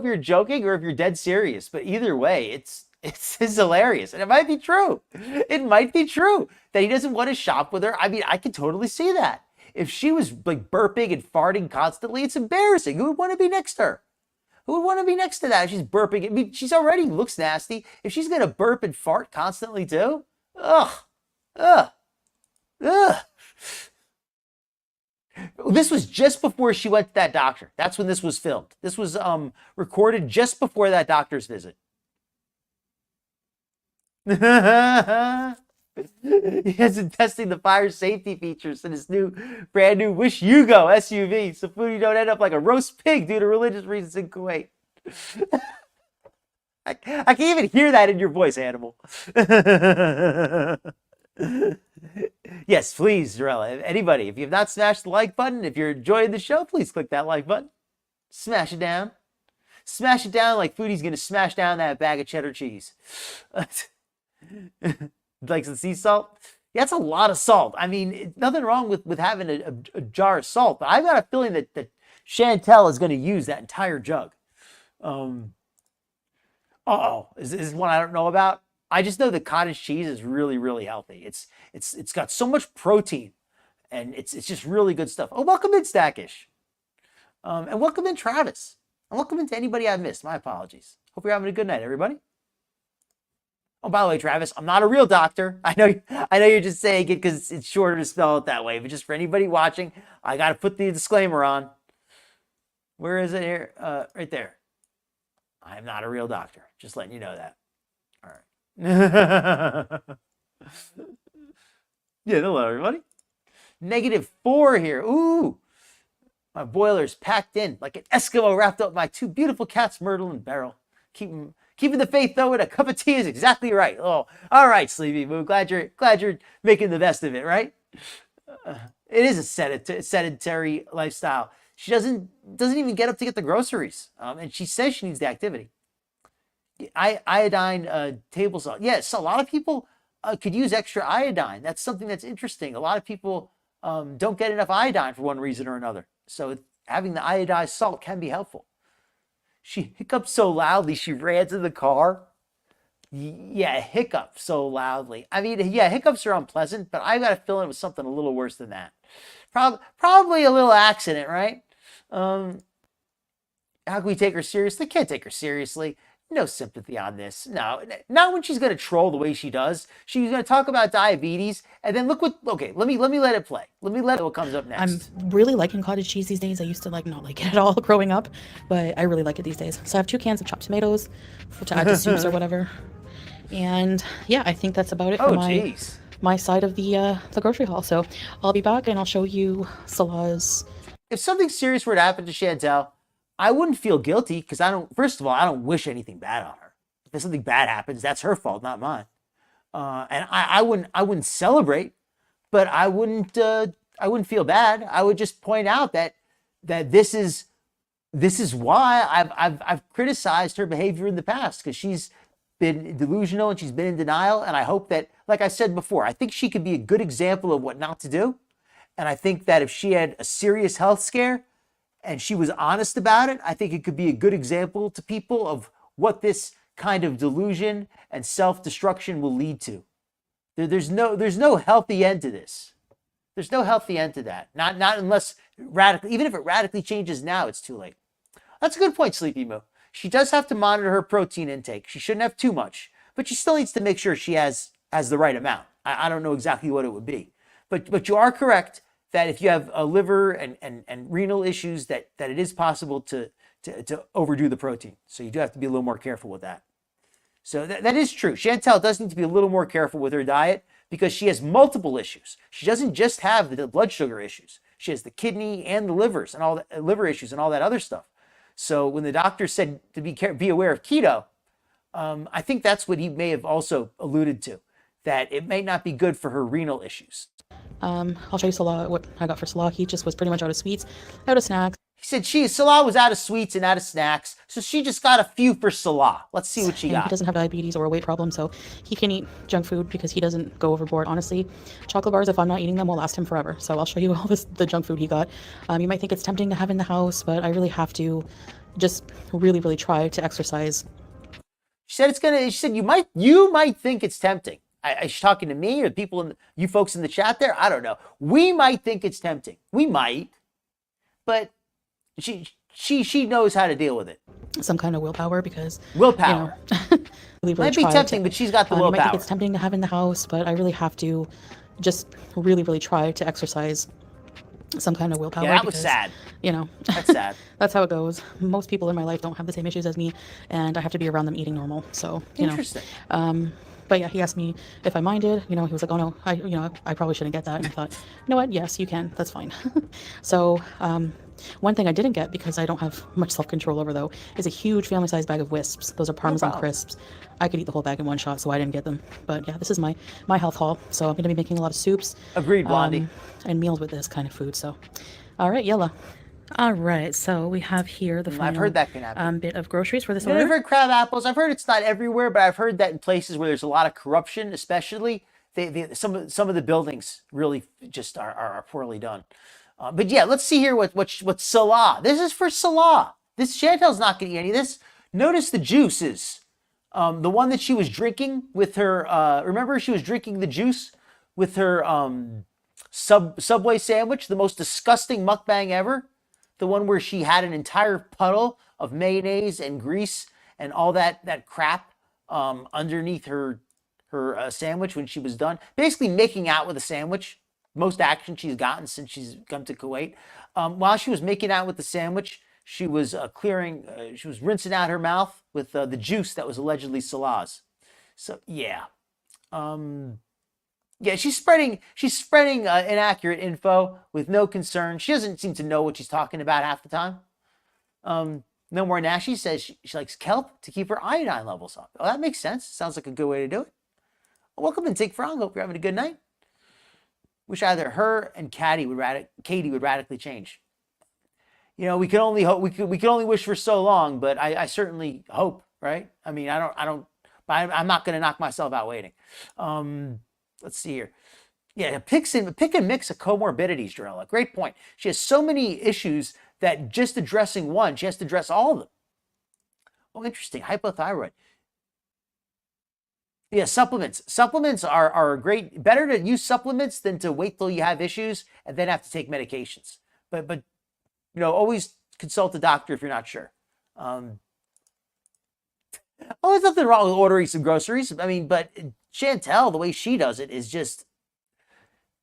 S1: you're joking or if you're dead serious, but either way, it's hilarious, and it might be true. It might be true that he doesn't want to shop with her. I mean, I can totally see that. If she was like burping and farting constantly, it's embarrassing. Who would want to be next to her? Who would want to be next to that if she's burping? I mean, she's already looks nasty. If she's gonna burp and fart constantly too, ugh. This was just before she went to that doctor. That's when this was filmed. This was recorded just before that doctor's visit. He hasn't testing the fire safety features in his brand new Wish You Go SUV, so Foodie don't end up like a roast pig due to religious reasons in Kuwait. I can't even hear that in your voice, Animal. Yes, please, Zarella. Anybody, if you have not smashed the like button, if you're enjoying the show, please click that like button. Smash it down. Smash it down like Foodie's going to smash down that bag of cheddar cheese. Like some sea salt? Yeah, that's a lot of salt. I mean, nothing wrong with having a jar of salt, but I've got a feeling that Chantel is going to use that entire jug. Is this one I don't know about? I just know that cottage cheese is really, really healthy. It's got so much protein, and it's just really good stuff. Oh, welcome in, Stackish. And welcome in, Travis. And welcome in to anybody I've missed. My apologies. Hope you're having a good night, everybody. Oh, by the way, Travis, I'm not a real doctor. I know you're just saying it because it's shorter to spell it that way. But just for anybody watching, I got to put the disclaimer on. Where is it here? Right there. I'm not a real doctor. Just letting you know that. All right. Yeah, hello, everybody. -4 here. Ooh. My boiler's packed in like an Eskimo wrapped up my two beautiful cats, Myrtle and Beryl. Keeping the faith, though, and a cup of tea is exactly right. Oh, all right, Sleepy Moo. Glad you're making the best of it, right? It is a sedentary lifestyle. She doesn't even get up to get the groceries, and she says she needs the activity. Iodine table salt. Yes, a lot of people could use extra iodine. That's something that's interesting. A lot of people don't get enough iodine for one reason or another. So having the iodized salt can be helpful. She hiccuped so loudly she ran to the car. Yeah, hiccup so loudly. I mean, yeah, hiccups are unpleasant, but I got a feeling it was something a little worse than that. Probably a little accident, right? How can we take her seriously? Can't take her seriously. No sympathy on this. No, not when she's going to troll the way she does. She's going to talk about diabetes, and then look what. Okay, let me let it play. Let me let it what comes up next.
S5: I'm really liking cottage cheese these days. I used to not like it at all growing up, but I really like it these days. So I have 2 cans of chopped tomatoes to add to soups or whatever. And yeah, I think that's about it for my side of the grocery haul. So I'll be back and I'll show you Salah's.
S1: If something serious were to happen to Chantel, I wouldn't feel guilty because first of all, I don't wish anything bad on her. If something bad happens, that's her fault, not mine. And I wouldn't celebrate, but I wouldn't feel bad. I would just point out that this is why I've criticized her behavior in the past, because she's been delusional and she's been in denial. And I hope that, like I said before, I think she could be a good example of what not to do. And I think that if she had a serious health scare and she was honest about it, I think it could be a good example to people of what this kind of delusion and self-destruction will lead to. There's no healthy end to this. There's no healthy end to that. Not unless radically, even if it radically changes now, it's too late. That's a good point, Sleepy Moo. She does have to monitor her protein intake. She shouldn't have too much, but she still needs to make sure she has the right amount. I don't know exactly what it would be, but you are correct that if you have a liver and renal issues, that it is possible to overdo the protein. So you do have to be a little more careful with that. So that is true. Chantel does need to be a little more careful with her diet because she has multiple issues. She doesn't just have the blood sugar issues. She has the kidney and the livers and all the liver issues and all that other stuff. So when the doctor said to be aware of keto, I think that's what he may have also alluded to, that it may not be good for her renal issues.
S5: I'll show you Salah, what I got for Salah. He just was pretty much out of sweets, out of snacks.
S1: He said Salah was out of sweets and out of snacks, so she just got a few for Salah. Let's see what she got.
S5: He doesn't have diabetes or a weight problem, so he can eat junk food because he doesn't go overboard. Honestly, chocolate bars, if I'm not eating them, will last him forever. So I'll show you all the junk food he got. You might think it's tempting to have in the house, but I really have to just really, really try to exercise.
S1: She said you might think it's tempting. Is she talking to me or people you folks in the chat there? I don't know. We might think it's tempting. We might, but she knows how to deal with it.
S5: Some kind of willpower, because
S1: willpower
S5: really
S1: might be tempting, but she's got the willpower.
S5: You might think it's tempting to have in the house, but I really have to just really, really try to exercise some kind of willpower.
S1: Yeah, that was sad.
S5: That's sad. That's how it goes. Most people in my life don't have the same issues as me, and I have to be around them eating normal. So
S1: interesting.
S5: But yeah, he asked me if I minded. He was like, "Oh no, I probably shouldn't get that." And I thought, you know what? Yes, you can. That's fine. So one thing I didn't get, because I don't have much self-control over, though, is a huge family-sized bag of Wisps. Those are Parmesan crisps. I could eat the whole bag in one shot, so I didn't get them. But yeah, this is my health haul. So I'm going to be making a lot of soups.
S1: Agreed, Blondie.
S5: And meals with this kind of food. So, all right, Yella. All right, so we have here the final
S1: I've heard that can happen.
S5: Bit of groceries for this order.
S1: I've heard crab apples. I've heard it's not everywhere, but I've heard that in places where there's a lot of corruption, especially, some of the buildings really just are poorly done. But yeah, let's see here what Salah. This is for Salah. This Chantel's not going to eat any of this. Notice the juices. The one that she was drinking with her. Remember, she was drinking the juice with her Subway sandwich, the most disgusting mukbang ever. The one where she had an entire puddle of mayonnaise and grease and all that crap underneath her sandwich when she was done. Basically making out with a sandwich. Most action she's gotten since she's come to Kuwait. While she was making out with the sandwich, she was she was rinsing out her mouth with the juice that was allegedly Salah's. So yeah. Yeah, she's spreading inaccurate info with no concern. She doesn't seem to know what she's talking about half the time. No More Nashi says she likes kelp to keep her iodine levels up. Oh, that makes sense. Sounds like a good way to do it. Welcome in, Tig Frong. Hope you're having a good night. Wish either her and Katie would radically change. You know, we can only hope. We can only wish for so long, but I certainly hope, right? I mean, I'm not going to knock myself out waiting. Let's see here. Yeah, pick and mix of comorbidities, Jarella. Great point. She has so many issues that just addressing one, she has to address all of them. Oh, interesting. Hypothyroid. Yeah, supplements. Supplements are great. Better to use supplements than to wait till you have issues and then have to take medications. But you know, always consult a doctor if you're not sure. There's nothing wrong with ordering some groceries. I mean, but Chantel, the way she does it is just,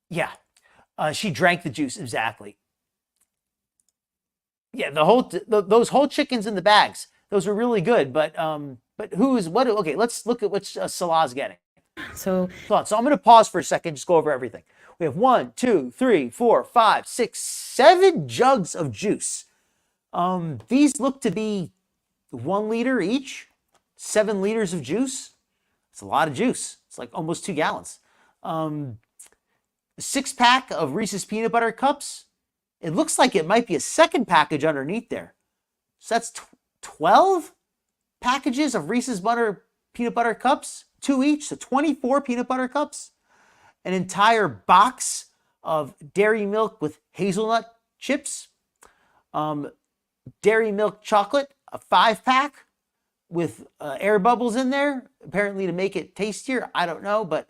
S1: yeah. She drank the juice, exactly. Yeah, those whole chickens in the bags, those were really good. But what? Okay, let's look at what Salah's getting.
S5: So
S1: I'm going to pause for a second, just go over everything. We have 1, 2, 3, 4, 5, 6, 7 jugs of juice. These look to be 1 liter each, 7 liters of juice. It's a lot of juice. It's like almost 2 gallons. 6-pack of Reese's peanut butter cups. It looks like it might be a second package underneath there. So that's 12 packages of Reese's peanut butter cups, 2 each, so 24 peanut butter cups. An entire box of dairy milk with hazelnut chips. Dairy milk chocolate, a 5-pack with air bubbles in there, apparently to make it tastier. I don't know, but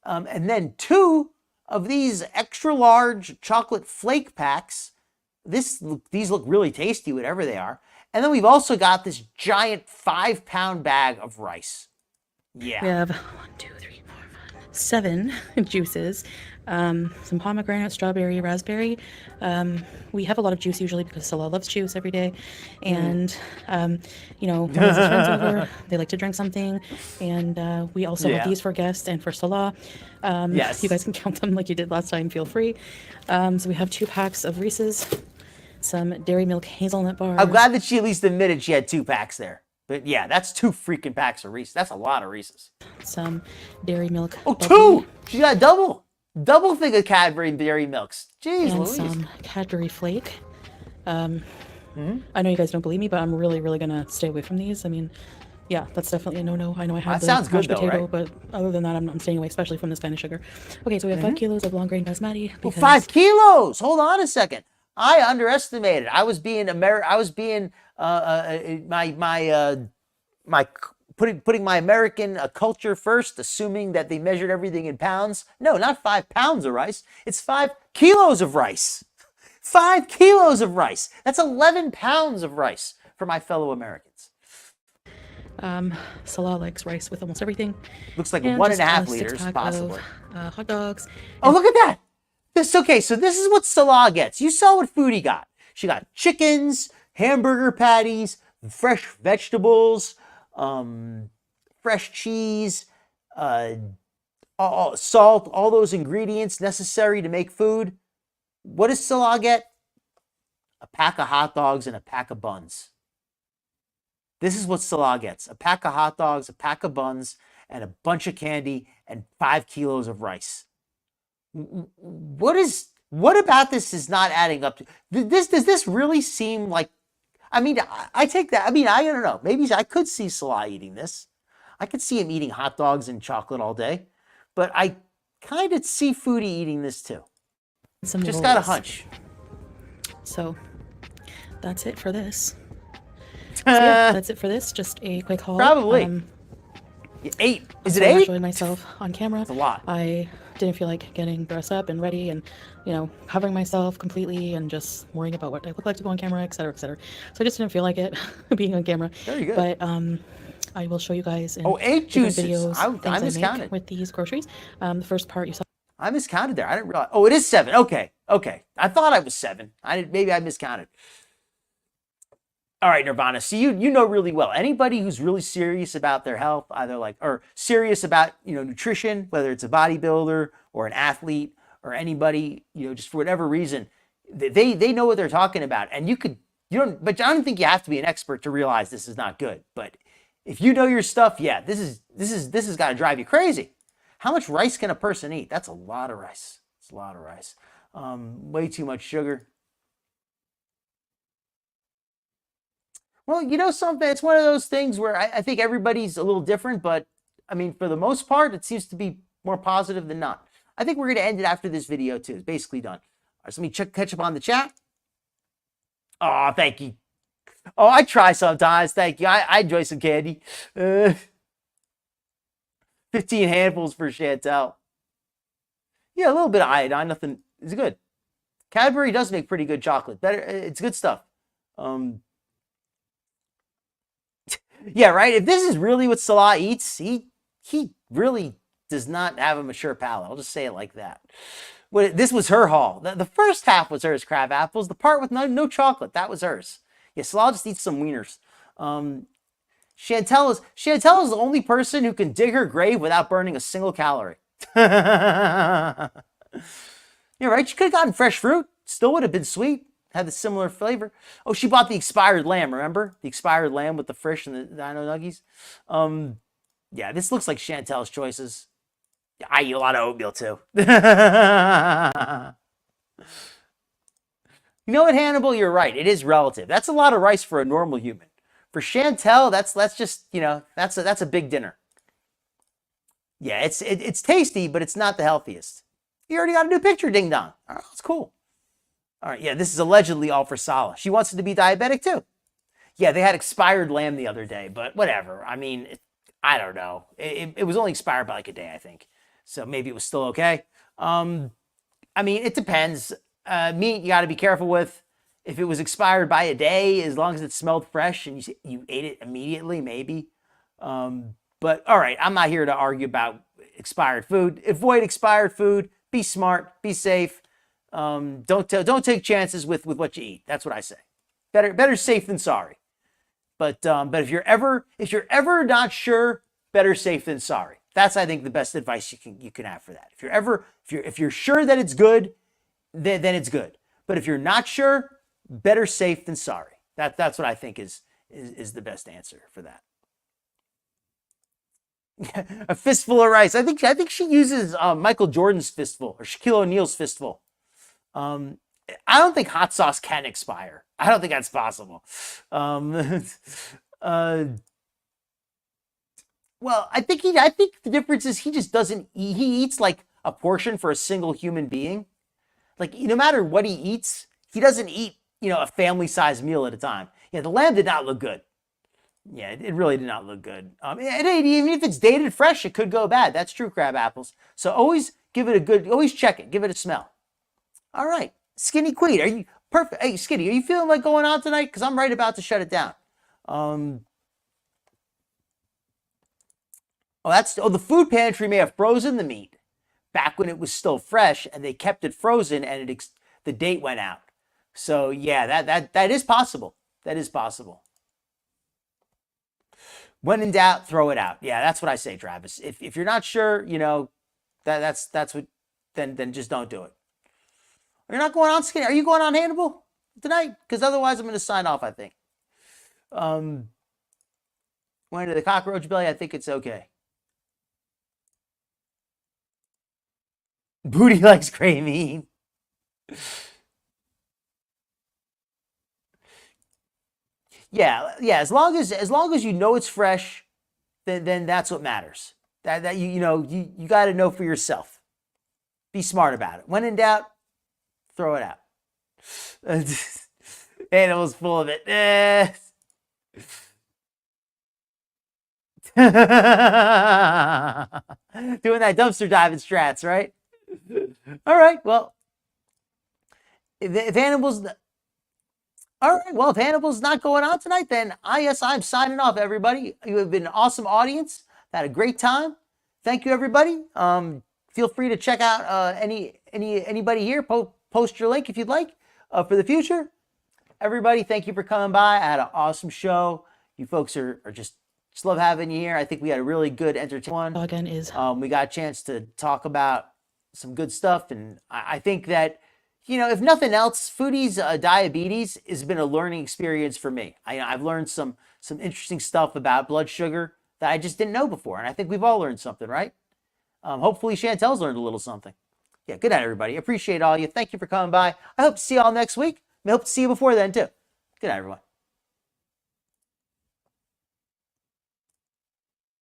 S1: and then 2 of these extra large chocolate flake packs. These look really tasty, whatever they are. And then we've also got this giant 5-pound bag of rice. Yeah.
S5: we have 1, 2, 3, 4, 5, 7 juices. Some pomegranate, strawberry, raspberry. We have a lot of juice usually because Salah loves juice every day. And, you know, when his friends over, they like to drink something. And we also have these for guests and for Salah.
S1: Yes.
S5: You guys can count them like you did last time. Feel free. So we have 2 packs of Reese's, some dairy milk hazelnut bars.
S1: I'm glad that she at least admitted she had 2 packs there. But yeah, that's 2 freaking packs of Reese's. That's a lot of Reese's.
S5: Some dairy milk.
S1: Oh,
S5: bubbly,
S1: 2! She got double thing of Cadbury dairy milks. Jeez
S5: and
S1: Louise.
S5: some Cadbury flake. I know you guys don't believe me, but I'm really, really gonna stay away from these. I mean, yeah, that's definitely a no-no. I know I have
S1: That
S5: the
S1: sounds good
S5: mashed
S1: though,
S5: potato,
S1: right?
S5: but other than that, I'm staying away, especially from this kind of sugar. Okay, so we have 5 kilos of long grain basmati.
S1: Oh,
S5: because
S1: 5 kilos. Hold on a second. I underestimated. I was being putting my American culture first, assuming that they measured everything in pounds. No, not 5 pounds of rice. It's 5 kilos of rice. 5 kilos of rice. That's 11 pounds of rice for my fellow Americans.
S5: Salah likes rice with almost everything.
S1: Looks like
S5: And
S1: 1.5
S5: just a
S1: liters,
S5: 6-pack
S1: possibly.
S5: Of, hot dogs.
S1: Oh, look at that. Okay, so this is what Salah gets. You saw what Foodie got. She got chickens, hamburger patties, fresh vegetables, fresh cheese, salt, all those ingredients necessary to make food. What does Salah get? A pack of hot dogs and a pack of buns. This is what Salah gets. A pack of hot dogs, a pack of buns, and a bunch of candy, and 5 kilos of rice. What about this is not adding up to this? Does this really seem like, I mean, I take that. I mean, I don't know. Maybe I could see Salah eating this. I could see him eating hot dogs and chocolate all day, but I kind of see Foodie eating this too.
S5: Some
S1: Just got a
S5: rolls.
S1: hunch.
S5: So that's it for this. So yeah, that's it for this. Just a quick haul.
S1: Probably. 8. Is it
S5: I
S1: 8?
S5: enjoyed myself on camera.
S1: That's a lot.
S5: I didn't feel like getting dressed up and ready and, you know, covering myself completely and just worrying about what I look like to go on camera, etc., etc. So I just didn't feel like it being on camera.
S1: Very good.
S5: But I will show you guys in
S1: 8
S5: different
S1: juices.
S5: videos
S1: I
S5: things I
S1: miscounted.
S5: make with these groceries. The first part you saw.
S1: I miscounted there. I didn't realize. Oh, it is 7. Okay. I thought I was 7. Maybe I miscounted. All right, Nirvana. So you know really well. Anybody who's really serious about their health, or serious about, nutrition, whether it's a bodybuilder or an athlete or anybody, just for whatever reason, they know what they're talking about. And but I don't think you have to be an expert to realize this is not good. But if you know your stuff, yeah, this has got to drive you crazy. How much rice can a person eat? That's a lot of rice. It's a lot of rice. Way too much sugar. Well, you know something? It's one of those things where I think everybody's a little different, but I mean, for the most part, it seems to be more positive than not. I think we're going to end it after this video, too. It's basically done. All right, so let me catch up on the chat. Oh, thank you. Oh, I try sometimes. Thank you. I enjoy some candy. 15 handfuls for Chantel. Yeah, a little bit of iodine. Nothing. It's good. Cadbury does make pretty good chocolate. Better. It's good stuff. Yeah, right. If this is really what Salah eats, he really does not have a mature palate. I'll just say it like that. This was her haul. The first half was hers, crab apples. The part with no chocolate, that was hers. Yeah, Salah just eats some wieners. Chantel is the only person who can dig her grave without burning a single calorie. Yeah, right? She could have gotten fresh fruit. Still would have been sweet. Had the similar flavor. Oh, she bought the expired lamb, remember? The expired lamb with the fish and the dino nuggies. Yeah, this looks like Chantel's choices. I eat a lot of oatmeal, too. You know what, Hannibal? You're right. It is relative. That's a lot of rice for a normal human. For Chantel, that's just, you know, that's a big dinner. Yeah, it's tasty, but it's not the healthiest. You already got a new picture, ding dong. Oh, that's cool. All right, yeah, this is allegedly all for Salah. She wants it to be diabetic too. Yeah, they had expired lamb the other day, but whatever. I mean, I don't know. It was only expired by like a day, I think. So maybe it was still okay. I mean, it depends. Meat, you got to be careful with. If it was expired by a day, as long as it smelled fresh and you ate it immediately, maybe. But all right, I'm not here to argue about expired food. Avoid expired food. Be smart. Be safe. Don't take chances with what you eat. That's what I say. Better safe than sorry. But if you're ever not sure, better safe than sorry. That's, I think, the best advice you can have for that. If you're sure that it's good, then it's good. But if you're not sure, better safe than sorry. That's what I think is the best answer for that. A fistful of rice. I think she uses Michael Jordan's fistful or Shaquille O'Neal's fistful. I don't think hot sauce can expire. I don't think that's possible. Well, I think the difference is he just doesn't eat. He eats like a portion for a single human being. Like, no matter what he eats, he doesn't eat, a family-sized meal at a time. Yeah, the lamb did not look good. Yeah, it really did not look good. Even if it's dated fresh, it could go bad. That's true, crab apples. So always always check it. Give it a smell. All right. Skinny Queen, are you perfect? Hey, Skinny, are you feeling like going on tonight? Because I'm right about to shut it down. The food pantry may have frozen the meat back when it was still fresh, and they kept it frozen, and the date went out. So yeah, that is possible. That is possible. When in doubt, throw it out. Yeah, that's what I say, Travis. If you're not sure, that's what. Then just don't do it. You're not going on, Skinny. Are you going on, Hannibal, tonight? Because otherwise, I'm going to sign off, I think. Went to the cockroach belly. I think it's okay. Booty likes gray meat. Yeah. As long as you know it's fresh, then that's what matters. That you got to know for yourself. Be smart about it. When in doubt, throw it out. Animal's full of it. Doing that dumpster diving strats, right? All right. Well, if Hannibal's not going on tonight, then I'm signing off, everybody. You have been an awesome audience. Had a great time. Thank you, everybody. Feel free to check out anybody here. Post your link if you'd like for the future. Everybody, thank you for coming by. I had an awesome show. You folks are just love having you here. I think we had a really good entertainment one.
S9: Again is
S1: we got a chance to talk about some good stuff, and I think that if nothing else, Foodie's diabetes has been a learning experience for me. I've learned some interesting stuff about blood sugar that I just didn't know before, and I think we've all learned something, right? Hopefully Chantel's learned a little something. Yeah, good night, everybody. Appreciate all you. Thank you for coming by. I hope to see you all next week. I hope to see you before then, too. Good night, everyone.